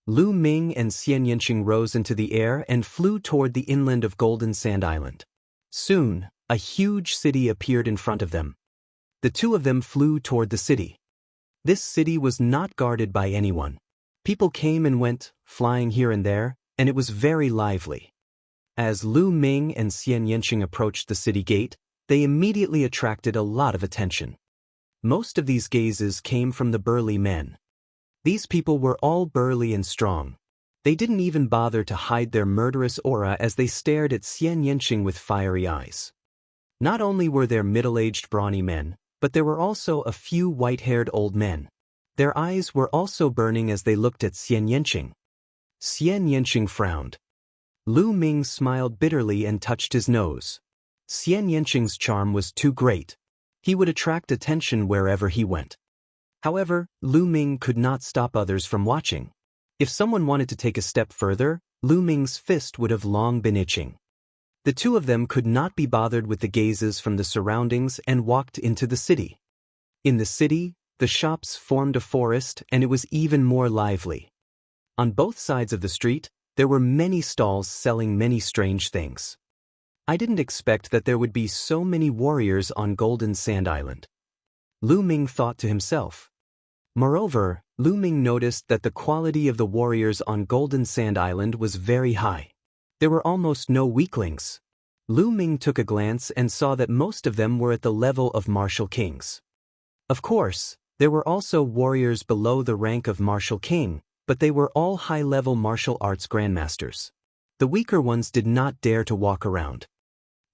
Lu Ming and Xian Yanqing rose into the air and flew toward the inland of Golden Sand Island. Soon, a huge city appeared in front of them. The two of them flew toward the city. This city was not guarded by anyone. People came and went, flying here and there, and it was very lively. As Lu Ming and Xian Yanqing approached the city gate, they immediately attracted a lot of attention. Most of these gazes came from the burly men. These people were all burly and strong. They didn't even bother to hide their murderous aura as they stared at Xian Yanqing with fiery eyes. Not only were there middle-aged brawny men, but there were also a few white-haired old men. Their eyes were also burning as they looked at Xian Yanqing. Xian Yanqing frowned. Lu Ming smiled bitterly and touched his nose. Xian Yanqing's charm was too great. He would attract attention wherever he went. However, Lu Ming could not stop others from watching. If someone wanted to take a step further, Lu Ming's fist would have long been itching. The two of them could not be bothered with the gazes from the surroundings and walked into the city. In the city, the shops formed a forest and it was even more lively. On both sides of the street, there were many stalls selling many strange things. I didn't expect that there would be so many warriors on Golden Sand Island. Lu Ming thought to himself. Moreover, Lu Ming noticed that the quality of the warriors on Golden Sand Island was very high. There were almost no weaklings. Lu Ming took a glance and saw that most of them were at the level of martial kings. Of course, there were also warriors below the rank of martial king, but they were all high-level martial arts grandmasters. The weaker ones did not dare to walk around.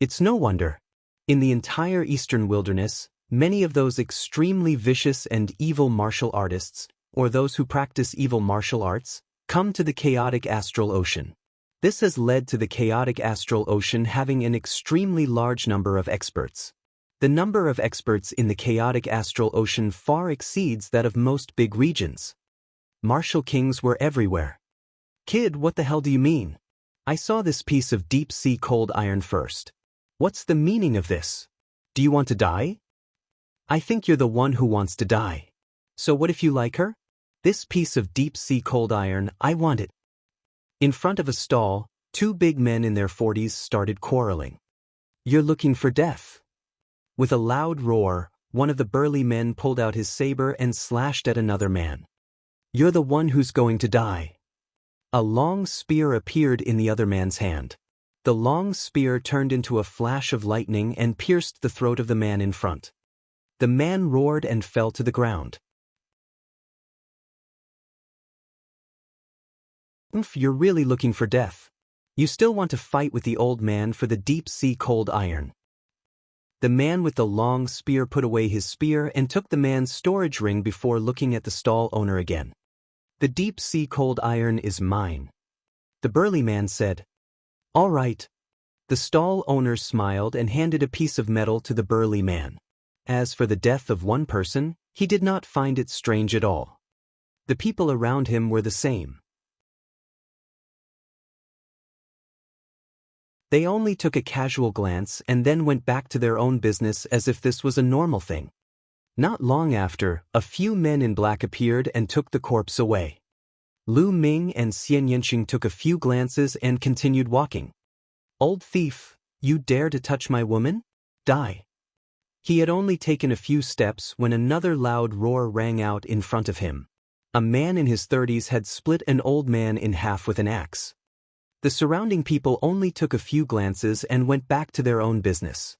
It's no wonder. In the entire eastern wilderness, many of those extremely vicious and evil martial artists, or those who practice evil martial arts, come to the chaotic astral ocean. This has led to the chaotic astral ocean having an extremely large number of experts. The number of experts in the chaotic astral ocean far exceeds that of most big regions. Martial kings were everywhere. Kid, what the hell do you mean? I saw this piece of deep-sea cold iron first. What's the meaning of this? Do you want to die? I think you're the one who wants to die. So what if you like her? This piece of deep-sea cold iron, I want it. In front of a stall, two big men in their 40s started quarreling. You're looking for death. With a loud roar, one of the burly men pulled out his saber and slashed at another man. You're the one who's going to die. A long spear appeared in the other man's hand. The long spear turned into a flash of lightning and pierced the throat of the man in front. The man roared and fell to the ground. You're really looking for death. You still want to fight with the old man for the deep-sea cold iron. The man with the long spear put away his spear and took the man's storage ring before looking at the stall owner again. The deep-sea cold iron is mine. The burly man said. All right. The stall owner smiled and handed a piece of metal to the burly man. As for the death of one person, he did not find it strange at all. The people around him were the same. They only took a casual glance and then went back to their own business as if this was a normal thing. Not long after, a few men in black appeared and took the corpse away. Lu Ming and Xian Yanqing took a few glances and continued walking. Old thief, you dare to touch my woman? Die. He had only taken a few steps when another loud roar rang out in front of him. A man in his 30s had split an old man in half with an axe. The surrounding people only took a few glances and went back to their own business.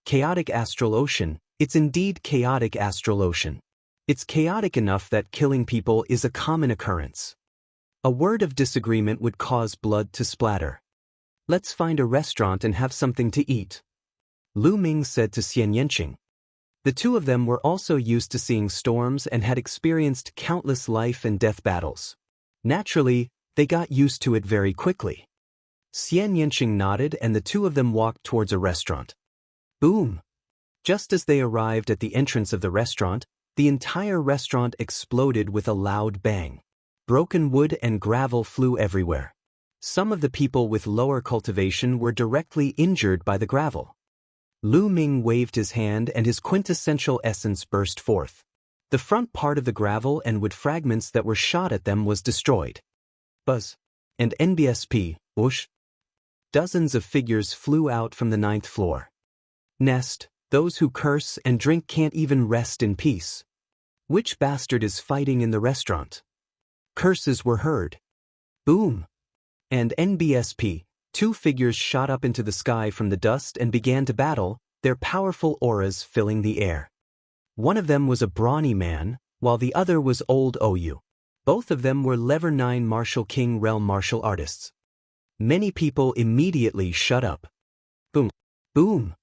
Chaotic astral ocean, it's indeed chaotic astral ocean. It's chaotic enough that killing people is a common occurrence. A word of disagreement would cause blood to splatter. Let's find a restaurant and have something to eat. Lu Ming said to Xian Yanqing. The two of them were also used to seeing storms and had experienced countless life and death battles. Naturally, they got used to it very quickly. Xian Yanqing nodded and the two of them walked towards a restaurant. Boom! Just as they arrived at the entrance of the restaurant, the entire restaurant exploded with a loud bang. Broken wood and gravel flew everywhere. Some of the people with lower cultivation were directly injured by the gravel. Lu Ming waved his hand and his quintessential essence burst forth. The front part of the gravel and wood fragments that were shot at them was destroyed. Buzz. And NBSP, whoosh. Dozens of figures flew out from the 9th floor. Nest. Those who curse and drink can't even rest in peace. Which bastard is fighting in the restaurant? Curses were heard. Boom! And NBSP, two figures shot up into the sky from the dust and began to battle, their powerful auras filling the air. One of them was a brawny man, while the other was old Ou. Both of them were Level 9 Martial King realm martial artists. Many people immediately shut up. Boom! Boom!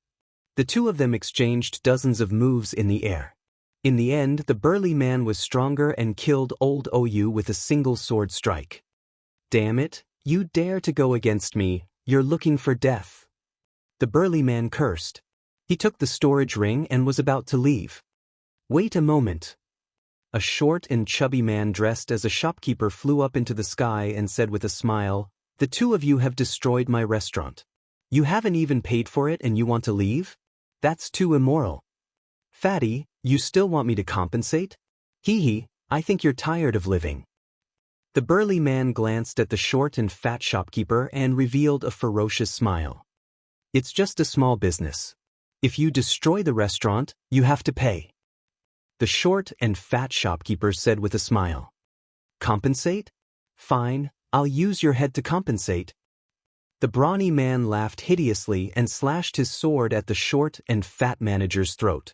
The two of them exchanged dozens of moves in the air. In the end, the burly man was stronger and killed old Ou with a single sword strike. Damn it, you dare to go against me, you're looking for death. The burly man cursed. He took the storage ring and was about to leave. Wait a moment. A short and chubby man dressed as a shopkeeper flew up into the sky and said with a smile, "The two of you have destroyed my restaurant. You haven't even paid for it and you want to leave? That's too immoral. Fatty, you still want me to compensate? Hee, I think you're tired of living. The burly man glanced at the short and fat shopkeeper and revealed a ferocious smile. It's just a small business. If you destroy the restaurant, you have to pay. The short and fat shopkeeper said with a smile. Compensate? Fine, I'll use your head to compensate. The brawny man laughed hideously and slashed his sword at the short and fat manager's throat.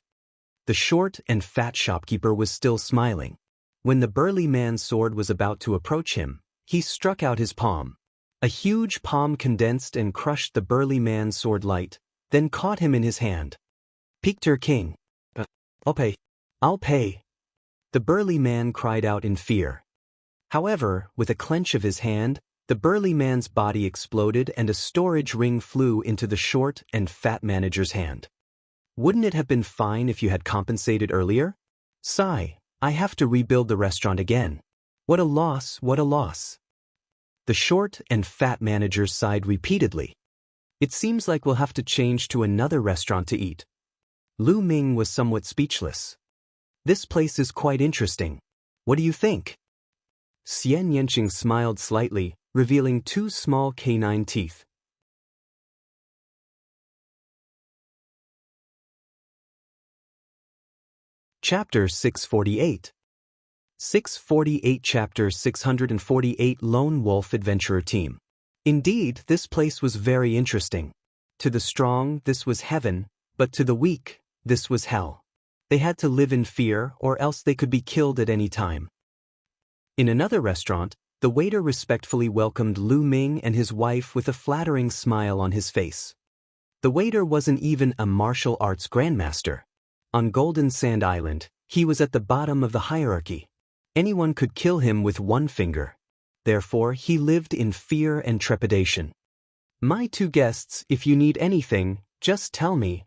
The short and fat shopkeeper was still smiling. When the burly man's sword was about to approach him, he struck out his palm. A huge palm condensed and crushed the burly man's sword light, then caught him in his hand. Peekter King. I'll pay. I'll pay. The burly man cried out in fear. However, with a clench of his hand, the burly man's body exploded and a storage ring flew into the short and fat manager's hand. Wouldn't it have been fine if you had compensated earlier? Sigh, I have to rebuild the restaurant again. What a loss, what a loss. The short and fat manager sighed repeatedly. It seems like we'll have to change to another restaurant to eat. Lu Ming was somewhat speechless. This place is quite interesting. What do you think? Xian Yanqing smiled slightly, revealing 2 small canine teeth. Chapter 648. 648 Chapter 648 Lone Wolf Adventurer Team. Indeed, this place was very interesting. To the strong, this was heaven, but to the weak, this was hell. They had to live in fear or else they could be killed at any time. In another restaurant, the waiter respectfully welcomed Lu Ming and his wife with a flattering smile on his face. The waiter wasn't even a martial arts grandmaster. On Golden Sand Island, he was at the bottom of the hierarchy. Anyone could kill him with one finger. Therefore, he lived in fear and trepidation. My 2 guests, if you need anything, just tell me.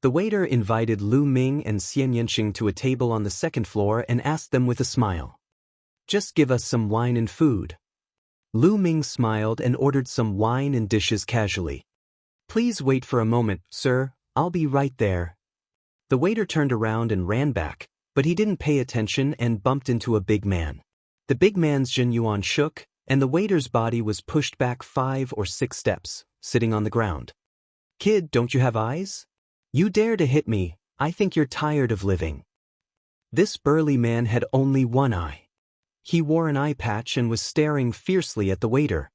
The waiter invited Lu Ming and Xian Yanqing to a table on the 2nd floor and asked them with a smile. Just give us some wine and food. Lu Ming smiled and ordered some wine and dishes casually. Please wait for a moment, sir, I'll be right there. The waiter turned around and ran back, but he didn't pay attention and bumped into a big man. The big man's Jinyuan shook, and the waiter's body was pushed back 5 or 6 steps, sitting on the ground. Kid, don't you have eyes? You dare to hit me, I think you're tired of living. This burly man had only one eye. He wore an eye patch and was staring fiercely at the waiter.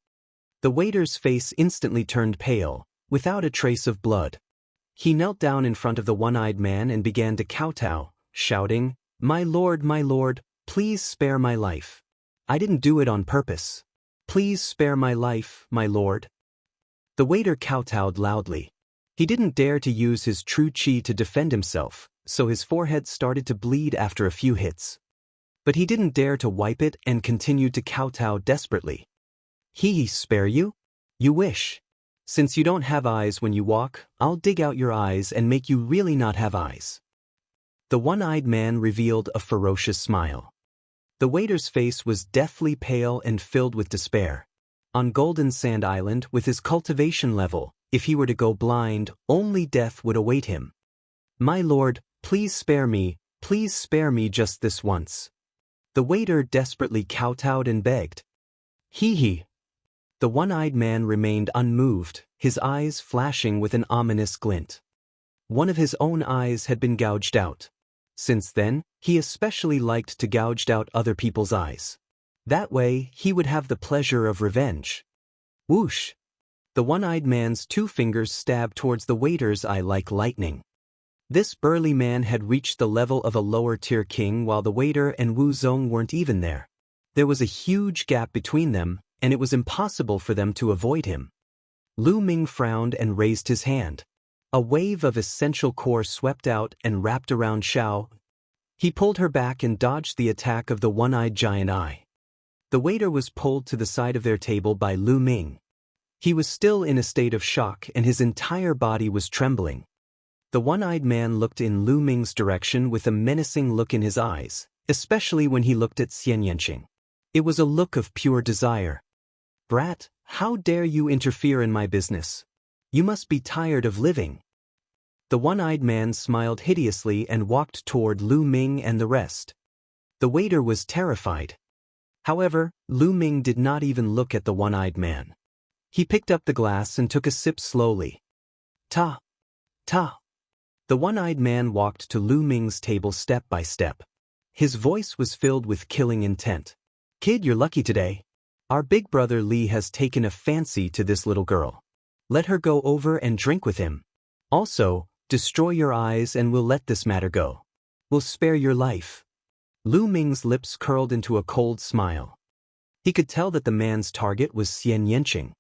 The waiter's face instantly turned pale, without a trace of blood. He knelt down in front of the one-eyed man and began to kowtow, shouting, my lord, please spare my life. I didn't do it on purpose. Please spare my life, my lord. The waiter kowtowed loudly. He didn't dare to use his true chi to defend himself, so his forehead started to bleed after a few hits. But he didn't dare to wipe it and continued to kowtow desperately. He spare you? You wish. Since you don't have eyes when you walk, I'll dig out your eyes and make you really not have eyes. The one-eyed man revealed a ferocious smile. The waiter's face was deathly pale and filled with despair. On Golden Sand Island, with his cultivation level, if he were to go blind, only death would await him. My lord, please spare me just this once. The waiter desperately kowtowed and begged. He. The one-eyed man remained unmoved, his eyes flashing with an ominous glint. One of his own eyes had been gouged out. Since then, he especially liked to gouge out other people's eyes. That way, he would have the pleasure of revenge. Whoosh! The one-eyed man's 2 fingers stabbed towards the waiter's eye like lightning. This burly man had reached the level of a lower-tier king while the waiter and Wu Zong weren't even there. There was a huge gap between them, and it was impossible for them to avoid him. Lu Ming frowned and raised his hand. A wave of essential core swept out and wrapped around Xiao. He pulled her back and dodged the attack of the one-eyed giant eye. The waiter was pulled to the side of their table by Lu Ming. He was still in a state of shock and his entire body was trembling. The one-eyed man looked in Lu Ming's direction with a menacing look in his eyes, especially when he looked at Xian Yanqing. It was a look of pure desire. Brat, how dare you interfere in my business? You must be tired of living. The one-eyed man smiled hideously and walked toward Lu Ming and the rest. The waiter was terrified. However, Lu Ming did not even look at the one-eyed man. He picked up the glass and took a sip slowly. Ta! Ta! The one-eyed man walked to Lu Ming's table step by step. His voice was filled with killing intent. Kid, you're lucky today. Our big brother Li has taken a fancy to this little girl. Let her go over and drink with him. Also, destroy your eyes and we'll let this matter go. We'll spare your life. Lu Ming's lips curled into a cold smile. He could tell that the man's target was Xian Yanqing.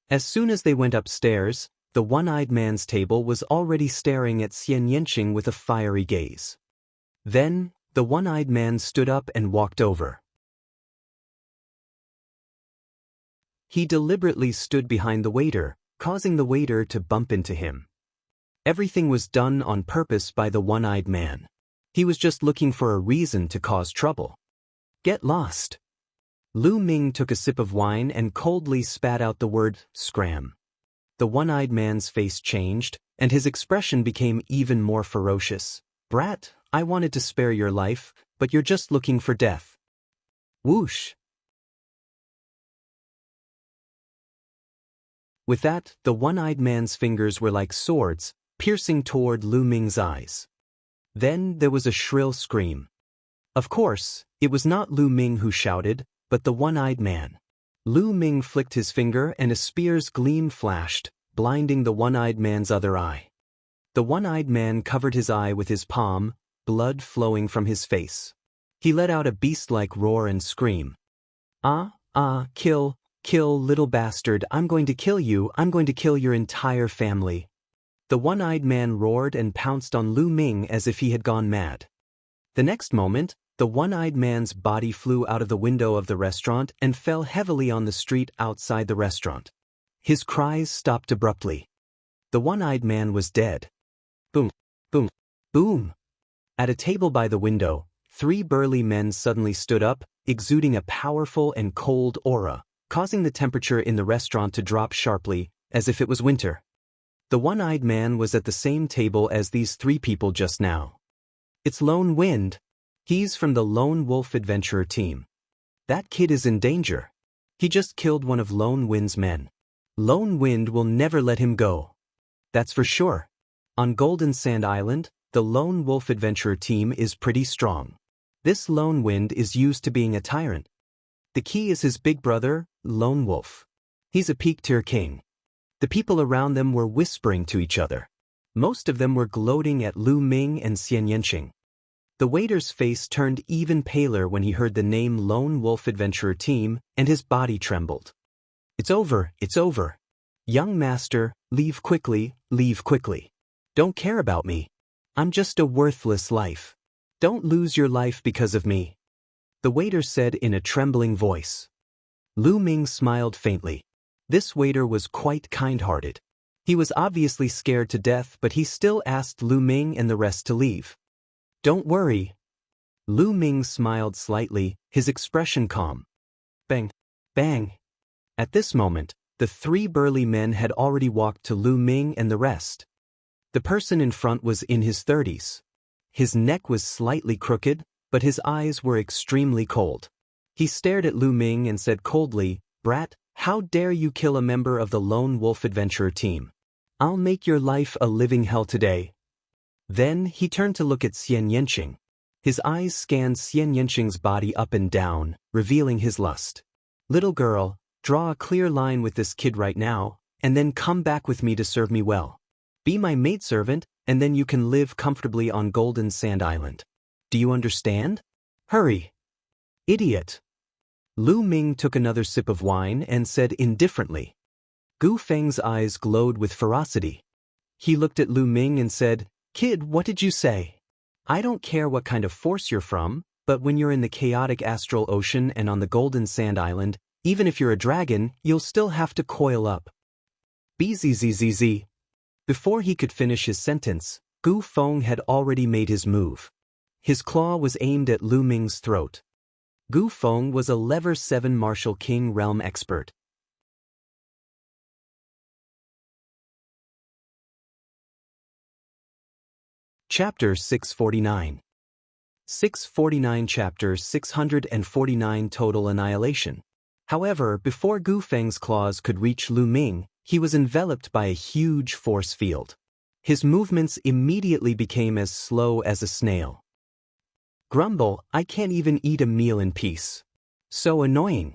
As soon as they went upstairs, the one-eyed man's table was already staring at Xian Yanqing with a fiery gaze. Then, the one-eyed man stood up and walked over. He deliberately stood behind the waiter, causing the waiter to bump into him. Everything was done on purpose by the one-eyed man. He was just looking for a reason to cause trouble. Get lost. Lu Ming took a sip of wine and coldly spat out the word, scram. The one-eyed man's face changed, and his expression became even more ferocious. Brat, I wanted to spare your life, but you're just looking for death. Whoosh! With that, the one-eyed man's fingers were like swords, piercing toward Lu Ming's eyes. Then there was a shrill scream. Of course, it was not Lu Ming who shouted, but the one-eyed man. Lu Ming flicked his finger and a spear's gleam flashed, blinding the one-eyed man's other eye. The one-eyed man covered his eye with his palm, blood flowing from his face. He let out a beast-like roar and scream. Kill, little bastard, I'm going to kill you, I'm going to kill your entire family. The one-eyed man roared and pounced on Lu Ming as if he had gone mad. The next moment, the one-eyed man's body flew out of the window of the restaurant and fell heavily on the street outside the restaurant. His cries stopped abruptly. The one-eyed man was dead. Boom, boom, boom. At a table by the window, 3 burly men suddenly stood up, exuding a powerful and cold aura, causing the temperature in the restaurant to drop sharply, as if it was winter. The one-eyed man was at the same table as these 3 people just now. It's Lone Wind. He's from the Lone Wolf Adventurer team. That kid is in danger. He just killed one of Lone Wind's men. Lone Wind will never let him go. That's for sure. On Golden Sand Island, the Lone Wolf Adventurer team is pretty strong. This Lone Wind is used to being a tyrant. The key is his big brother, Lone Wolf. He's a peak-tier king. The people around them were whispering to each other. Most of them were gloating at Lu Ming and Xian Yanqing. The waiter's face turned even paler when he heard the name Lone Wolf Adventurer Team, and his body trembled. It's over, it's over. Young master, leave quickly, leave quickly. Don't care about me. I'm just a worthless life. Don't lose your life because of me. The waiter said in a trembling voice. Lu Ming smiled faintly. This waiter was quite kind-hearted. He was obviously scared to death, but he still asked Lu Ming and the rest to leave. Don't worry. Lu Ming smiled slightly, his expression calm. Bang, bang. At this moment, the 3 burly men had already walked to Lu Ming and the rest. The person in front was in his 30s. His neck was slightly crooked, but his eyes were extremely cold. He stared at Lu Ming and said coldly, Brat, how dare you kill a member of the Lone Wolf Adventurer team? I'll make your life a living hell today. Then he turned to look at Xian Yanqing. His eyes scanned Xian Yanqing's body up and down, revealing his lust. Little girl, draw a clear line with this kid right now, and then come back with me to serve me well. Be my maidservant, and then you can live comfortably on Golden Sand Island. Do you understand? Hurry. Idiot. Lu Ming took another sip of wine and said indifferently. Gu Feng's eyes glowed with ferocity. He looked at Lu Ming and said, Kid, what did you say? I don't care what kind of force you're from, but when you're in the chaotic astral ocean and on the Golden Sand Island, even if you're a dragon, you'll still have to coil up. Bzzz. Before he could finish his sentence, Gu Feng had already made his move. His claw was aimed at Lu Ming's throat. Gu Feng was a Level 7 Martial King realm expert. Chapter 649. 649 Chapter 649 Total Annihilation. However, before Gu Feng's claws could reach Lu Ming, he was enveloped by a huge force field. His movements immediately became as slow as a snail. Grumble, I can't even eat a meal in peace. So annoying.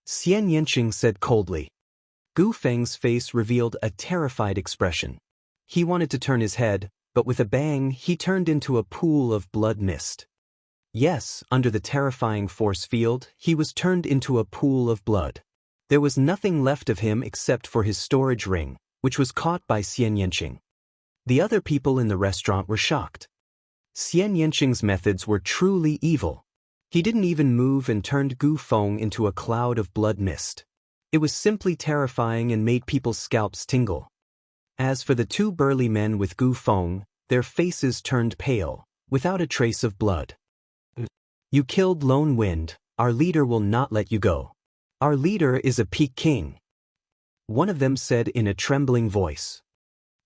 Xian Yanqing said coldly. Gu Feng's face revealed a terrified expression. He wanted to turn his head, but with a bang he turned into a pool of blood mist. Yes, under the terrifying force field, he was turned into a pool of blood. There was nothing left of him except for his storage ring, which was caught by Xian Yanqing. The other people in the restaurant were shocked. Xian Yanqing's methods were truly evil. He didn't even move and turned Gu Feng into a cloud of blood mist. It was simply terrifying and made people's scalps tingle. As for the two burly men with Gu Feng, their faces turned pale, without a trace of blood. You killed Lone Wind, our leader will not let you go. Our leader is a Peak King. One of them said in a trembling voice.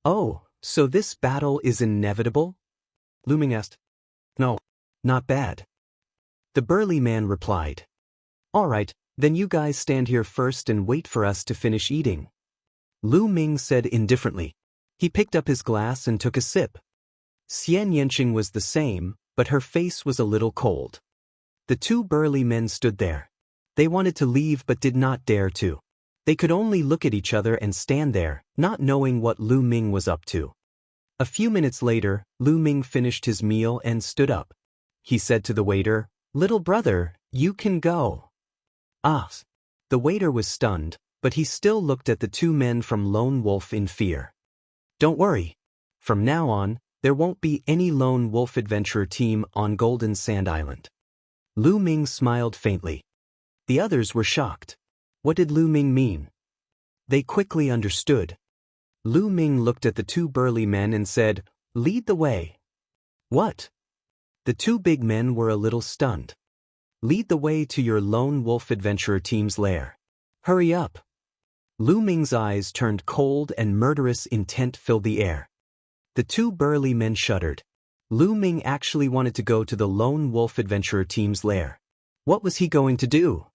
Oh, so this battle is inevitable? Lu Ming asked. No, not bad. The burly man replied. All right, then you guys stand here first and wait for us to finish eating. Lu Ming said indifferently. He picked up his glass and took a sip. Xian Yanqing was the same, but her face was a little cold. The two burly men stood there. They wanted to leave but did not dare to. They could only look at each other and stand there, not knowing what Lu Ming was up to. A few minutes later, Lu Ming finished his meal and stood up. He said to the waiter, Little brother, you can go. Ah! The waiter was stunned, but he still looked at the two men from Lone Wolf in fear. Don't worry. From now on, there won't be any Lone Wolf adventurer team on Golden Sand Island. Lu Ming smiled faintly. The others were shocked. What did Lu Ming mean? They quickly understood. Lu Ming looked at the two burly men and said, Lead the way. What? The two big men were a little stunned. Lead the way to your Lone Wolf adventurer team's lair. Hurry up. Lu Ming's eyes turned cold and murderous intent filled the air. The two burly men shuddered. Lu Ming actually wanted to go to the Lone Wolf adventurer team's lair. What was he going to do?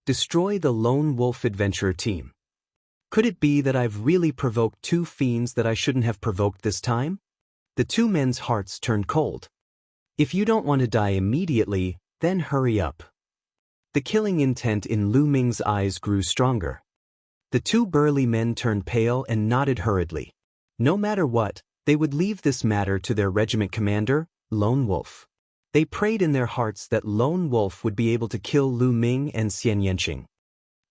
Destroy the Lone Wolf adventurer team. Could it be that I've really provoked two fiends that I shouldn't have provoked this time? The two men's hearts turned cold. If you don't want to die immediately, then hurry up. The killing intent in Lu Ming's eyes grew stronger. The two burly men turned pale and nodded hurriedly. No matter what, they would leave this matter to their regiment commander, Lone Wolf. They prayed in their hearts that Lone Wolf would be able to kill Lu Ming and Xian Yanqing.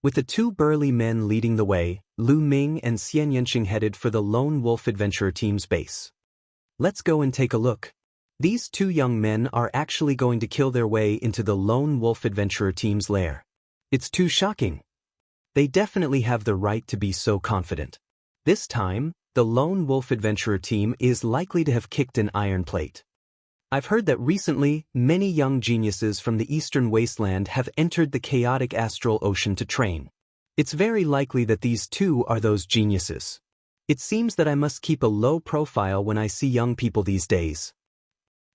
With the two burly men leading the way, Lu Ming and Xian Yanqing headed for the Lone Wolf adventurer team's base. Let's go and take a look. These two young men are actually going to kill their way into the Lone Wolf adventurer team's lair. It's too shocking. They definitely have the right to be so confident. This time, the Lone Wolf adventurer team is likely to have kicked an iron plate. I've heard that recently, many young geniuses from the Eastern Wasteland have entered the chaotic astral ocean to train. It's very likely that these two are those geniuses. It seems that I must keep a low profile when I see young people these days.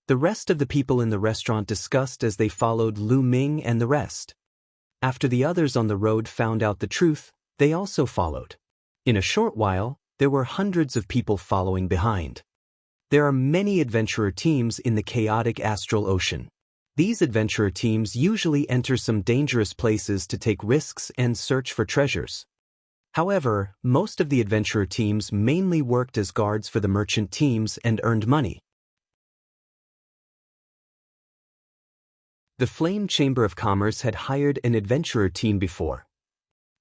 The rest of the people in the restaurant discussed as they followed Lu Ming and the rest. After the others on the road found out the truth, they also followed. In a short while, there were hundreds of people following behind. There are many adventurer teams in the chaotic astral ocean. These adventurer teams usually enter some dangerous places to take risks and search for treasures. However, most of the adventurer teams mainly worked as guards for the merchant teams and earned money. The Flame Chamber of Commerce had hired an adventurer team before.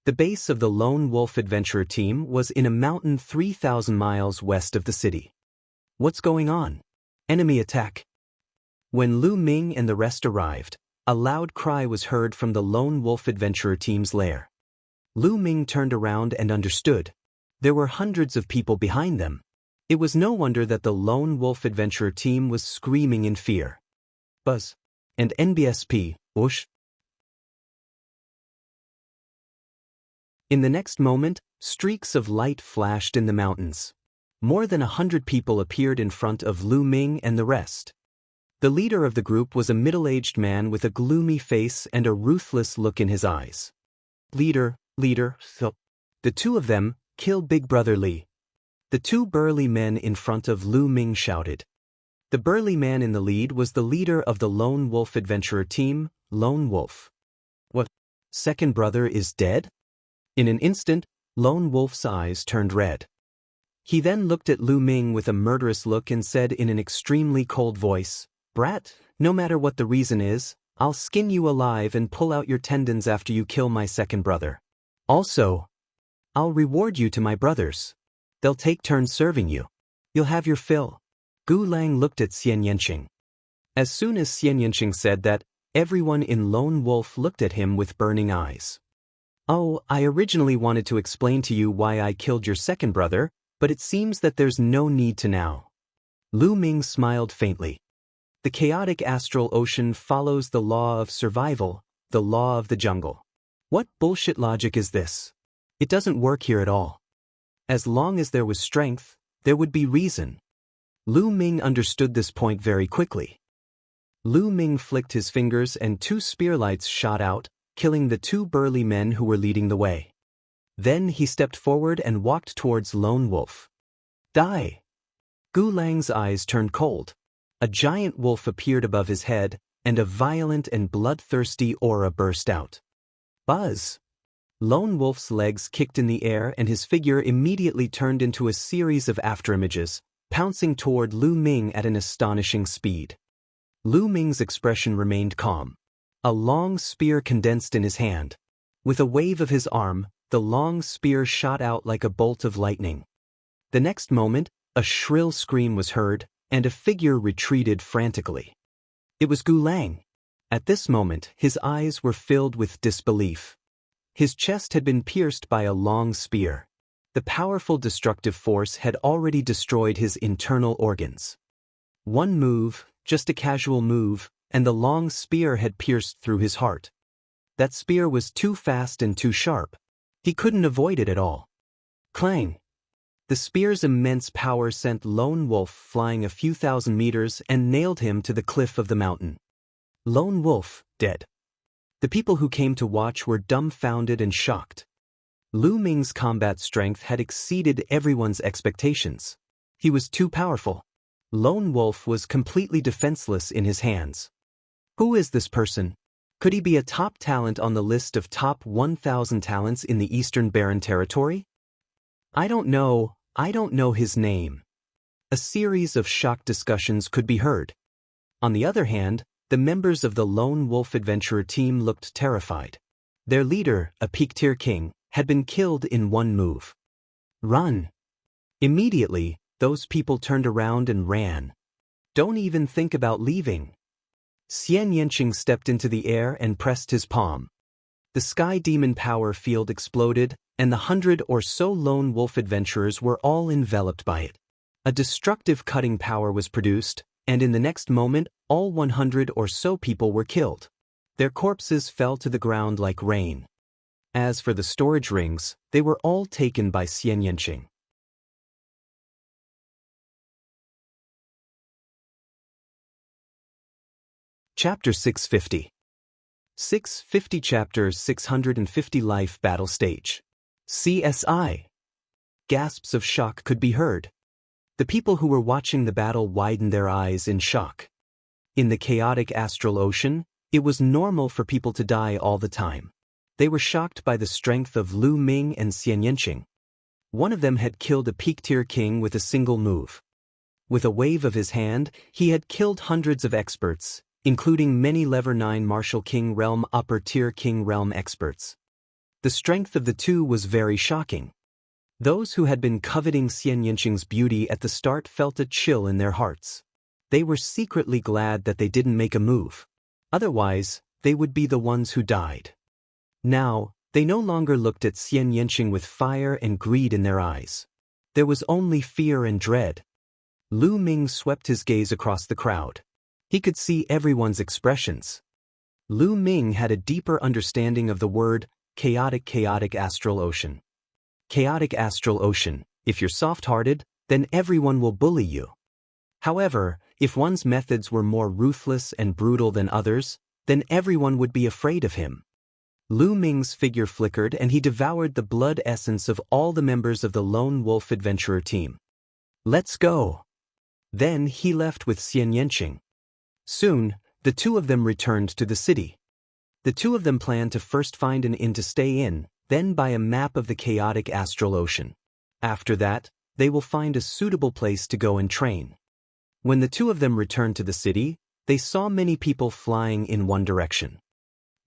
The base of the Lone Wolf adventurer team was in a mountain 3,000 miles west of the city. What's going on? Enemy attack. When Lu Ming and the rest arrived, a loud cry was heard from the Lone Wolf adventurer team's lair. Lu Ming turned around and understood. There were hundreds of people behind them. It was no wonder that the Lone Wolf adventurer team was screaming in fear. Buzz. And NBSP, whoosh. In the next moment, streaks of light flashed in the mountains. More than 100 people appeared in front of Lu Ming and the rest. The leader of the group was a middle-aged man with a gloomy face and a ruthless look in his eyes. Leader, so. The two of them, kill Big Brother Li. The two burly men in front of Lu Ming shouted. The burly man in the lead was the leader of the Lone Wolf Adventurer team, Lone Wolf. What? Second brother is dead? In an instant, Lone Wolf's eyes turned red. He then looked at Lu Ming with a murderous look and said in an extremely cold voice, "Brat, no matter what the reason is, I'll skin you alive and pull out your tendons after you kill my second brother. Also, I'll reward you to my brothers. They'll take turns serving you. You'll have your fill." Gu Lang looked at Xian Yanqing. As soon as Xian Yanqing said that, everyone in Lone Wolf looked at him with burning eyes. "Oh, I originally wanted to explain to you why I killed your second brother, but it seems that there's no need to now." Lu Ming smiled faintly. The chaotic astral ocean follows the law of survival, the law of the jungle. What bullshit logic is this? It doesn't work here at all. As long as there was strength, there would be reason. Lu Ming understood this point very quickly. Lu Ming flicked his fingers and two spearlights shot out, killing the two burly men who were leading the way. Then he stepped forward and walked towards Lone Wolf. Die! Gu Lang's eyes turned cold. A giant wolf appeared above his head, and a violent and bloodthirsty aura burst out. Buzz! Lone Wolf's legs kicked in the air and his figure immediately turned into a series of afterimages, pouncing toward Lu Ming at an astonishing speed. Lu Ming's expression remained calm. A long spear condensed in his hand. With a wave of his arm, the long spear shot out like a bolt of lightning. The next moment, a shrill scream was heard, and a figure retreated frantically. It was Gu Lang. At this moment, his eyes were filled with disbelief. His chest had been pierced by a long spear. The powerful destructive force had already destroyed his internal organs. One move, just a casual move, and the long spear had pierced through his heart. That spear was too fast and too sharp. He couldn't avoid it at all. Clang! The spear's immense power sent Lone Wolf flying a few thousand meters and nailed him to the cliff of the mountain. Lone Wolf, dead. The people who came to watch were dumbfounded and shocked. Lu Ming's combat strength had exceeded everyone's expectations. He was too powerful. Lone Wolf was completely defenseless in his hands. Who is this person? Could he be a top talent on the list of top 1,000 talents in the Eastern Barren Territory? I don't know his name. A series of shocked discussions could be heard. On the other hand, the members of the Lone Wolf Adventurer team looked terrified. Their leader, a peak-tier king, had been killed in one move. Run! Immediately, those people turned around and ran. Don't even think about leaving. Xian Yanqing stepped into the air and pressed his palm. The Sky Demon power field exploded, and the 100 or so Lone Wolf adventurers were all enveloped by it. A destructive cutting power was produced, and in the next moment, all 100 or so people were killed. Their corpses fell to the ground like rain. As for the storage rings, they were all taken by Xian Yanqing. Chapter 650. 650 Chapter 650 Life Battle Stage. CSI. Gasps of shock could be heard. The people who were watching the battle widened their eyes in shock. In the chaotic astral ocean, it was normal for people to die all the time. They were shocked by the strength of Lu Ming and Xian Yanqing. One of them had killed a peak-tier king with a single move. With a wave of his hand, he had killed hundreds of experts, including many Level 9 Martial King Realm upper-tier King Realm experts. The strength of the two was very shocking. Those who had been coveting Xian Yanqing's beauty at the start felt a chill in their hearts. They were secretly glad that they didn't make a move. Otherwise, they would be the ones who died. Now, they no longer looked at Xian Yanqing with fire and greed in their eyes. There was only fear and dread. Lu Ming swept his gaze across the crowd. He could see everyone's expressions. Lu Ming had a deeper understanding of the word chaotic astral ocean. Chaotic astral ocean. If you're soft-hearted, then everyone will bully you. However, if one's methods were more ruthless and brutal than others, then everyone would be afraid of him. Lu Ming's figure flickered and he devoured the blood essence of all the members of the lone wolf adventurer team. Let's go! Then he left with Xian Yanqing. Soon, the two of them returned to the city. The two of them planned to first find an inn to stay in, then buy a map of the chaotic astral ocean. After that, they will find a suitable place to go and train. When the two of them returned to the city, they saw many people flying in one direction.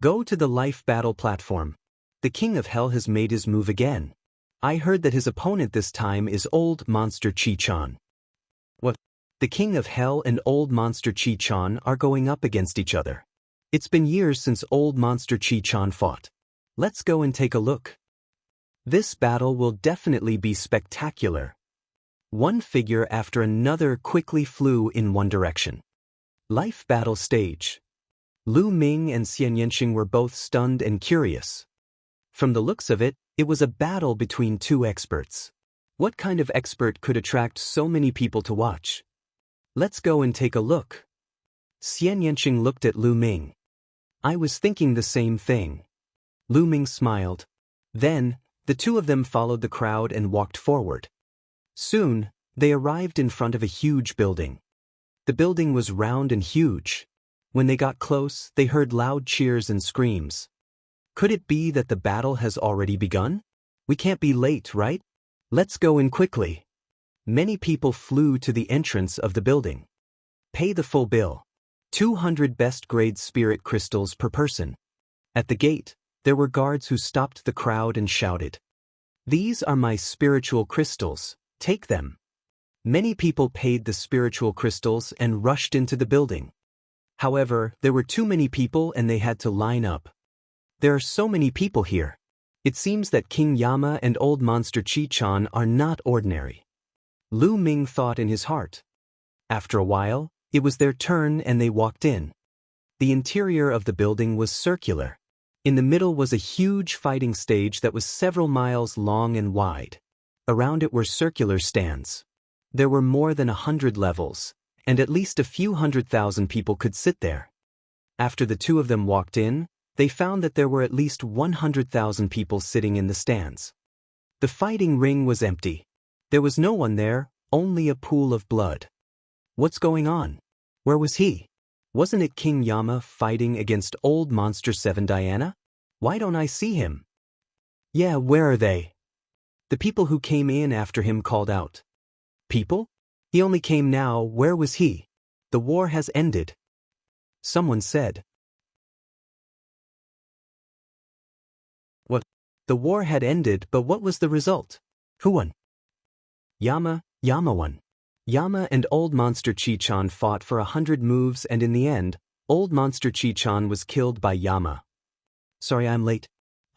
Go to the life battle platform. The King of Hell has made his move again. I heard that his opponent this time is Old Monster Chi-chan. What? The King of Hell and Old Monster Chi-chan are going up against each other. It's been years since Old Monster Chi-chan fought. Let's go and take a look. This battle will definitely be spectacular. One figure after another quickly flew in one direction. Life battle stage. Lu Ming and Xian Yanqing were both stunned and curious. From the looks of it, it was a battle between two experts. What kind of expert could attract so many people to watch? Let's go and take a look. Xian Yanqing looked at Lu Ming. I was thinking the same thing. Lu Ming smiled. Then, the two of them followed the crowd and walked forward. Soon, they arrived in front of a huge building. The building was round and huge. When they got close, they heard loud cheers and screams. Could it be that the battle has already begun? We can't be late, right? Let's go in quickly. Many people flew to the entrance of the building. Pay the full bill. 200 best-grade spirit crystals per person. At the gate, there were guards who stopped the crowd and shouted, "These are my spiritual crystals, take them." Many people paid the spiritual crystals and rushed into the building. However, there were too many people and they had to line up. There are so many people here. It seems that King Yama and Old Monster Chi-chan are not ordinary. Lu Ming thought in his heart. After a while, it was their turn and they walked in. The interior of the building was circular. In the middle was a huge fighting stage that was several miles long and wide. Around it were circular stands. There were more than 100 levels, and at least a few 100,000 people could sit there. After the two of them walked in, they found that there were at least 100,000 people sitting in the stands. The fighting ring was empty. There was no one there, only a pool of blood. What's going on? Where was he? Wasn't it King Yama fighting against Old Monster 7 Diana? Why don't I see him? Yeah, where are they? The people who came in after him called out. People? He only came now, where was he? The war has ended. Someone said. What? The war had ended, but what was the result? Who won? Yama won. Yama and Old Monster Chi-chan fought for 100 moves and in the end, Old Monster Chi-chan was killed by Yama. Sorry I'm late.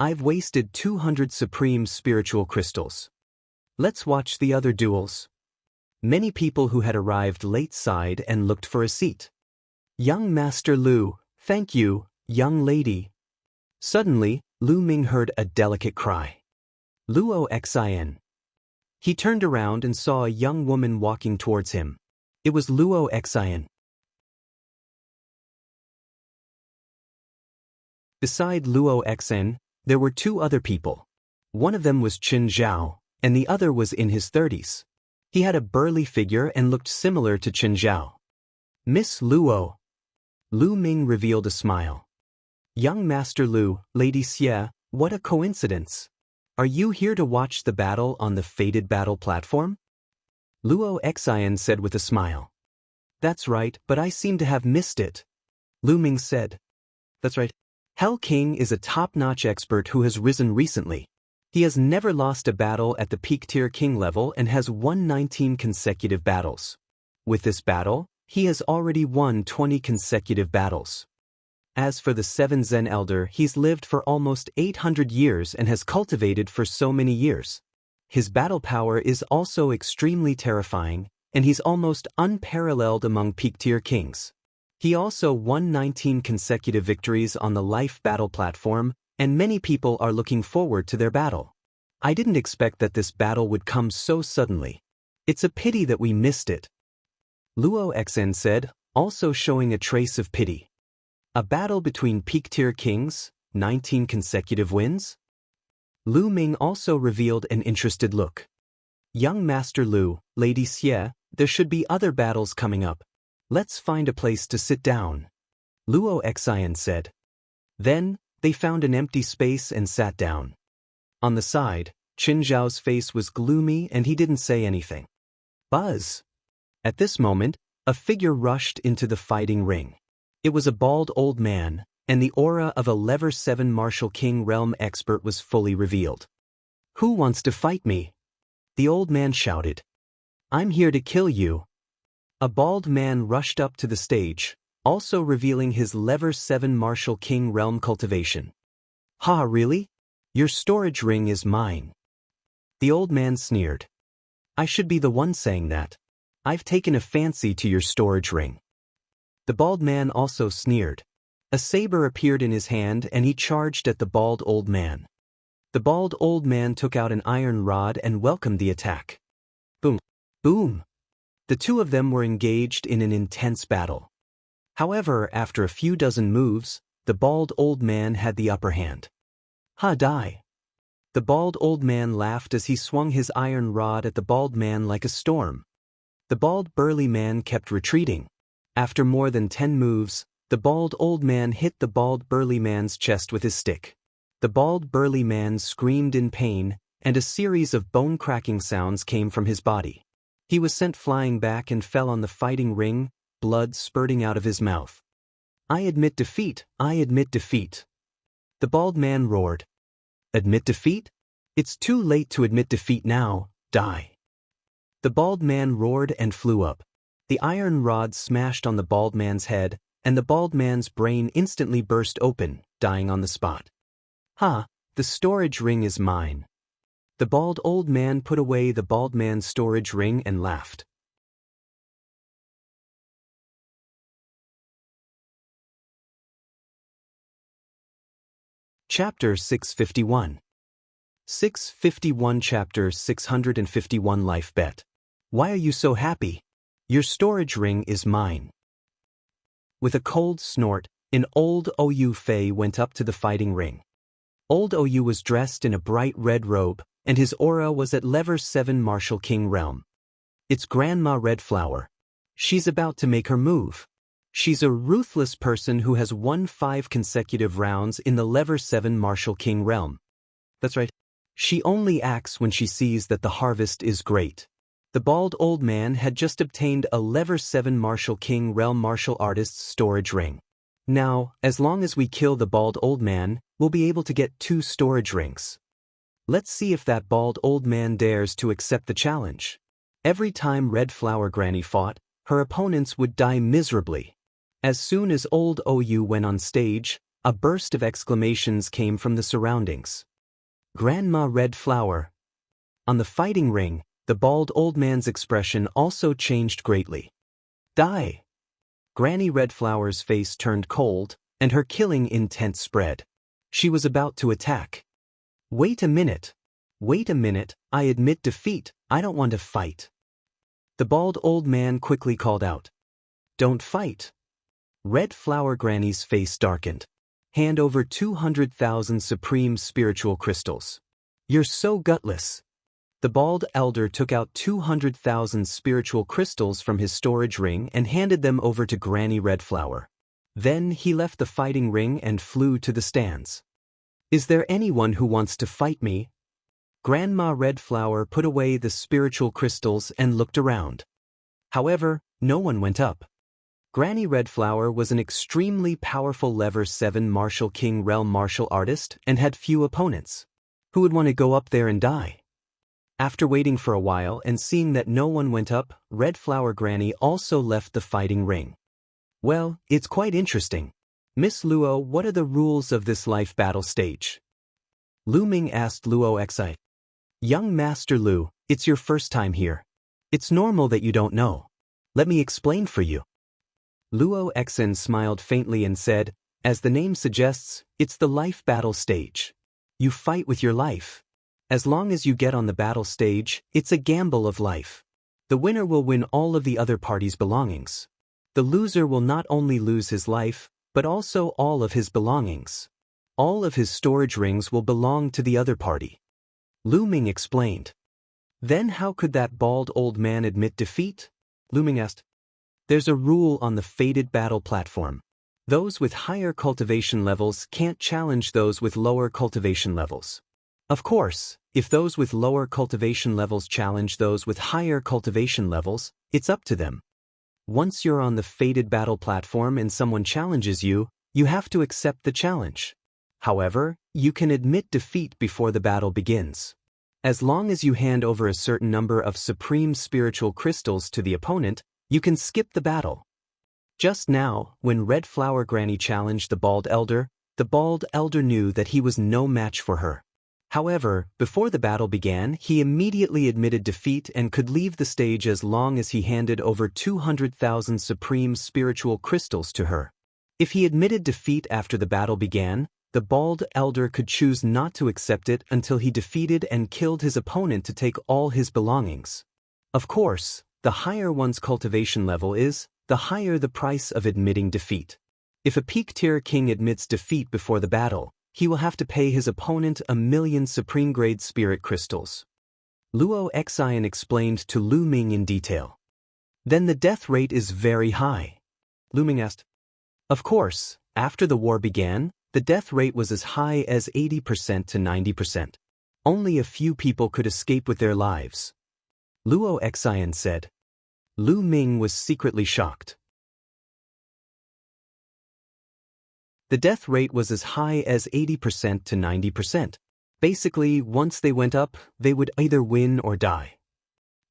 I've wasted 200 supreme spiritual crystals. Let's watch the other duels. Many people who had arrived late sighed and looked for a seat. Young Master Lu, thank you, young lady. Suddenly, Lu Ming heard a delicate cry. Luo Xin. He turned around and saw a young woman walking towards him. It was Luo Xin. Beside Luo Xin, there were two other people. One of them was Qin Zhao, and the other was in his 30s. He had a burly figure and looked similar to Qin Zhao. Miss Luo. Lu Ming revealed a smile. Young Master Lu, Lady Xie, what a coincidence. Are you here to watch the battle on the fated battle platform? Luo Xin said with a smile. That's right, but I seem to have missed it. Lu Ming said. That's right. Hell King is a top-notch expert who has risen recently. He has never lost a battle at the peak tier king level and has won 19 consecutive battles. With this battle, he has already won 20 consecutive battles. As for the 7 Zen Elder, he's lived for almost 800 years and has cultivated for so many years. His battle power is also extremely terrifying, and he's almost unparalleled among peak-tier kings. He also won 19 consecutive victories on the life battle platform, and many people are looking forward to their battle. I didn't expect that this battle would come so suddenly. It's a pity that we missed it. Luo Xen said, also showing a trace of pity. A battle between peak-tier kings, 19 consecutive wins? Lu Ming also revealed an interested look. Young Master Lu, Lady Xie, there should be other battles coming up. Let's find a place to sit down. Luo Xian said. Then, they found an empty space and sat down. On the side, Qin Zhao's face was gloomy and he didn't say anything. Buzz! At this moment, a figure rushed into the fighting ring. It was a bald old man, and the aura of a Level 7 Martial King Realm expert was fully revealed. Who wants to fight me? The old man shouted. I'm here to kill you. A bald man rushed up to the stage, also revealing his Level 7 Martial King Realm cultivation. Ha, really? Your storage ring is mine. The old man sneered. I should be the one saying that. I've taken a fancy to your storage ring. The bald man also sneered. A saber appeared in his hand and he charged at the bald old man. The bald old man took out an iron rod and welcomed the attack. Boom! Boom! The two of them were engaged in an intense battle. However, after a few dozen moves, the bald old man had the upper hand. Ha, die! The bald old man laughed as he swung his iron rod at the bald man like a storm. The bald burly man kept retreating. After more than 10 moves, the bald old man hit the bald burly man's chest with his stick. The bald burly man screamed in pain, and a series of bone-cracking sounds came from his body. He was sent flying back and fell on the fighting ring, blood spurting out of his mouth. I admit defeat, I admit defeat. The bald man roared. Admit defeat? It's too late to admit defeat now, die. The bald man roared and flew up. The iron rod smashed on the bald man's head, and the bald man's brain instantly burst open, dying on the spot. Ha, the storage ring is mine. The bald old man put away the bald man's storage ring and laughed. Chapter 651. 651 Chapter 651 Life Bet. Why are you so happy? Your storage ring is mine. With a cold snort, an old Ou Fei went up to the fighting ring. Old Ou was dressed in a bright red robe, and his aura was at Level 7 Martial King Realm. It's Grandma Red Flower. She's about to make her move. She's a ruthless person who has won 5 consecutive rounds in the Level 7 Martial King Realm. That's right. She only acts when she sees that the harvest is great. The bald old man had just obtained a Level 7 Martial King Realm Martial Artist's storage ring. Now, as long as we kill the bald old man, we'll be able to get 2 storage rings. Let's see if that bald old man dares to accept the challenge. Every time Red Flower Granny fought, her opponents would die miserably. As soon as old Ou went on stage, a burst of exclamations came from the surroundings. Grandma Red Flower. On the fighting ring, the bald old man's expression also changed greatly. Die! Granny Red Flower's face turned cold, and her killing intent spread. She was about to attack. Wait a minute. Wait a minute, I admit defeat, I don't want to fight. The bald old man quickly called out. Don't fight. Red Flower Granny's face darkened. Hand over 200,000 supreme spiritual crystals. You're so gutless. The bald elder took out 200,000 spiritual crystals from his storage ring and handed them over to Granny Red Flower. Then he left the fighting ring and flew to the stands. Is there anyone who wants to fight me? Grandma Red Flower put away the spiritual crystals and looked around. However, no one went up. Granny Red Flower was an extremely powerful Level 7 Martial King Realm martial artist and had few opponents. Who would want to go up there and die? After waiting for a while and seeing that no one went up, Red Flower Granny also left the fighting ring. Well, it's quite interesting. Miss Luo, what are the rules of this life battle stage? Lu Ming asked Luo Xi. Young Master Lu, it's your first time here. It's normal that you don't know. Let me explain for you. Luo Xen smiled faintly and said, as the name suggests, it's the life battle stage. You fight with your life. As long as you get on the battle stage, it's a gamble of life. The winner will win all of the other party's belongings. The loser will not only lose his life, but also all of his belongings. All of his storage rings will belong to the other party. Lu Ming explained. Then how could that bald old man admit defeat? Lu Ming asked. There's a rule on the fated battle platform. Those with higher cultivation levels can't challenge those with lower cultivation levels. Of course, if those with lower cultivation levels challenge those with higher cultivation levels, it's up to them. Once you're on the fated battle platform and someone challenges you, you have to accept the challenge. However, you can admit defeat before the battle begins. As long as you hand over a certain number of supreme spiritual crystals to the opponent, you can skip the battle. Just now, when Red Flower Granny challenged the bald elder knew that he was no match for her. However, before the battle began, he immediately admitted defeat and could leave the stage as long as he handed over 200,000 supreme spiritual crystals to her. If he admitted defeat after the battle began, the bald elder could choose not to accept it until he defeated and killed his opponent to take all his belongings. Of course, the higher one's cultivation level is, the higher the price of admitting defeat. If a peak-tier king admits defeat before the battle, he will have to pay his opponent 1,000,000 supreme-grade spirit crystals. Luo Xian explained to Lu Ming in detail. Then the death rate is very high. Lu Ming asked. Of course, after the war began, the death rate was as high as 80% to 90%. Only a few people could escape with their lives. Luo Xian said. Lu Ming was secretly shocked. The death rate was as high as 80% to 90%. Basically, once they went up, they would either win or die.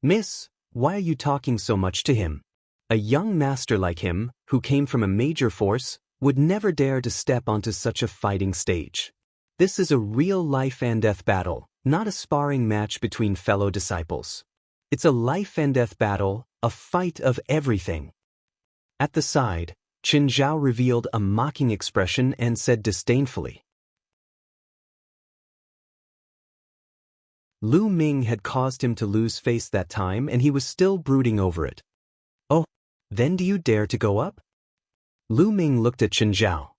Miss, why are you talking so much to him? A young master like him, who came from a major force, would never dare to step onto such a fighting stage. This is a real life and death battle, not a sparring match between fellow disciples. It's a life and death battle, a fight of everything. At the side, Qin Zhao revealed a mocking expression and said disdainfully. Lu Ming had caused him to lose face that time and he was still brooding over it. Oh, then do you dare to go up? Lu Ming looked at Qin Zhao.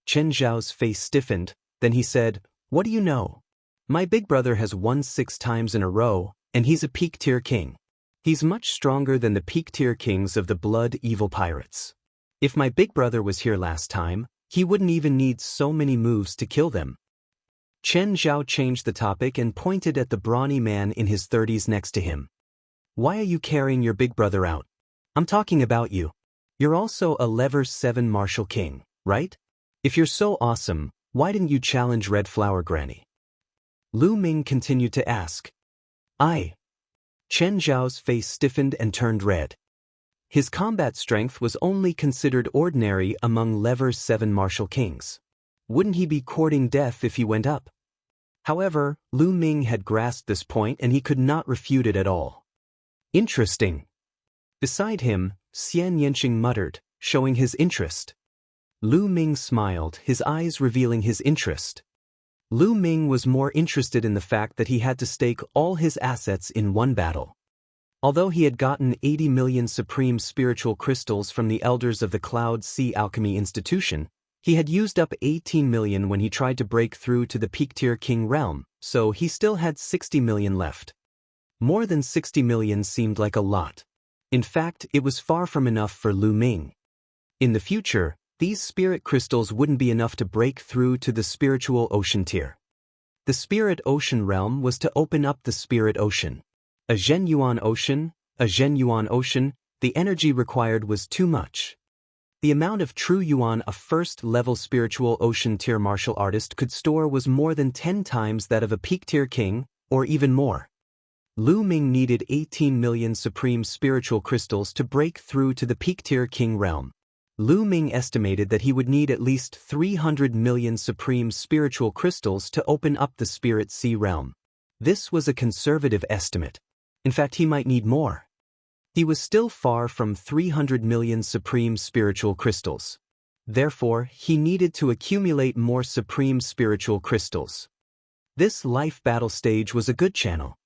Qin Zhao's face stiffened, then he said, What do you know? My big brother has won 6 times in a row, and he's a peak-tier king. He's much stronger than the peak-tier kings of the blood evil pirates. If my big brother was here last time, he wouldn't even need so many moves to kill them. Qin Zhao changed the topic and pointed at the brawny man in his 30s next to him. Why are you carrying your big brother out? I'm talking about you. You're also a level 7 martial king, right? If you're so awesome, why didn't you challenge Red Flower Granny? Lu Ming continued to ask. Qin Zhao's face stiffened and turned red. His combat strength was only considered ordinary among level 7 martial kings. Wouldn't he be courting death if he went up? However, Lu Ming had grasped this point and he could not refute it at all. Interesting. Beside him, Xian Yanqing muttered, showing his interest. Lu Ming smiled, his eyes revealing his interest. Lu Ming was more interested in the fact that he had to stake all his assets in one battle. Although he had gotten 80 million supreme spiritual crystals from the elders of the Cloud Sea Alchemy Institution, he had used up 18 million when he tried to break through to the peak-tier king realm, so he still had 60 million left. More than 60 million seemed like a lot. In fact, it was far from enough for Lu Ming. In the future, these spirit crystals wouldn't be enough to break through to the spiritual ocean tier. The spirit ocean realm was to open up the spirit ocean. A Zhenyuan ocean, the energy required was too much. The amount of true yuan a first-level spiritual ocean tier martial artist could store was more than 10 times that of a peak-tier king, or even more. Lu Ming needed 18 million supreme spiritual crystals to break through to the peak-tier king realm. Lu Ming estimated that he would need at least 300 million supreme spiritual crystals to open up the spirit sea realm. This was a conservative estimate. In fact, he might need more. He was still far from 300 million supreme spiritual crystals. Therefore, he needed to accumulate more supreme spiritual crystals. This life battle stage was a good channel.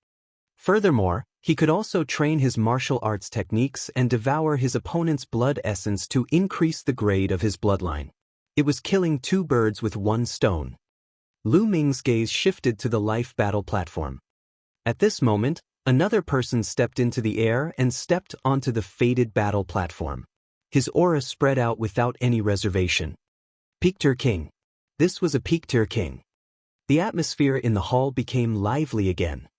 Furthermore, He could also train his martial arts techniques and devour his opponent's blood essence to increase the grade of his bloodline. It was killing two birds with one stone. Lu Ming's gaze shifted to the life battle platform. At this moment, another person stepped into the air and stepped onto the fated battle platform. His aura spread out without any reservation. Peak-tier king. This was a peak-tier king. The atmosphere in the hall became lively again.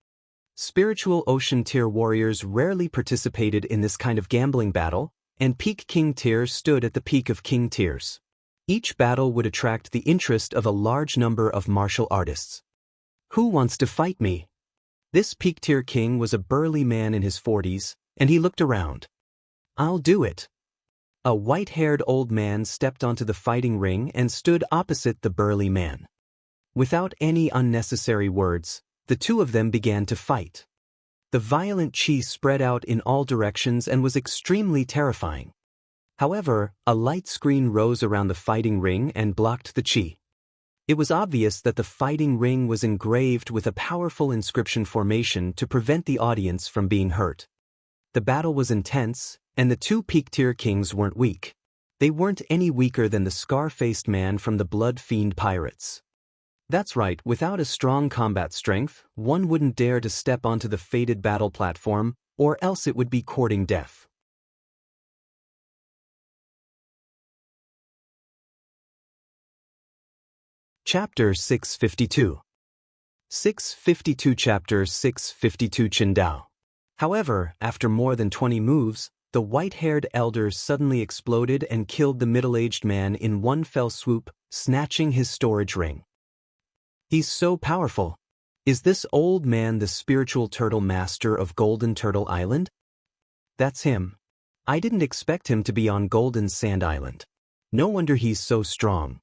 Spiritual ocean tier warriors rarely participated in this kind of gambling battle, and peak king tier stood at the peak of king tiers. Each battle would attract the interest of a large number of martial artists. Who wants to fight me? This peak tier king was a burly man in his 40s, and he looked around. I'll do it. A white-haired old man stepped onto the fighting ring and stood opposite the burly man. Without any unnecessary words, the two of them began to fight. The violent chi spread out in all directions and was extremely terrifying. However, a light screen rose around the fighting ring and blocked the chi. It was obvious that the fighting ring was engraved with a powerful inscription formation to prevent the audience from being hurt. The battle was intense, and the two peak-tier kings weren't weak. They weren't any weaker than the scar-faced man from the Blood Fiend Pirates. That's right, without a strong combat strength, one wouldn't dare to step onto the fated battle platform, or else it would be courting death. Chapter 652. 652 Chapter 652 Qindao. However, after more than 20 moves, the white-haired elder suddenly exploded and killed the middle-aged man in one fell swoop, snatching his storage ring. He's so powerful. Is this old man the spiritual turtle master of Golden Turtle Island? That's him. I didn't expect him to be on Golden Sand Island. No wonder he's so strong.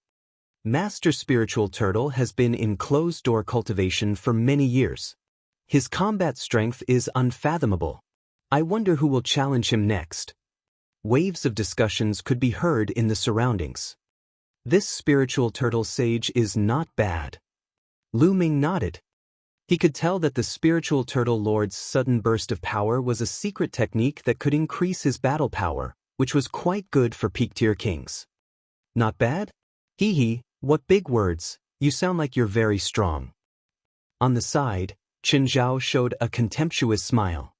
Master Spiritual Turtle has been in closed-door cultivation for many years. His combat strength is unfathomable. I wonder who will challenge him next. Waves of discussions could be heard in the surroundings. This spiritual turtle sage is not bad. Lu Ming nodded. He could tell that the spiritual turtle lord's sudden burst of power was a secret technique that could increase his battle power, which was quite good for peak-tier kings. Not bad? Hee hee, what big words, you sound like you're very strong. On the side, Qin Zhao showed a contemptuous smile.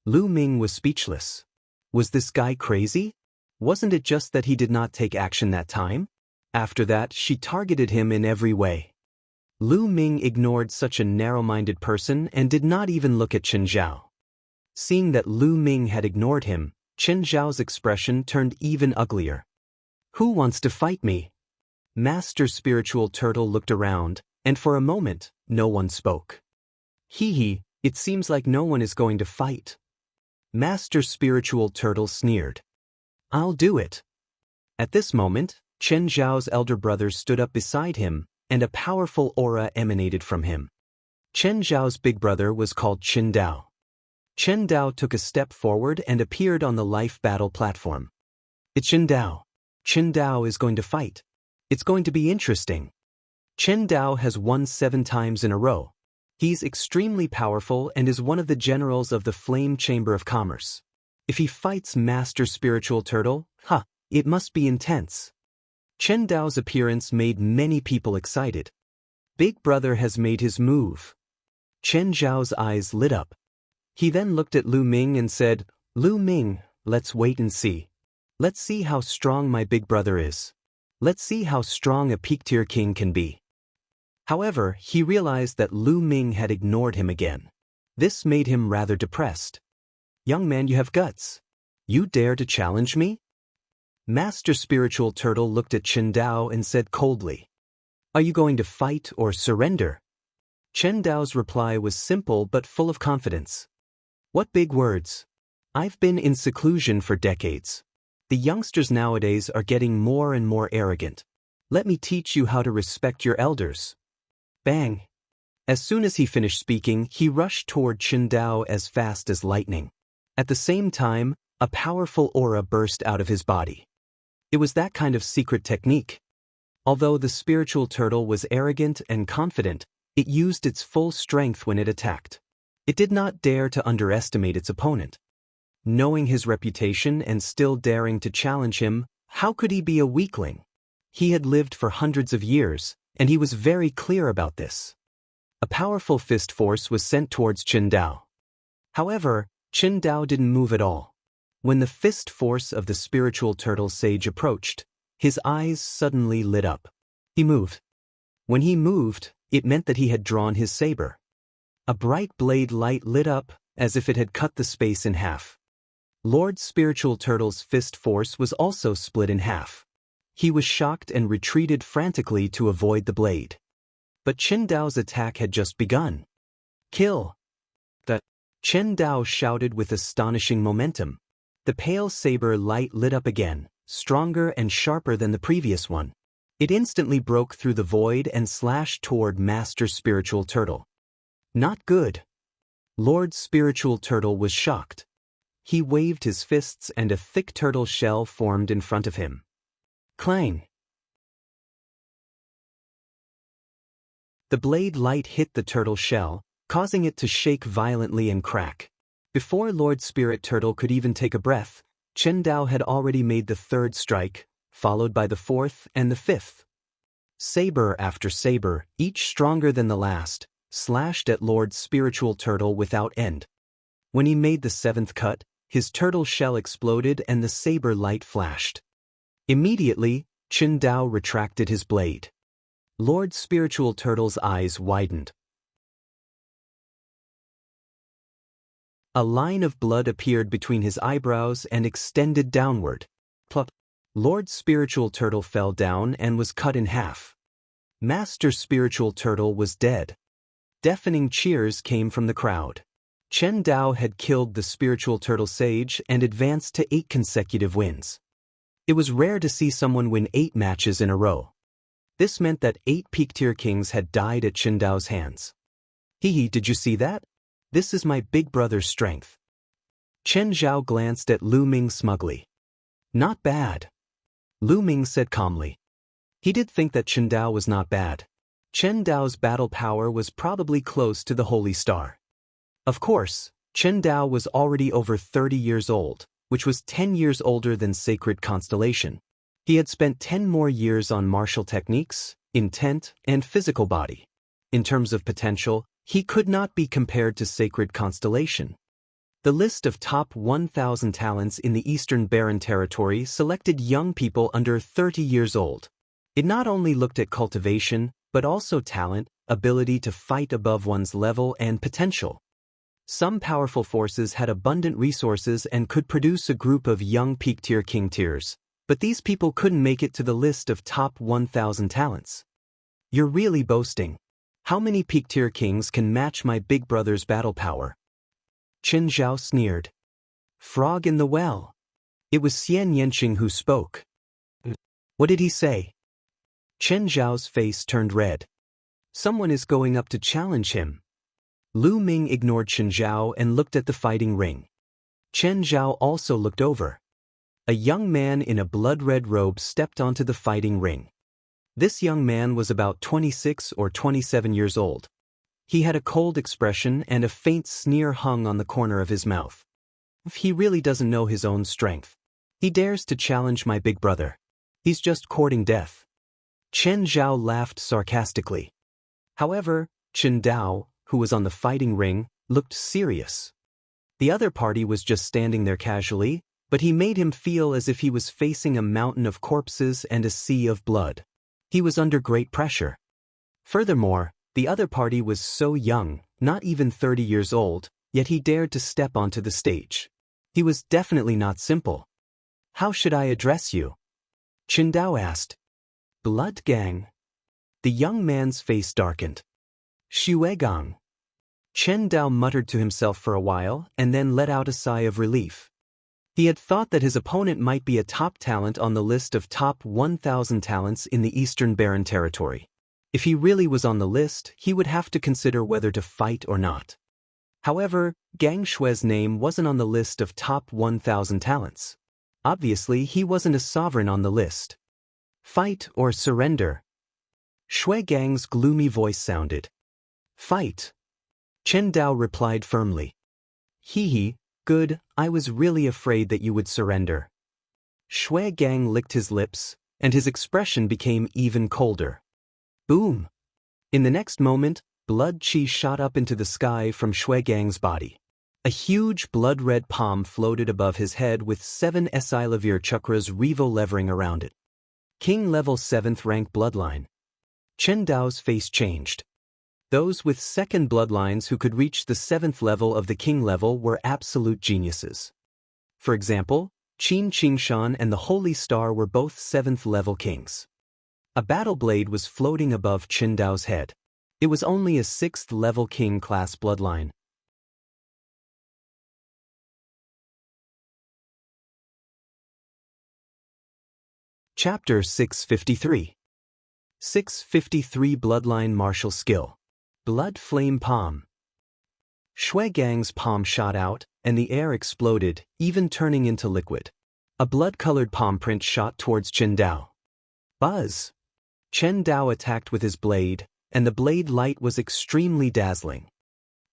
Lu Ming was speechless. Was this guy crazy? Wasn't it just that he did not take action that time? After that, she targeted him in every way. Lu Ming ignored such a narrow-minded person and did not even look at Qin Zhao. Seeing that Lu Ming had ignored him, Qin Zhao's expression turned even uglier. Who wants to fight me? Master Spiritual Turtle looked around, and for a moment, no one spoke. Hee hee, it seems like no one is going to fight. Master Spiritual Turtle sneered. I'll do it. At this moment, Qin Zhao's elder brother stood up beside him, and a powerful aura emanated from him. Qin Zhao's big brother was called Qin Dao. Qin Dao took a step forward and appeared on the life battle platform. It's Qin Dao. Qin Dao is going to fight. It's going to be interesting. Qin Dao has won 7 times in a row. He's extremely powerful and is one of the generals of the Flame Chamber of Commerce. If he fights Master Spiritual Turtle, it must be intense. Qin Dao's appearance made many people excited. Big Brother has made his move. Qin Zhao's eyes lit up. He then looked at Lu Ming and said, Lu Ming, let's wait and see. Let's see how strong my big brother is. Let's see how strong a peak-tier king can be. However, he realized that Lu Ming had ignored him again. This made him rather depressed. Young man, you have guts. You dare to challenge me? Master Spiritual Turtle looked at Qin Dao and said coldly, Are you going to fight or surrender? Qin Dao's reply was simple but full of confidence. What big words. I've been in seclusion for decades. The youngsters nowadays are getting more and more arrogant. Let me teach you how to respect your elders. Bang! As soon as he finished speaking, he rushed toward Qin Dao as fast as lightning. At the same time, a powerful aura burst out of his body. It was that kind of secret technique. Although the spiritual turtle was arrogant and confident, it used its full strength when it attacked. It did not dare to underestimate its opponent. Knowing his reputation and still daring to challenge him, how could he be a weakling? He had lived for hundreds of years, and he was very clear about this. A powerful fist force was sent towards Qin Dao. However, Qin Dao didn't move at all. When the fist force of the spiritual turtle sage approached, his eyes suddenly lit up. He moved. When he moved, it meant that he had drawn his saber. A bright blade light lit up, as if it had cut the space in half. Lord Spiritual Turtle's fist force was also split in half. He was shocked and retreated frantically to avoid the blade. But Qin Dao's attack had just begun. Kill! Qin Dao shouted with astonishing momentum. The pale saber light lit up again, stronger and sharper than the previous one. It instantly broke through the void and slashed toward Master Spiritual Turtle. Not good. Lord Spiritual Turtle was shocked. He waved his fists and a thick turtle shell formed in front of him. Clang! The blade light hit the turtle shell, causing it to shake violently and crack. Before Lord Spirit Turtle could even take a breath, Qin Dao had already made the third strike, followed by the fourth and the fifth. Saber after saber, each stronger than the last, slashed at Lord Spiritual Turtle without end. When he made the seventh cut, his turtle shell exploded and the saber light flashed. Immediately, Qin Dao retracted his blade. Lord Spiritual Turtle's eyes widened. A line of blood appeared between his eyebrows and extended downward. Plop! Lord Spiritual Turtle fell down and was cut in half. Master Spiritual Turtle was dead. Deafening cheers came from the crowd. Qin Dao had killed the Spiritual Turtle Sage and advanced to 8 consecutive wins. It was rare to see someone win 8 matches in a row. This meant that 8 peak-tier kings had died at Qin Dao's hands. Hee, did you see that? This is my big brother's strength. Chen Zhao glanced at Lu Ming smugly. Not bad. Lu Ming said calmly. He did think that Qin Dao was not bad. Chen Dao's battle power was probably close to the Holy Star. Of course, Qin Dao was already over 30 years old, which was 10 years older than Sacred Constellation. He had spent 10 more years on martial techniques, intent, and physical body. In terms of potential, he could not be compared to Sacred Constellation. The list of top 1,000 talents in the Eastern Barren Territory selected young people under 30 years old. It not only looked at cultivation, but also talent, ability to fight above one's level, and potential. Some powerful forces had abundant resources and could produce a group of young peak-tier king tiers, but these people couldn't make it to the list of top 1,000 talents. You're really boasting. How many peak-tier kings can match my big brother's battle power? Qin Zhao sneered. Frog in the well. It was Xian Yanqing who spoke. What did he say? Qin Zhao's face turned red. Someone is going up to challenge him. Lu Ming ignored Qin Zhao and looked at the fighting ring. Qin Zhao also looked over. A young man in a blood-red robe stepped onto the fighting ring. This young man was about 26 or 27 years old. He had a cold expression and a faint sneer hung on the corner of his mouth. He really doesn't know his own strength. He dares to challenge my big brother. He's just courting death. Qin Zhao laughed sarcastically. However, Qin Dao, who was on the fighting ring, looked serious. The other party was just standing there casually, but he made him feel as if he was facing a mountain of corpses and a sea of blood. He was under great pressure. Furthermore, the other party was so young, not even 30 years old, yet he dared to step onto the stage. He was definitely not simple. How should I address you? Qin Dao asked. Blood gang. The young man's face darkened. Shuegang. Qin Dao muttered to himself for a while and then let out a sigh of relief. He had thought that his opponent might be a top talent on the list of top 1,000 talents in the Eastern Barren Territory. If he really was on the list, he would have to consider whether to fight or not. However, Gang Shue's name wasn't on the list of top 1,000 talents. Obviously, he wasn't a sovereign on the list. Fight or surrender? Shuegang's gloomy voice sounded. Fight. Chen Dao replied firmly. Hee, good, I was really afraid that you would surrender. Shui Gang licked his lips, and his expression became even colder. Boom! In the next moment, blood qi shot up into the sky from Shui Gang's body. A huge blood-red palm floated above his head with 7 Esilavir chakras revolvering around it. King level 7th rank bloodline. Chen Dao's face changed. Those with second bloodlines who could reach the 7th level of the king level were absolute geniuses. For example, Qin Qingshan and the Holy Star were both 7th level kings. A battle blade was floating above Chen Dao's head. It was only a 6th level king class bloodline. Chapter 653. 653 Bloodline Martial Skill. Blood Flame Palm. Shui Gang's palm shot out, and the air exploded, even turning into liquid. A blood-colored palm print shot towards Chen Dao. Buzz! Chen Dao attacked with his blade, and the blade light was extremely dazzling.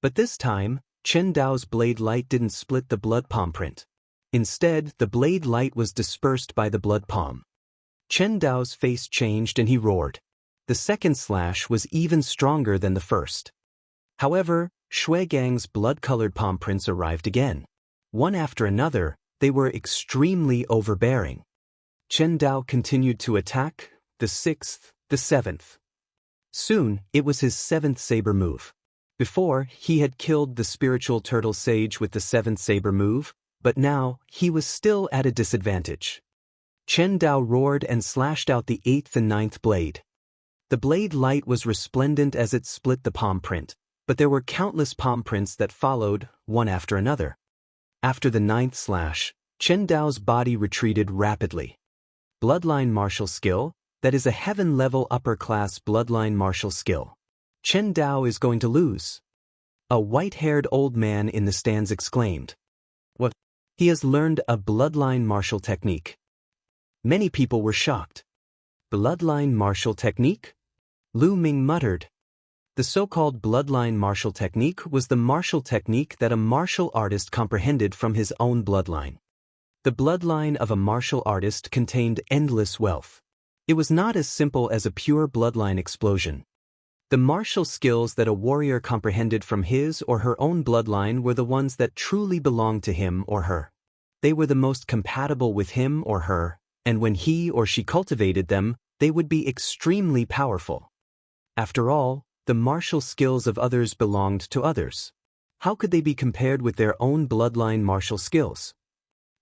But this time, Chen Dao's blade light didn't split the blood palm print. Instead, the blade light was dispersed by the blood palm. Chen Dao's face changed and he roared. The second slash was even stronger than the first. However, Shui Gang's blood-colored palm prints arrived again. One after another, they were extremely overbearing. Chen Dao continued to attack, the 6th, the 7th. Soon, it was his 7th saber move. Before, he had killed the spiritual turtle sage with the 7th saber move, but now, he was still at a disadvantage. Chen Dao roared and slashed out the 8th and 9th blade. The blade light was resplendent as it split the palm print, but there were countless palm prints that followed, one after another. After the 9th slash, Chen Dao's body retreated rapidly. Bloodline martial skill, that is a heaven-level upper-class bloodline martial skill. Chen Dao is going to lose. A white-haired old man in the stands exclaimed. What? He has learned a bloodline martial technique. Many people were shocked. Bloodline martial technique? Lu Ming muttered. The so-called bloodline martial technique was the martial technique that a martial artist comprehended from his own bloodline. The bloodline of a martial artist contained endless wealth. It was not as simple as a pure bloodline explosion. The martial skills that a warrior comprehended from his or her own bloodline were the ones that truly belonged to him or her. They were the most compatible with him or her, and when he or she cultivated them, they would be extremely powerful. After all, the martial skills of others belonged to others. How could they be compared with their own bloodline martial skills?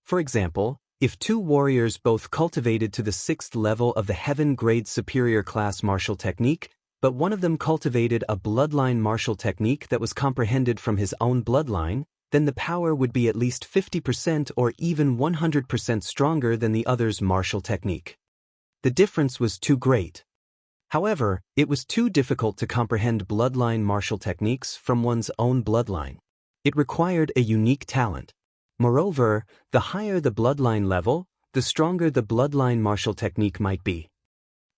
For example, if two warriors both cultivated to the 6th level of the heaven-grade superior class martial technique, but one of them cultivated a bloodline martial technique that was comprehended from his own bloodline, then the power would be at least 50% or even 100% stronger than the other's martial technique. The difference was too great. However, it was too difficult to comprehend bloodline martial techniques from one's own bloodline. It required a unique talent. Moreover, the higher the bloodline level, the stronger the bloodline martial technique might be.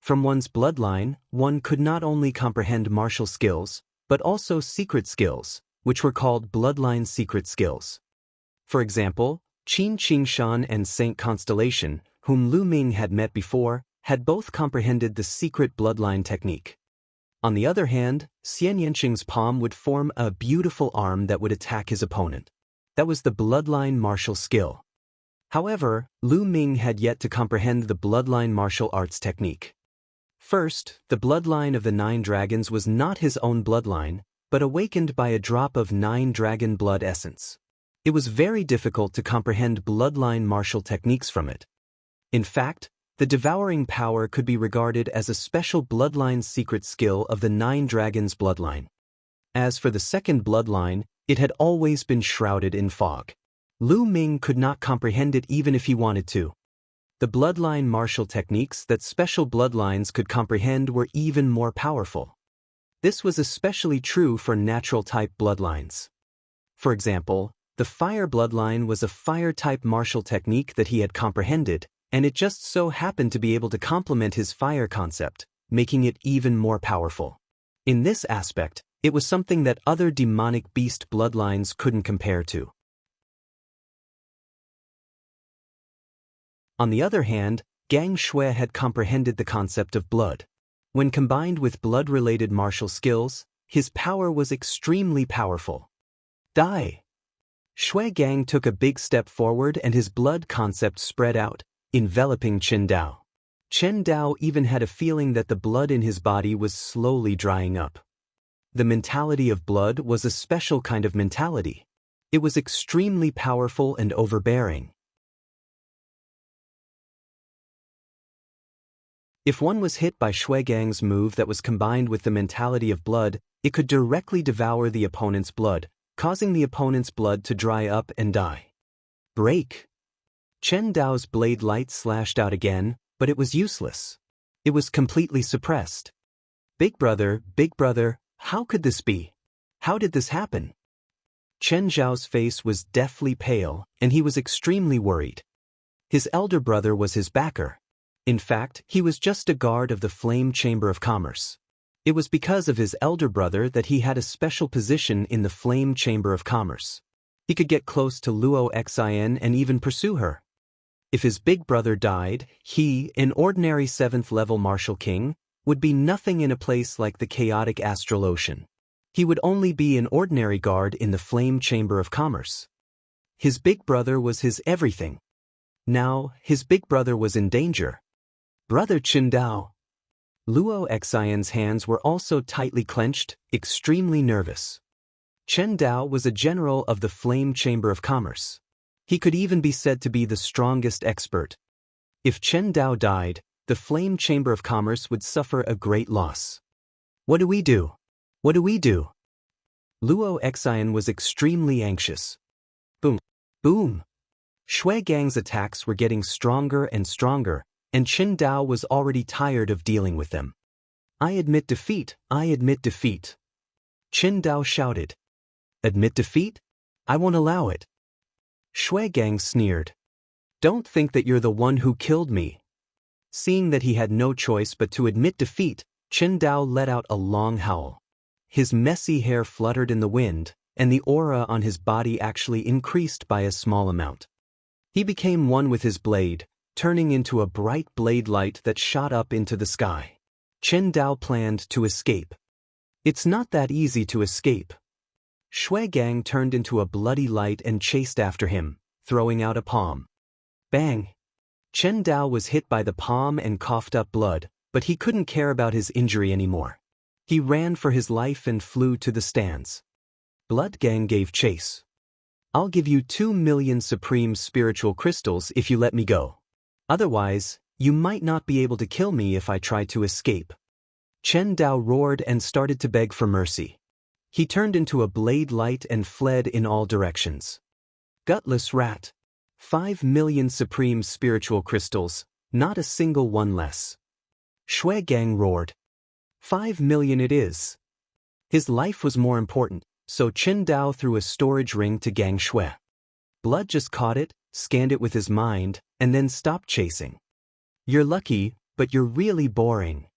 From one's bloodline, one could not only comprehend martial skills, but also secret skills, which were called bloodline secret skills. For example, Qin Qingshan and Saint Constellation, whom Lu Ming had met before, had both comprehended the secret bloodline technique. On the other hand, Xian Yanqing's palm would form a beautiful arm that would attack his opponent. That was the bloodline martial skill. However, Lu Ming had yet to comprehend the bloodline martial arts technique. First, the bloodline of the 9 dragons was not his own bloodline, but awakened by a drop of 9 dragon blood essence. It was very difficult to comprehend bloodline martial techniques from it. In fact, the devouring power could be regarded as a special bloodline secret skill of the 9 dragons bloodline. As for the second bloodline, it had always been shrouded in fog. Lu Ming could not comprehend it even if he wanted to. The bloodline martial techniques that special bloodlines could comprehend were even more powerful. This was especially true for natural-type bloodlines. For example, the fire bloodline was a fire-type martial technique that he had comprehended, and it just so happened to be able to complement his fire concept, making it even more powerful. In this aspect, It was something that other demonic beast bloodlines couldn't compare to. On the other hand, Gang Shui had comprehended the concept of blood. When combined with blood-related martial skills, his power was extremely powerful. Die! Shui Gang took a big step forward and his blood concept spread out, enveloping Chen Dao. Chen Dao even had a feeling that the blood in his body was slowly drying up. The mentality of blood was a special kind of mentality. It was extremely powerful and overbearing. If one was hit by Shui Gang's move that was combined with the mentality of blood, it could directly devour the opponent's blood, causing the opponent's blood to dry up and die. Break! Chen Dao's blade light slashed out again, but it was useless. It was completely suppressed. Big brother, how could this be? How did this happen? Chen Zhao's face was deathly pale, and he was extremely worried. His elder brother was his backer. In fact, he was just a guard of the Flame Chamber of Commerce. It was because of his elder brother that he had a special position in the Flame Chamber of Commerce. He could get close to Luo Xin and even pursue her. If his big brother died, he, an ordinary 7th-level martial king, would be nothing in a place like the chaotic astral ocean. He would only be an ordinary guard in the Flame Chamber of Commerce. His big brother was his everything. Now, his big brother was in danger. Brother Chen Dao. Luo Xion's hands were also tightly clenched, extremely nervous. Chen Dao was a general of the Flame Chamber of Commerce. He could even be said to be the strongest expert. If Chen Dao died, the Flame Chamber of Commerce would suffer a great loss. What do we do? What do we do? Luo Xion was extremely anxious. Boom! Boom! Shui Gang's attacks were getting stronger and stronger, and Chen Dao was already tired of dealing with them. I admit defeat, I admit defeat. Chen Dao shouted. Admit defeat? I won't allow it. Shui Gang sneered. Don't think that you're the one who killed me. Seeing that he had no choice but to admit defeat, Chen Dao let out a long howl. His messy hair fluttered in the wind, and the aura on his body actually increased by a small amount. He became one with his blade, turning into a bright blade light that shot up into the sky. Chen Dao planned to escape. It's not that easy to escape. Shui Gang turned into a bloody light and chased after him, throwing out a palm. Bang! Chen Dao was hit by the palm and coughed up blood, but he couldn't care about his injury anymore. He ran for his life and flew to the stands. Blood Gang gave chase. I'll give you 2 million supreme spiritual crystals if you let me go. Otherwise, you might not be able to kill me if I try to escape. Chen Dao roared and started to beg for mercy. He turned into a blade light and fled in all directions. Gutless rat. 5 million supreme spiritual crystals, not a single one less. Shui Gang roared. 5 million it is. His life was more important, so Chen Dao threw a storage ring to Gang Shui. Blood just caught it, scanned it with his mind, and then stopped chasing. You're lucky, but you're really boring.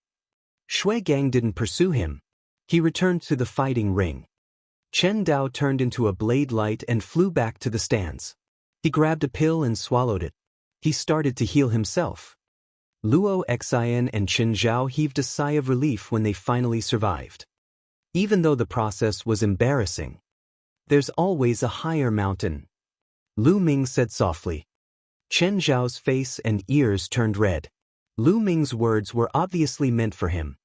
Shui Gang didn't pursue him. He returned to the fighting ring. Chen Dao turned into a blade light and flew back to the stands. He grabbed a pill and swallowed it. He started to heal himself. Luo Xian and Qin Zhao heaved a sigh of relief when they finally survived. Even though the process was embarrassing. There's always a higher mountain. Lu Ming said softly. Chen Zhao's face and ears turned red. Lu Ming's words were obviously meant for him.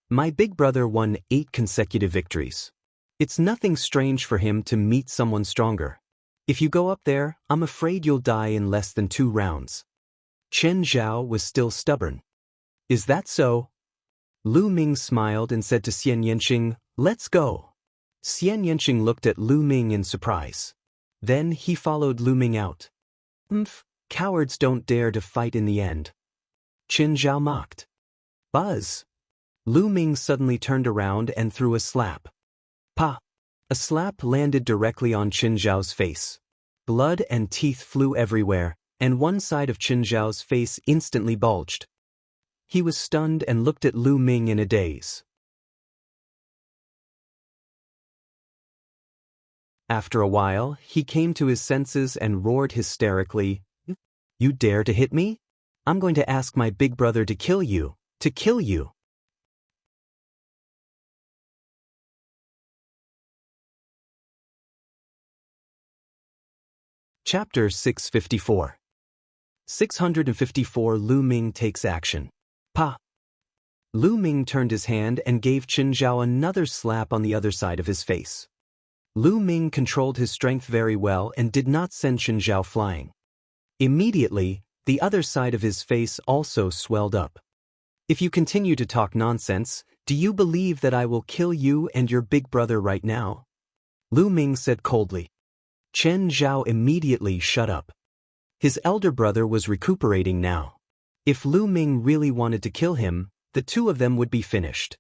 My big brother won 8 consecutive victories. It's nothing strange for him to meet someone stronger. If you go up there, I'm afraid you'll die in less than 2 rounds. Chen Zhao was still stubborn. Is that so? Lu Ming smiled and said to Xian Yanqing, let's go. Xian Yanqing looked at Lu Ming in surprise. Then he followed Lu Ming out. Cowards don't dare to fight in the end. Qin Zhao mocked. Buzz. Lu Ming suddenly turned around and threw a slap. Pa! A slap landed directly on Qin Zhao's face. Blood and teeth flew everywhere, and one side of Qin Zhao's face instantly bulged. He was stunned and looked at Lu Ming in a daze. After a while, he came to his senses and roared hysterically, "You dare to hit me? I'm going to ask my big brother to kill you, to kill you." Chapter 654. 654 Lu Ming takes action. Pa! Lu Ming turned his hand and gave Qin Zhao another slap on the other side of his face. Lu Ming controlled his strength very well and did not send Qin Zhao flying. Immediately, the other side of his face also swelled up. "If you continue to talk nonsense, do you believe that I will kill you and your big brother right now?" Lu Ming said coldly. Chen Zhao immediately shut up. His elder brother was recuperating now. If Lu Ming really wanted to kill him, the two of them would be finished.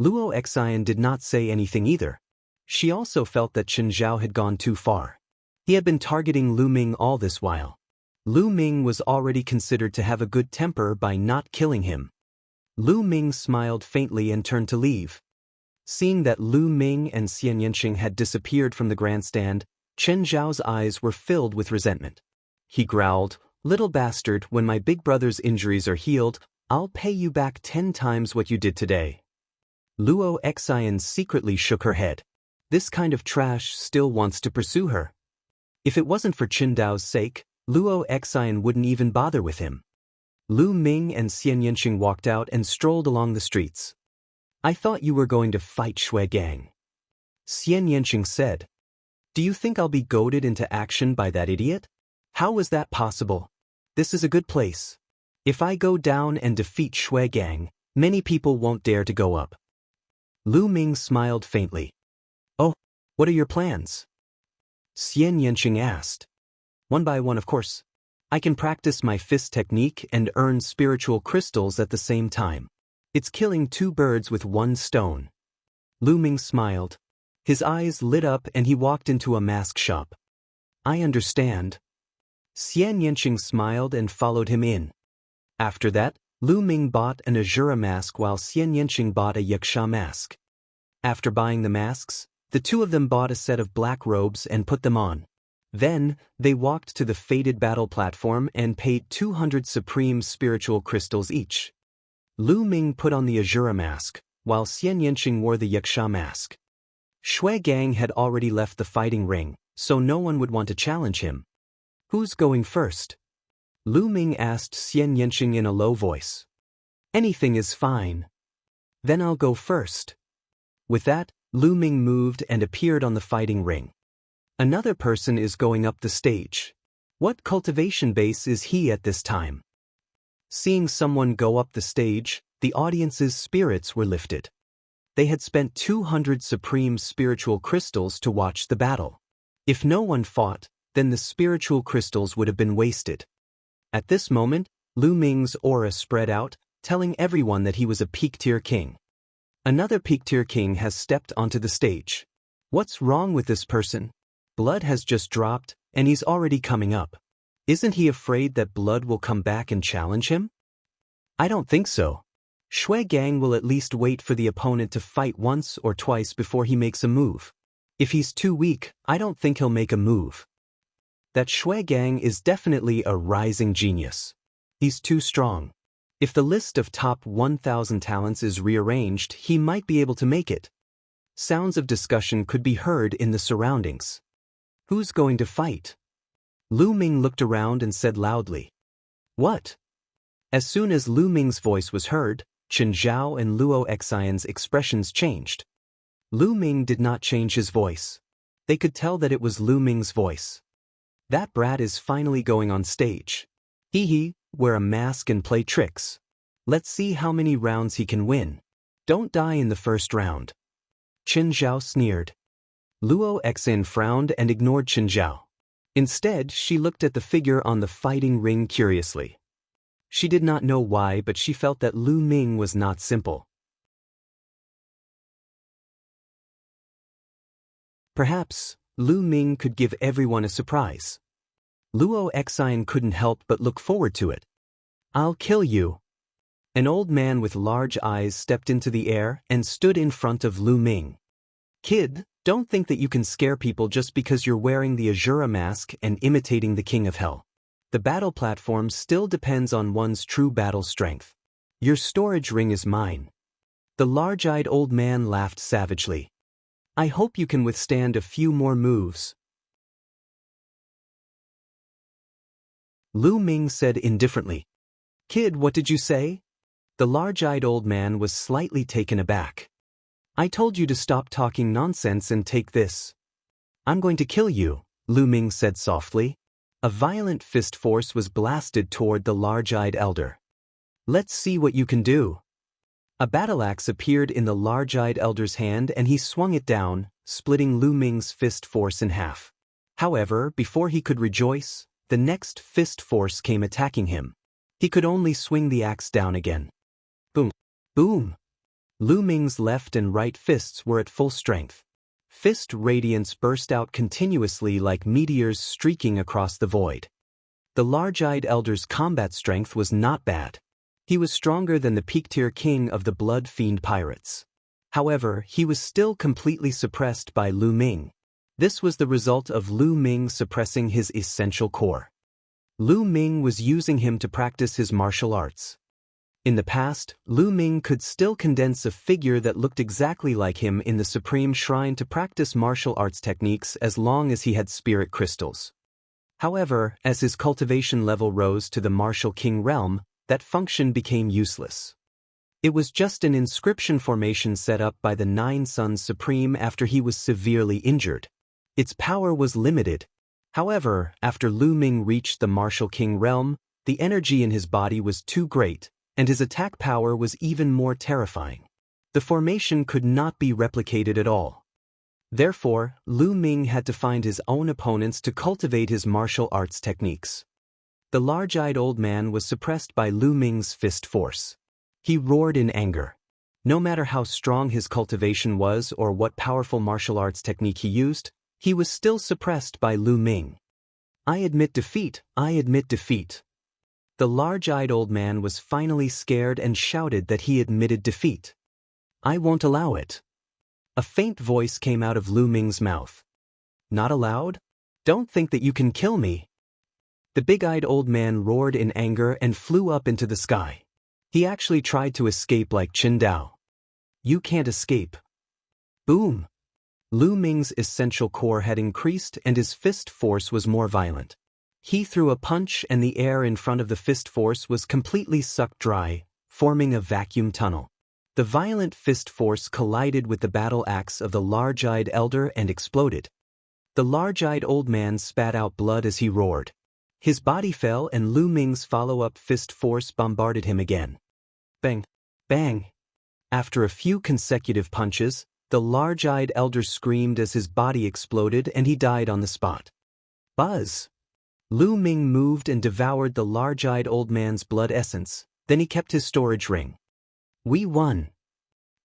Luo Xian did not say anything either. She also felt that Chen Zhao had gone too far. He had been targeting Lu Ming all this while. Lu Ming was already considered to have a good temper by not killing him. Lu Ming smiled faintly and turned to leave. Seeing that Lu Ming and Xian Yanqing had disappeared from the grandstand, Chen Zhao's eyes were filled with resentment. He growled, "Little bastard, when my big brother's injuries are healed, I'll pay you back 10 times what you did today." Luo Xian secretly shook her head. This kind of trash still wants to pursue her. If it wasn't for Qin Dao's sake, Luo Xian wouldn't even bother with him. Lu Ming and Xian Yanqing walked out and strolled along the streets. "I thought you were going to fight Shui Gang," Xian Yanqing said. "Do you think I'll be goaded into action by that idiot? How was that possible? This is a good place. If I go down and defeat Shui Gang, many people won't dare to go up." Lu Ming smiled faintly. "Oh, what are your plans?" Xian Yanqing asked. "One by one, of course. I can practice my fist technique and earn spiritual crystals at the same time. It's killing 2 birds with 1 stone." Lu Ming smiled. His eyes lit up and he walked into a mask shop. "I understand." Xian Yanqing smiled and followed him in. After that, Lu Ming bought an Azura mask while Xian Yanqing bought a Yaksha mask. After buying the masks, the two of them bought a set of black robes and put them on. Then, they walked to the fated battle platform and paid 200 supreme spiritual crystals each. Lu Ming put on the Azura mask, while Xian Yanqing wore the Yaksha mask. Shui Gang had already left the fighting ring, so no one would want to challenge him. "Who's going first?" Lu Ming asked Xian Yanqing in a low voice. "Anything is fine." "Then I'll go first." With that, Lu Ming moved and appeared on the fighting ring. Another person is going up the stage. What cultivation base is he at this time? Seeing someone go up the stage, the audience's spirits were lifted. They had spent 200 supreme spiritual crystals to watch the battle. If no one fought, then the spiritual crystals would have been wasted. At this moment, Lu Ming's aura spread out, telling everyone that he was a peak-tier king. Another peak-tier king has stepped onto the stage. What's wrong with this person? Blood has just dropped, and he's already coming up. Isn't he afraid that Blood will come back and challenge him? I don't think so. Shui Gang will at least wait for the opponent to fight once or twice before he makes a move. If he's too weak, I don't think he'll make a move. That Shui Gang is definitely a rising genius. He's too strong. If the list of top 1,000 talents is rearranged, he might be able to make it. Sounds of discussion could be heard in the surroundings. Who's going to fight? Lu Ming looked around and said loudly. What? As soon as Lu Ming's voice was heard, Chen Zhao and Luo Xian's expressions changed. Lu Ming did not change his voice. They could tell that it was Lu Ming's voice. That brat is finally going on stage. Hee, wear a mask and play tricks. Let's see how many rounds he can win. Don't die in the first round. Chen Zhao sneered. Luo Xian frowned and ignored Chen Zhao. Instead, she looked at the figure on the fighting ring curiously. She did not know why, but she felt that Lu Ming was not simple. Perhaps, Lu Ming could give everyone a surprise. Luo Xian couldn't help but look forward to it. I'll kill you. An old man with large eyes stepped into the air and stood in front of Lu Ming. Kid, Don't think that you can scare people just because you're wearing the Azura mask and imitating the King of Hell. The battle platform still depends on one's true battle strength. Your storage ring is mine. The large-eyed old man laughed savagely. I hope you can withstand a few more moves. Lu Ming said indifferently. Kid, what did you say? The large-eyed old man was slightly taken aback. I told you to stop talking nonsense and take this. I'm going to kill you, Lu Ming said softly. A violent fist force was blasted toward the large-eyed elder. Let's see what you can do. A battle axe appeared in the large-eyed elder's hand and he swung it down, splitting Lu Ming's fist force in half. However, before he could rejoice, the next fist force came attacking him. He could only swing the axe down again. Boom! Boom! Lu Ming's left and right fists were at full strength. Fist radiance burst out continuously like meteors streaking across the void. The large-eyed elder's combat strength was not bad. He was stronger than the peak-tier king of the Blood Fiend pirates. However, he was still completely suppressed by Lu Ming. This was the result of Lu Ming suppressing his essential core. Lu Ming was using him to practice his martial arts. In the past, Lu Ming could still condense a figure that looked exactly like him in the Supreme Shrine to practice martial arts techniques as long as he had spirit crystals. However, as his cultivation level rose to the Martial King realm, that function became useless. It was just an inscription formation set up by the Nine Suns Supreme after he was severely injured. Its power was limited. However, after Lu Ming reached the Martial King realm, the energy in his body was too great, and his attack power was even more terrifying. The formation could not be replicated at all. Therefore, Lu Ming had to find his own opponents to cultivate his martial arts techniques. The large-eyed old man was suppressed by Lu Ming's fist force. He roared in anger. No matter how strong his cultivation was or what powerful martial arts technique he used, he was still suppressed by Lu Ming. I admit defeat, I admit defeat. The large-eyed old man was finally scared and shouted that he admitted defeat. I won't allow it. A faint voice came out of Lu Ming's mouth. Not allowed? Don't think that you can kill me. The big-eyed old man roared in anger and flew up into the sky. He actually tried to escape like Qin Dao. You can't escape. Boom! Lu Ming's essential core had increased and his fist force was more violent. He threw a punch and the air in front of the fist force was completely sucked dry, forming a vacuum tunnel. The violent fist force collided with the battle axe of the large-eyed elder and exploded. The large-eyed old man spat out blood as he roared. His body fell and Lu Ming's follow-up fist force bombarded him again. Bang! Bang! After a few consecutive punches, the large-eyed elder screamed as his body exploded and he died on the spot. Buzz! Lu Ming moved and devoured the large-eyed old man's blood essence, then he kept his storage ring. We won!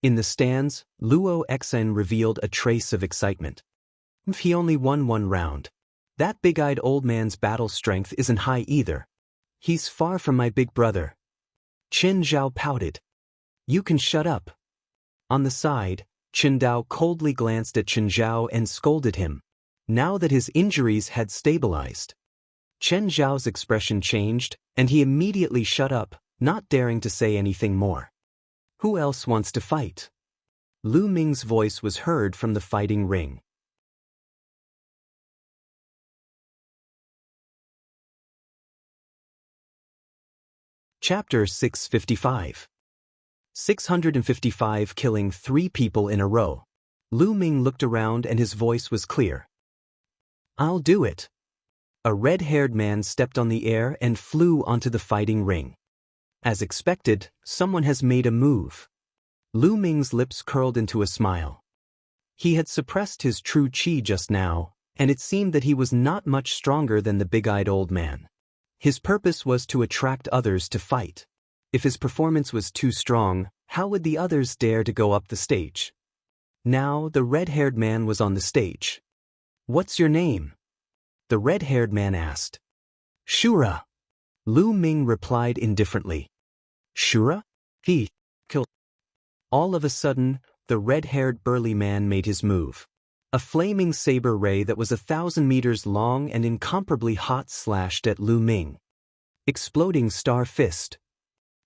In the stands, Luo Xen revealed a trace of excitement. He only won one round. That big-eyed old man's battle strength isn't high either. He's far from my big brother. Qin Zhao pouted. You can shut up. On the side, Qin Dao coldly glanced at Qin Zhao and scolded him. Now that his injuries had stabilized, Chen Zhao's expression changed, and he immediately shut up, not daring to say anything more. Who else wants to fight? Lu Ming's voice was heard from the fighting ring. Chapter 655. 655 killing 3 people in a row. Lu Ming looked around and his voice was clear. I'll do it. A red-haired man stepped on the air and flew onto the fighting ring. As expected, someone has made a move. Lu Ming's lips curled into a smile. He had suppressed his true qi just now, and it seemed that he was not much stronger than the big-eyed old man. His purpose was to attract others to fight. If his performance was too strong, how would the others dare to go up the stage? Now the red-haired man was on the stage. What's your name? The red-haired man asked. Shura. Lu Ming replied indifferently. Shura? He killed. All of a sudden, the red-haired burly man made his move. A flaming saber ray that was 1,000 meters long and incomparably hot slashed at Lu Ming. Exploding star fist.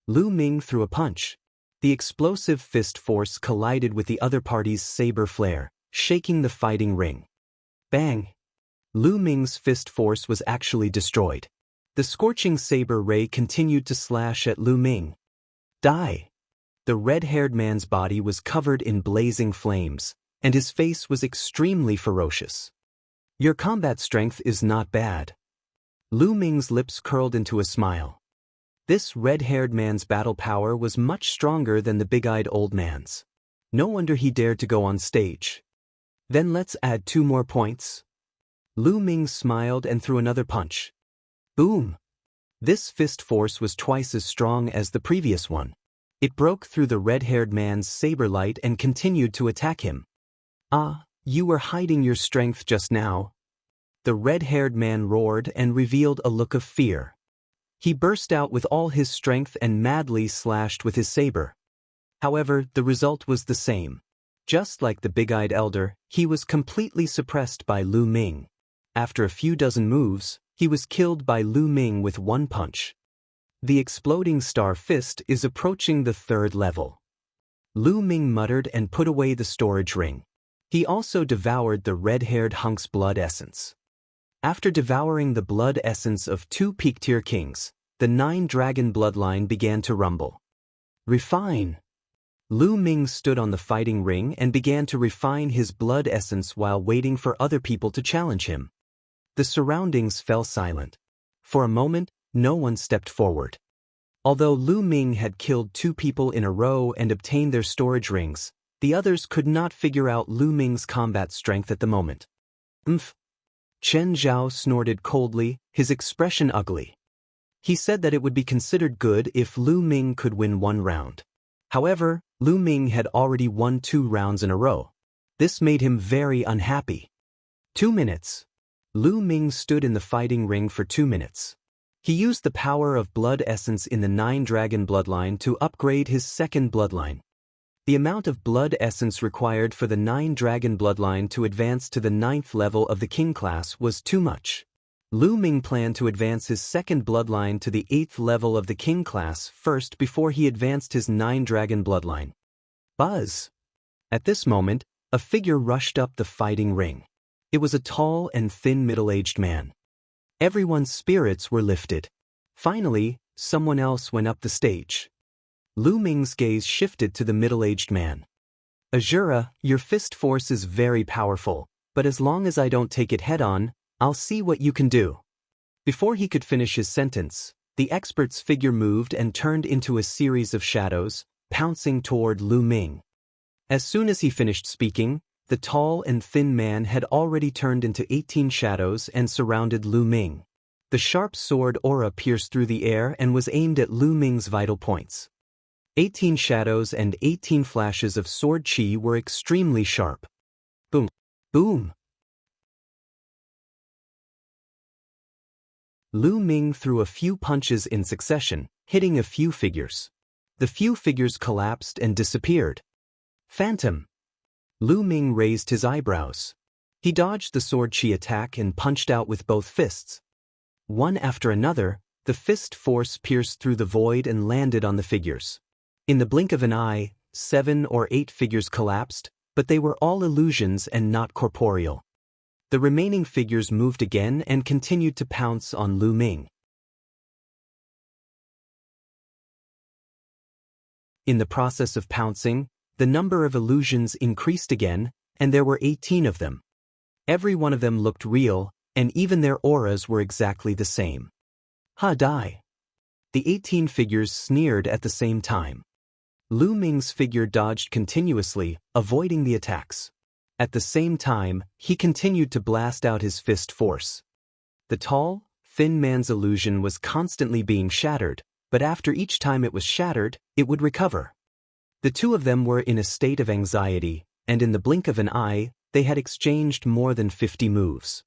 Lu Ming threw a punch. The explosive fist force collided with the other party's saber flare, shaking the fighting ring. Bang! Lu Ming's fist force was actually destroyed. The scorching saber ray continued to slash at Lu Ming. Die! The red-haired man's body was covered in blazing flames, and his face was extremely ferocious. Your combat strength is not bad. Lu Ming's lips curled into a smile. This red-haired man's battle power was much stronger than the big-eyed old man's. No wonder he dared to go on stage. Then let's add 2 more points. Lu Ming smiled and threw another punch. Boom! This fist force was twice as strong as the previous one. It broke through the red-haired man's saber light and continued to attack him. Ah, you were hiding your strength just now. The red-haired man roared and revealed a look of fear. He burst out with all his strength and madly slashed with his saber. However, the result was the same. Just like the big-eyed elder, he was completely suppressed by Lu Ming. After a few dozen moves, he was killed by Lu Ming with 1 punch. The exploding star fist is approaching the 3rd level. Lu Ming muttered and put away the storage ring. He also devoured the red-haired hunk's blood essence. After devouring the blood essence of 2 peak-tier kings, the 9-dragon bloodline began to rumble. Refine! Lu Ming stood on the fighting ring and began to refine his blood essence while waiting for other people to challenge him. The surroundings fell silent. For a moment, no one stepped forward. Although Lu Ming had killed 2 people in a row and obtained their storage rings, the others could not figure out Lu Ming's combat strength at the moment. Umph! Chen Zhao snorted coldly, his expression ugly. He said that it would be considered good if Lu Ming could win 1 round. However, Lu Ming had already won 2 rounds in a row. This made him very unhappy. 2 minutes. Lu Ming stood in the fighting ring for 2 minutes. He used the power of blood essence in the 9-dragon bloodline to upgrade his 2nd bloodline. The amount of blood essence required for the 9-dragon bloodline to advance to the 9th level of the king class was too much. Lu Ming planned to advance his 2nd bloodline to the 8th level of the king class first before he advanced his 9-dragon bloodline. Buzz! At this moment, a figure rushed up the fighting ring. It was a tall and thin middle-aged man. Everyone's spirits were lifted. Finally, someone else went up the stage. Lu Ming's gaze shifted to the middle-aged man. Azura, your fist force is very powerful, but as long as I don't take it head-on, I'll see what you can do. Before he could finish his sentence, the expert's figure moved and turned into a series of shadows, pouncing toward Lu Ming. As soon as he finished speaking, the tall and thin man had already turned into 18 shadows and surrounded Lu Ming. The sharp sword aura pierced through the air and was aimed at Lu Ming's vital points. 18 shadows and 18 flashes of sword chi were extremely sharp. Boom! Boom! Lu Ming threw a few punches in succession, hitting a few figures. The few figures collapsed and disappeared. Phantom! Lu Ming raised his eyebrows. He dodged the sword chi attack and punched out with both fists. One after another, the fist force pierced through the void and landed on the figures. In the blink of an eye, 7 or 8 figures collapsed, but they were all illusions and not corporeal. The remaining figures moved again and continued to pounce on Lu Ming. In the process of pouncing, the number of illusions increased again, and there were 18 of them. Every one of them looked real, and even their auras were exactly the same. Ha die! The 18 figures sneered at the same time. Lu Ming's figure dodged continuously, avoiding the attacks. At the same time, he continued to blast out his fist force. The tall, thin man's illusion was constantly being shattered, but after each time it was shattered, it would recover. The 2 of them were in a state of anxiety, and in the blink of an eye, they had exchanged more than 50 moves.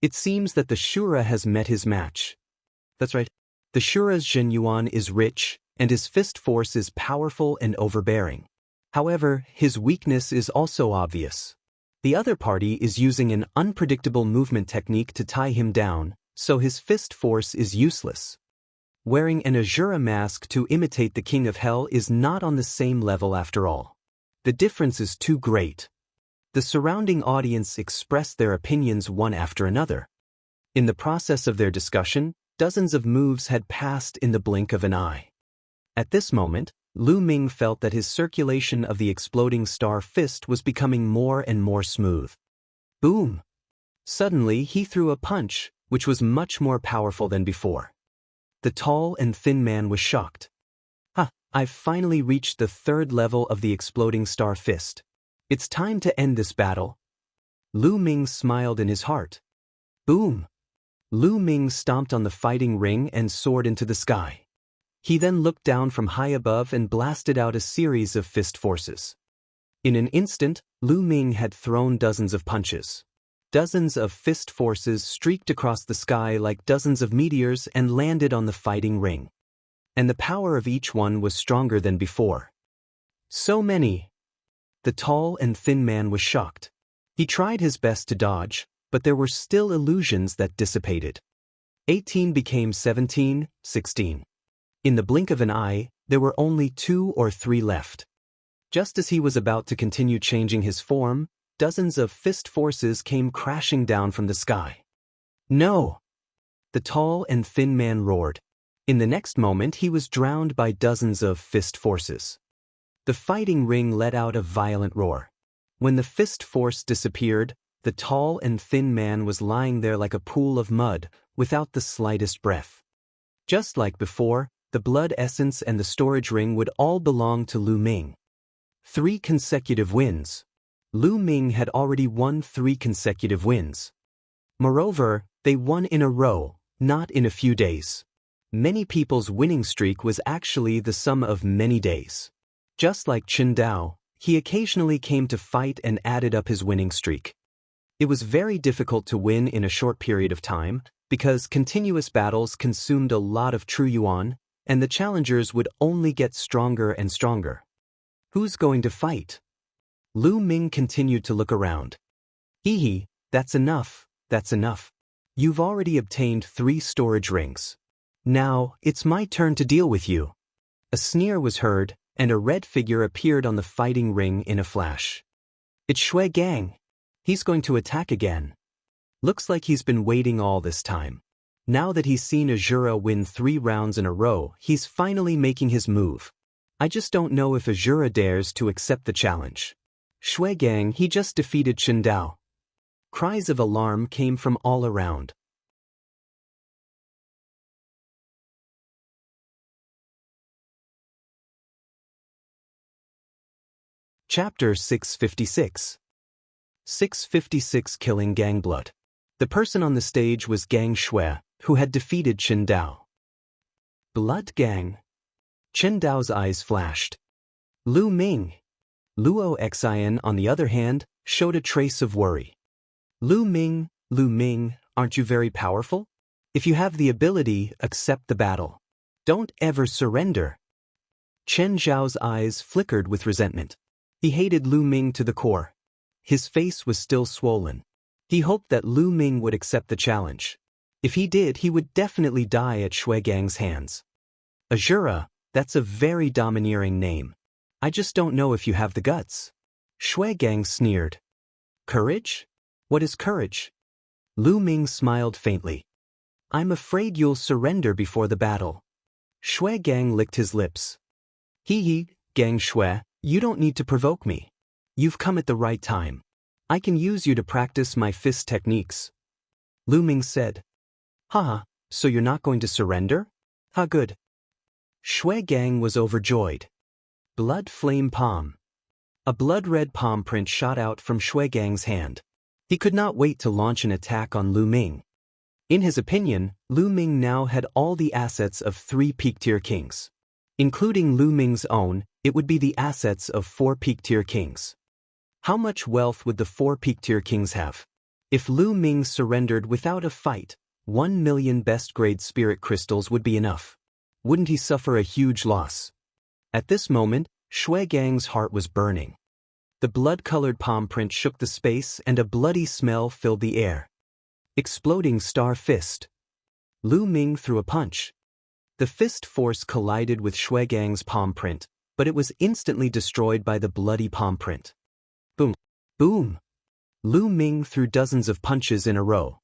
It seems that the Shura has met his match. That's right. The Shura's Zhen Yuan is rich, and his fist force is powerful and overbearing. However, his weakness is also obvious. The other party is using an unpredictable movement technique to tie him down, so his fist force is useless. Wearing an Azura mask to imitate the King of Hell is not on the same level after all. The difference is too great. The surrounding audience expressed their opinions one after another. In the process of their discussion, dozens of moves had passed in the blink of an eye. At this moment, Lu Ming felt that his circulation of the exploding star fist was becoming more and more smooth. Boom! Suddenly he threw a punch, which was much more powerful than before. The tall and thin man was shocked. I've finally reached the third level of the exploding star fist. It's time to end this battle. Lu Ming smiled in his heart. Boom! Lu Ming stomped on the fighting ring and soared into the sky. He then looked down from high above and blasted out a series of fist forces. In an instant, Lu Ming had thrown dozens of punches. Dozens of fist forces streaked across the sky like dozens of meteors and landed on the fighting ring. And the power of each one was stronger than before. So many! The tall and thin man was shocked. He tried his best to dodge, but there were still illusions that dissipated. 18 became 17, 16. In the blink of an eye, there were only 2 or 3 left. Just as he was about to continue changing his form, dozens of fist forces came crashing down from the sky. No! The tall and thin man roared. In the next moment he was drowned by dozens of fist forces. The fighting ring let out a violent roar. When the fist force disappeared, the tall and thin man was lying there like a pool of mud, without the slightest breath. Just like before, the blood essence and the storage ring would all belong to Lu Ming. 3 consecutive wins. Lu Ming had already won 3 consecutive wins. Moreover, they won in a row, not in a few days. Many people's winning streak was actually the sum of many days. Just like Chen Dao, he occasionally came to fight and added up his winning streak. It was very difficult to win in a short period of time, because continuous battles consumed a lot of true yuan, and the challengers would only get stronger and stronger. Who's going to fight? Lu Ming continued to look around. Hee, that's enough, that's enough. You've already obtained 3 storage rings. Now, it's my turn to deal with you. A sneer was heard, and a red figure appeared on the fighting ring in a flash. It's Shui Gang. He's going to attack again. Looks like he's been waiting all this time. Now that he's seen Azura win 3 rounds in a row, he's finally making his move. I just don't know if Azura dares to accept the challenge. Shui Gang, he just defeated Chen Dao. Cries of alarm came from all around. Chapter 656. 656 Killing Gang Blood. The person on the stage was Gang Shui, who had defeated Chen Dao. Blood Gang. Chen Dao's eyes flashed. Lu Ming. Luo Xin, on the other hand, showed a trace of worry. Lu Ming, aren't you very powerful? If you have the ability, accept the battle. Don't ever surrender. Chen Zhao's eyes flickered with resentment. He hated Lu Ming to the core. His face was still swollen. He hoped that Lu Ming would accept the challenge. If he did, he would definitely die at Shui Gang's hands. Azura, that's a very domineering name. I just don't know if you have the guts. Shui Gang sneered. Courage? What is courage? Lu Ming smiled faintly. I'm afraid you'll surrender before the battle. Shui Gang licked his lips. Hee, Gang Shui, you don't need to provoke me. You've come at the right time. I can use you to practice my fist techniques. Lu Ming said. Haha, so you're not going to surrender? Ha, good. Shui Gang was overjoyed. Blood Flame Palm. A blood-red palm print shot out from Shui Gang's hand. He could not wait to launch an attack on Lu Ming. In his opinion, Lu Ming now had all the assets of 3 peak-tier kings. Including Lu Ming's own, it would be the assets of 4 peak-tier kings. How much wealth would the 4 peak-tier kings have? If Lu Ming surrendered without a fight, 1 million best-grade spirit crystals would be enough. Wouldn't he suffer a huge loss? At this moment, Shui Gang's heart was burning. The blood-colored palm print shook the space and a bloody smell filled the air. Exploding star fist. Lu Ming threw a punch. The fist force collided with Shui Gang's palm print, but it was instantly destroyed by the bloody palm print. Boom! Boom! Lu Ming threw dozens of punches in a row.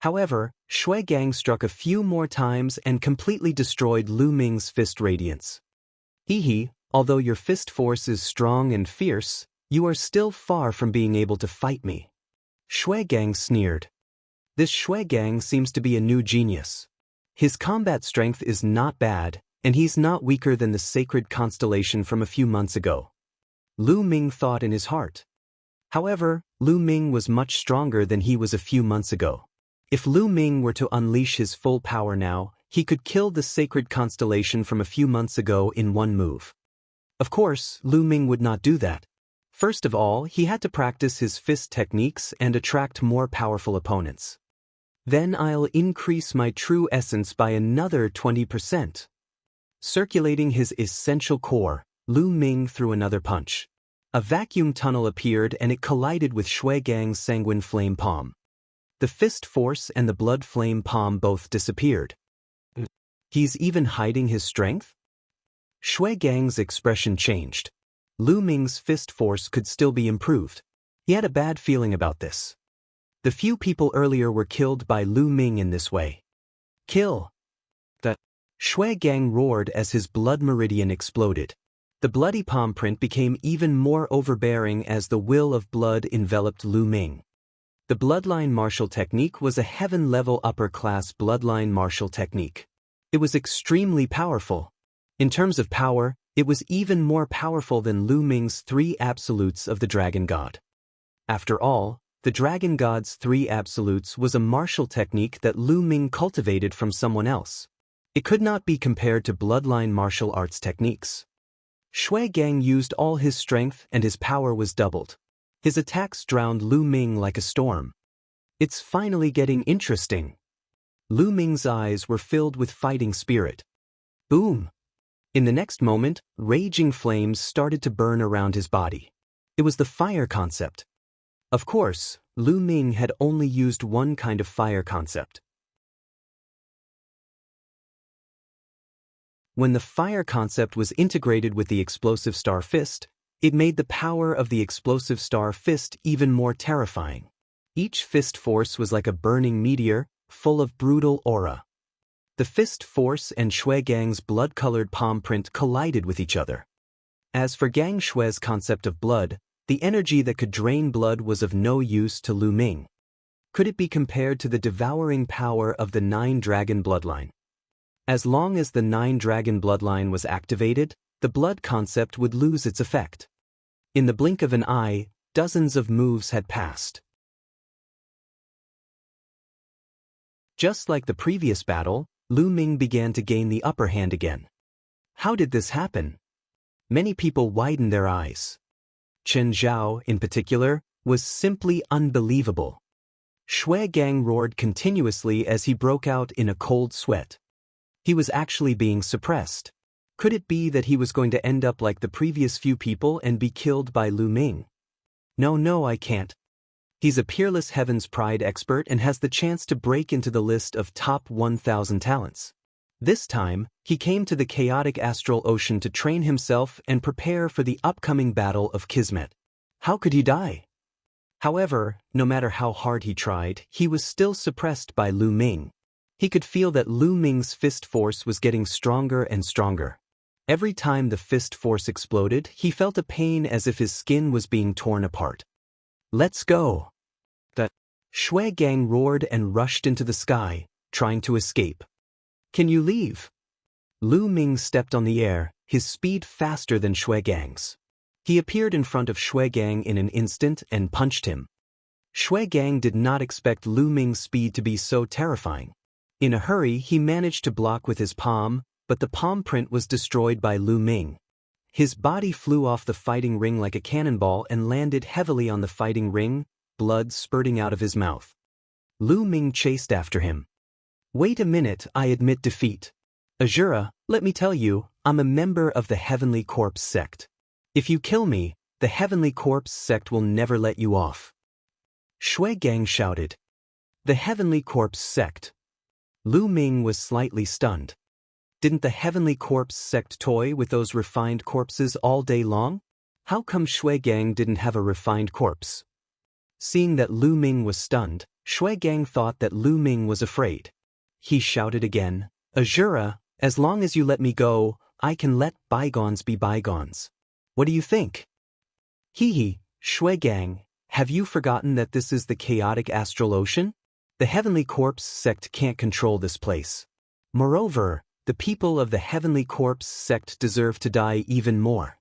However, Shui Gang struck a few more times and completely destroyed Lu Ming's fist radiance. Hee, although your fist force is strong and fierce, you are still far from being able to fight me. Shui Gang sneered. This Shui Gang seems to be a new genius. His combat strength is not bad, and he's not weaker than the sacred constellation from a few months ago. Lu Ming thought in his heart. However, Lu Ming was much stronger than he was a few months ago. If Lu Ming were to unleash his full power now, he could kill the sacred constellation from a few months ago in one move. Of course, Lu Ming would not do that. First of all, he had to practice his fist techniques and attract more powerful opponents. Then I'll increase my true essence by another 20%. Circulating his essential core, Lu Ming threw another punch. A vacuum tunnel appeared and it collided with Shui Gang's sanguine flame palm. The fist force and the blood flame palm both disappeared. He's even hiding his strength? Shui Gang's expression changed. Lu Ming's fist force could still be improved. He had a bad feeling about this. The few people earlier were killed by Lu Ming in this way. Kill! The Shui Gang roared as his blood meridian exploded. The bloody palm print became even more overbearing as the will of blood enveloped Lu Ming. The bloodline martial technique was a heaven-level upper-class bloodline martial technique. It was extremely powerful. In terms of power, it was even more powerful than Lu Ming's 3 absolutes of the Dragon God. After all, the Dragon God's 3 absolutes was a martial technique that Lu Ming cultivated from someone else. It could not be compared to bloodline martial arts techniques. Shui Gang used all his strength and his power was doubled. His attacks drowned Lu Ming like a storm. It's finally getting interesting. Lu Ming's eyes were filled with fighting spirit. Boom! In the next moment, raging flames started to burn around his body. It was the fire concept. Of course, Lu Ming had only used one kind of fire concept. When the fire concept was integrated with the explosive star fist, it made the power of the explosive star fist even more terrifying. Each fist force was like a burning meteor, full of brutal aura. The fist force and Shui Gang's blood-colored palm print collided with each other. As for Gang Shui's concept of blood, the energy that could drain blood was of no use to Lu Ming. Could it be compared to the devouring power of the 9-dragon bloodline? As long as the 9-dragon bloodline was activated, the blood concept would lose its effect. In the blink of an eye, dozens of moves had passed. Just like the previous battle, Lu Ming began to gain the upper hand again. How did this happen? Many people widened their eyes. Chen Zhao, in particular, was simply unbelievable. Shui Gang roared continuously as he broke out in a cold sweat. He was actually being suppressed. Could it be that he was going to end up like the previous few people and be killed by Lu Ming? No, I can't. He's a peerless Heaven's Pride expert and has the chance to break into the list of top 1,000 talents. This time, he came to the chaotic astral ocean to train himself and prepare for the upcoming battle of Kismet. How could he die? However, no matter how hard he tried, he was still suppressed by Lu Ming. He could feel that Lu Ming's fist force was getting stronger and stronger. Every time the fist force exploded, he felt a pain as if his skin was being torn apart. Let's go! The Shui Gang roared and rushed into the sky, trying to escape. Can you leave? Lu Ming stepped on the air, his speed faster than Shui Gang's. He appeared in front of Shui Gang in an instant and punched him. Shui Gang did not expect Lu Ming's speed to be so terrifying. In a hurry, he managed to block with his palm, but the palm print was destroyed by Lu Ming. His body flew off the fighting ring like a cannonball and landed heavily on the fighting ring, blood spurting out of his mouth. Lu Ming chased after him. Wait a minute, I admit defeat. Azura, let me tell you, I'm a member of the Heavenly Corpse sect. If you kill me, The Heavenly Corpse sect will never let you off. Shui Gang shouted. The Heavenly Corpse sect. Lu Ming was slightly stunned. Didn't the Heavenly Corpse sect toy with those refined corpses all day long? How come Shui Gang didn't have a refined corpse? Seeing that Lu Ming was stunned, Shui Gang thought that Lu Ming was afraid. He shouted again, Azura, as long as you let me go, I can let bygones be bygones. What do you think? Hee, Shui Gang, have you forgotten that this is the chaotic astral ocean? The Heavenly Corpse sect can't control this place. Moreover, the people of the Heavenly Corpse sect deserve to die even more.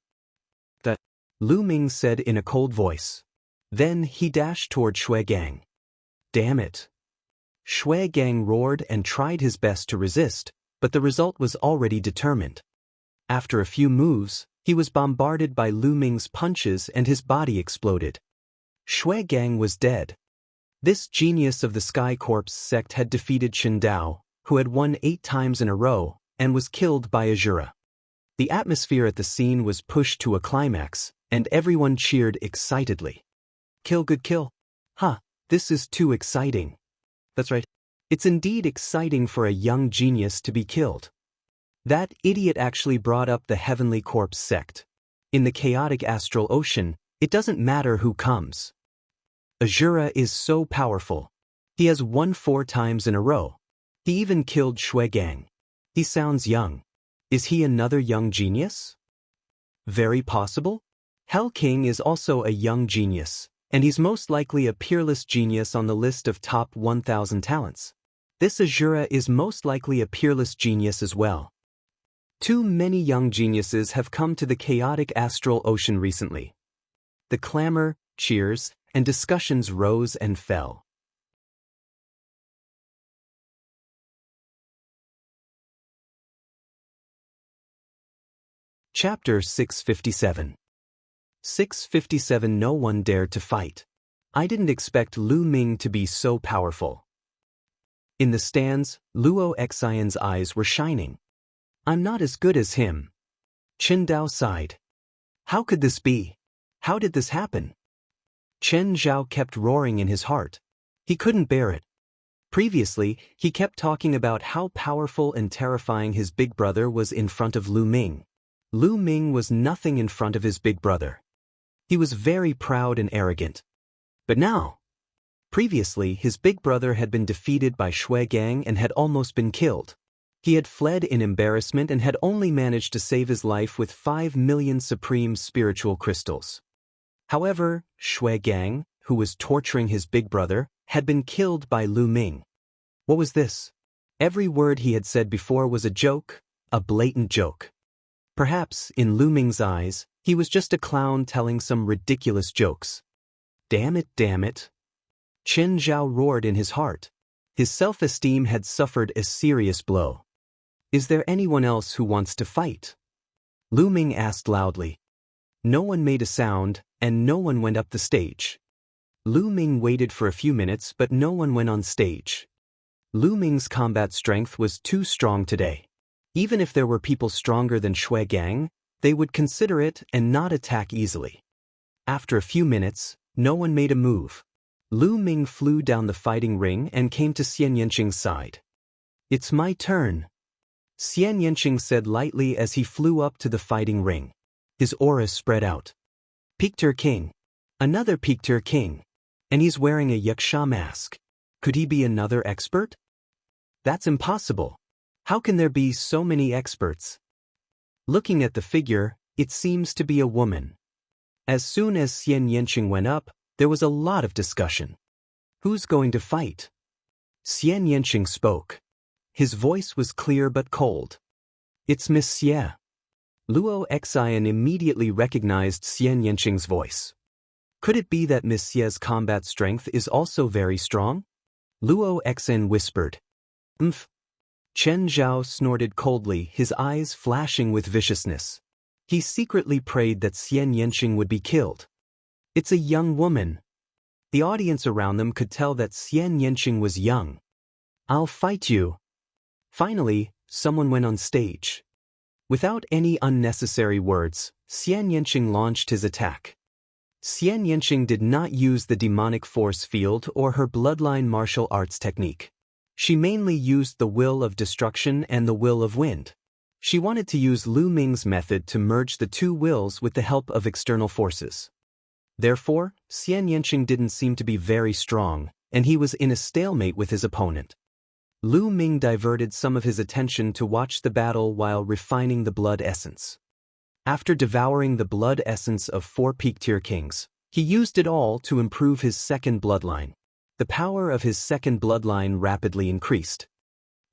Lu Ming said in a cold voice. Then he dashed toward Shui Gang. Damn it. Shui Gang roared and tried his best to resist, but the result was already determined. After a few moves, he was bombarded by Lu Ming's punches and his body exploded. Shui Gang was dead. This genius of the Sky Corpse sect had defeated Chen Dao, who had won 8 times in a row, and was killed by Azura. The atmosphere at the scene was pushed to a climax, and everyone cheered excitedly. Kill good kill. This is too exciting. That's right. It's indeed exciting for a young genius to be killed. That idiot actually brought up the Heavenly Corpse sect. In the chaotic astral ocean, it doesn't matter who comes. Azura is so powerful. He has won 4 times in a row. He even killed Shui Gang. He sounds young. Is he another young genius? Very possible. Hell King is also a young genius, and he's most likely a peerless genius on the list of top 1,000 talents. This Azura is most likely a peerless genius as well. Too many young geniuses have come to the chaotic astral ocean recently. The clamor, cheers, and discussions rose and fell. Chapter 657. 657. No one dared to fight. I didn't expect Lu Ming to be so powerful. In the stands, Luo Xian's eyes were shining. I'm not as good as him. Chen Dao sighed. How could this be? How did this happen? Chen Zhao kept roaring in his heart. He couldn't bear it. Previously, he kept talking about how powerful and terrifying his big brother was in front of Lu Ming. Lu Ming was nothing in front of his big brother. He was very proud and arrogant. But now, previously his big brother had been defeated by Shui Gang and had almost been killed. He had fled in embarrassment and had only managed to save his life with 5 million supreme spiritual crystals. However, Shui Gang, who was torturing his big brother, had been killed by Lu Ming. What was this? Every word he had said before was a joke, a blatant joke. Perhaps, in Lu Ming's eyes, he was just a clown telling some ridiculous jokes. Damn it, damn it. Chen Zhao roared in his heart. His self-esteem had suffered a serious blow. Is there anyone else who wants to fight? Lu Ming asked loudly. No one made a sound, and no one went up the stage. Lu Ming waited for a few minutes, but no one went on stage. Lu Ming's combat strength was too strong today. Even if there were people stronger than Shui Gang, they would consider it and not attack easily. After a few minutes, no one made a move. Lu Ming flew down the fighting ring and came to Xian Yanqing's side. It's my turn, Xian Yanqing said lightly as he flew up to the fighting ring. His aura spread out. Pictor King. Another Pictor King. And he's wearing a Yaksha mask. Could he be another expert? That's impossible. How can there be so many experts? Looking at the figure, it seems to be a woman. As soon as Xian Yanqing went up, there was a lot of discussion. Who's going to fight? Xian Yanqing spoke. His voice was clear but cold. It's Miss Xie. Luo Xian immediately recognized Xian Yanqing's voice. Could it be that Miss Xie's combat strength is also very strong? Luo Xian whispered. Chen Zhao snorted coldly, his eyes flashing with viciousness. He secretly prayed that Xian Yanqing would be killed. It's a young woman. The audience around them could tell that Xian Yanqing was young. I'll fight you. Finally, someone went on stage. Without any unnecessary words, Xian Yanqing launched his attack. Xian Yanqing did not use the demonic force field or her bloodline martial arts technique. She mainly used the will of destruction and the will of wind. She wanted to use Lu Ming's method to merge the two wills with the help of external forces. Therefore, Xian Yanqing didn't seem to be very strong, and he was in a stalemate with his opponent. Lu Ming diverted some of his attention to watch the battle while refining the blood essence. After devouring the blood essence of 4 peak-tier kings, he used it all to improve his second bloodline. The power of his second bloodline rapidly increased.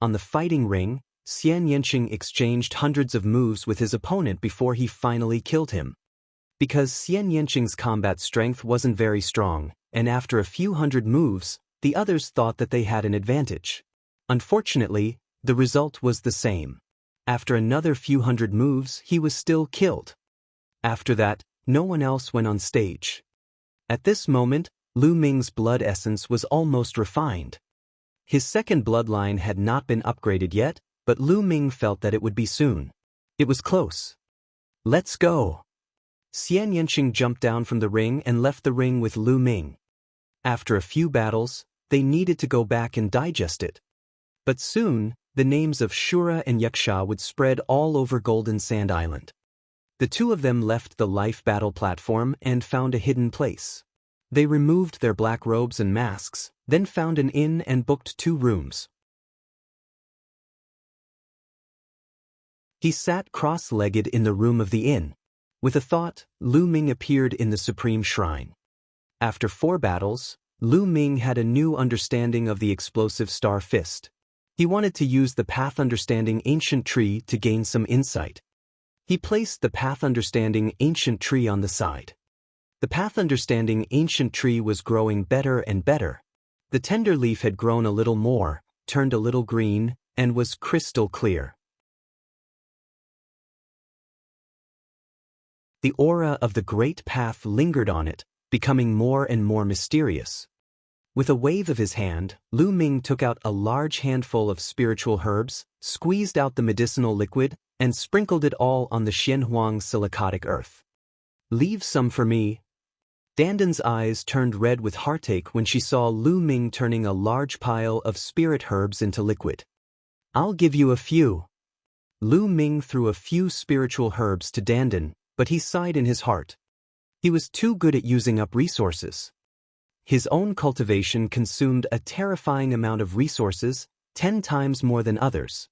On the fighting ring, Xian Yanqing exchanged hundreds of moves with his opponent before he finally killed him. Because Xian Yanqing's combat strength wasn't very strong, and after a few hundred moves, the others thought that they had an advantage. Unfortunately, the result was the same. After another few hundred moves, he was still killed. After that, no one else went on stage. At this moment, Lu Ming's blood essence was almost refined. His second bloodline had not been upgraded yet, but Lu Ming felt that it would be soon. It was close. Let's go. Xian Yanqing jumped down from the ring and left the ring with Lu Ming. After a few battles, they needed to go back and digest it. But soon, the names of Shura and Wuxia would spread all over Golden Sand Island. The two of them left the life battle platform and found a hidden place. They removed their black robes and masks, then found an inn and booked 2 rooms. He sat cross-legged in the room of the inn. With a thought, Lu Ming appeared in the Supreme Shrine. After 4 battles, Lu Ming had a new understanding of the explosive Star Fist. He wanted to use the Path Understanding Ancient Tree to gain some insight. He placed the Path Understanding Ancient Tree on the side. The Path Understanding Ancient Tree was growing better and better. The tender leaf had grown a little more, turned a little green, and was crystal clear. The aura of the great path lingered on it, becoming more and more mysterious. With a wave of his hand, Lu Ming took out a large handful of spiritual herbs, squeezed out the medicinal liquid, and sprinkled it all on the Xianhuang silicotic earth. "Leave some for me." Dandan's eyes turned red with heartache when she saw Lu Ming turning a large pile of spirit herbs into liquid. "I'll give you a few." Lu Ming threw a few spiritual herbs to Dandan, but he sighed in his heart. He was too good at using up resources. His own cultivation consumed a terrifying amount of resources, 10 times more than others.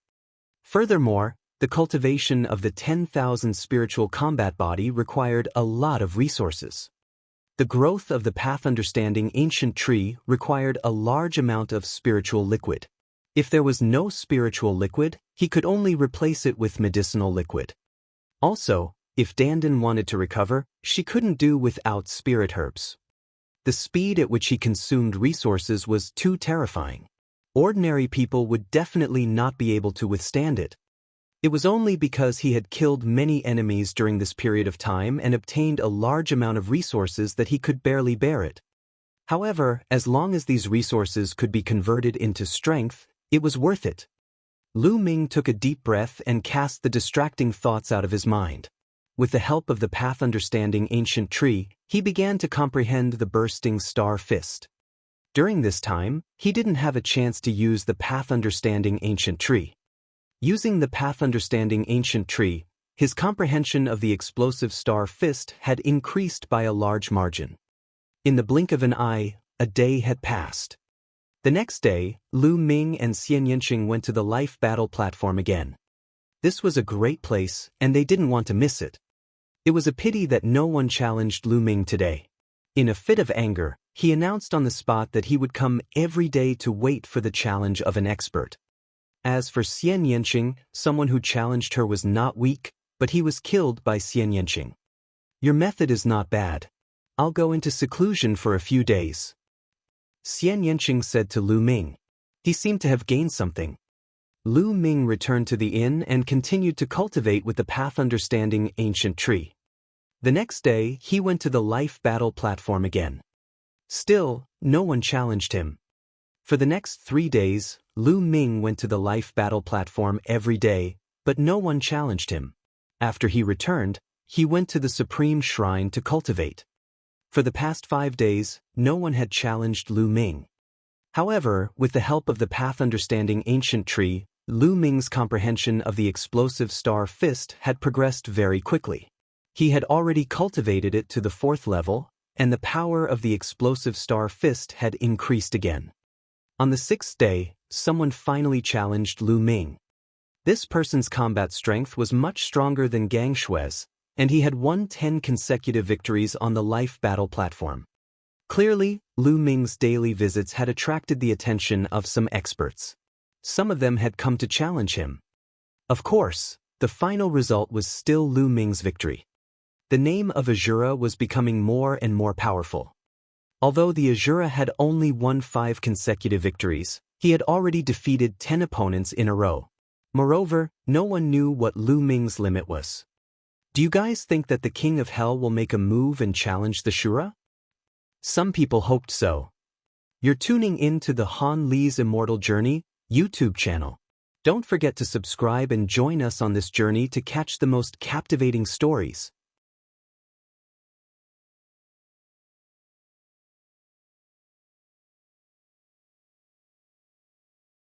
Furthermore, the cultivation of the 10,000 spiritual combat body required a lot of resources. The growth of the Path Understanding Ancient Tree required a large amount of spiritual liquid. If there was no spiritual liquid, he could only replace it with medicinal liquid. Also, if Dandan wanted to recover, she couldn't do without spirit herbs. The speed at which he consumed resources was too terrifying. Ordinary people would definitely not be able to withstand it. It was only because he had killed many enemies during this period of time and obtained a large amount of resources that he could barely bear it. However, as long as these resources could be converted into strength, it was worth it. Lu Ming took a deep breath and cast the distracting thoughts out of his mind. With the help of the Path Understanding Ancient Tree, he began to comprehend the bursting Star Fist. During this time, he didn't have a chance to use the Path Understanding Ancient Tree. Using the Path Understanding Ancient Tree, his comprehension of the explosive Star Fist had increased by a large margin. In the blink of an eye, a day had passed. The next day, Lu Ming and Xian Yanqing went to the life battle platform again. This was a great place, and they didn't want to miss it. It was a pity that no one challenged Lu Ming today. In a fit of anger, he announced on the spot that he would come every day to wait for the challenge of an expert. As for Xian Yanqing, someone who challenged her was not weak, but he was killed by Xian Yanqing. "Your method is not bad. I'll go into seclusion for a few days." Xian Yanqing said to Lu Ming. He seemed to have gained something. Lu Ming returned to the inn and continued to cultivate with the Path Understanding Ancient Tree. The next day, he went to the life battle platform again. Still, no one challenged him. For the next 3 days, Lu Ming went to the life battle platform every day, but no one challenged him. After he returned, he went to the Supreme Shrine to cultivate. For the past 5 days, no one had challenged Lu Ming. However, with the help of the path-understanding ancient tree, Lu Ming's comprehension of the explosive star fist had progressed very quickly. He had already cultivated it to the 4th level, and the power of the explosive star fist had increased again. On the 6th day, someone finally challenged Lu Ming. This person's combat strength was much stronger than Gang Shui's, and he had won 10 consecutive victories on the life battle platform. Clearly, Lu Ming's daily visits had attracted the attention of some experts. Some of them had come to challenge him. Of course, the final result was still Lu Ming's victory. The name of Azura was becoming more and more powerful. Although the Azura had only won 5 consecutive victories, he had already defeated 10 opponents in a row. Moreover, no one knew what Lu Ming's limit was. Do you guys think that the King of Hell will make a move and challenge the Shura? Some people hoped so. You're tuning in to the Han Li's Immortal Journey YouTube channel. Don't forget to subscribe and join us on this journey to catch the most captivating stories.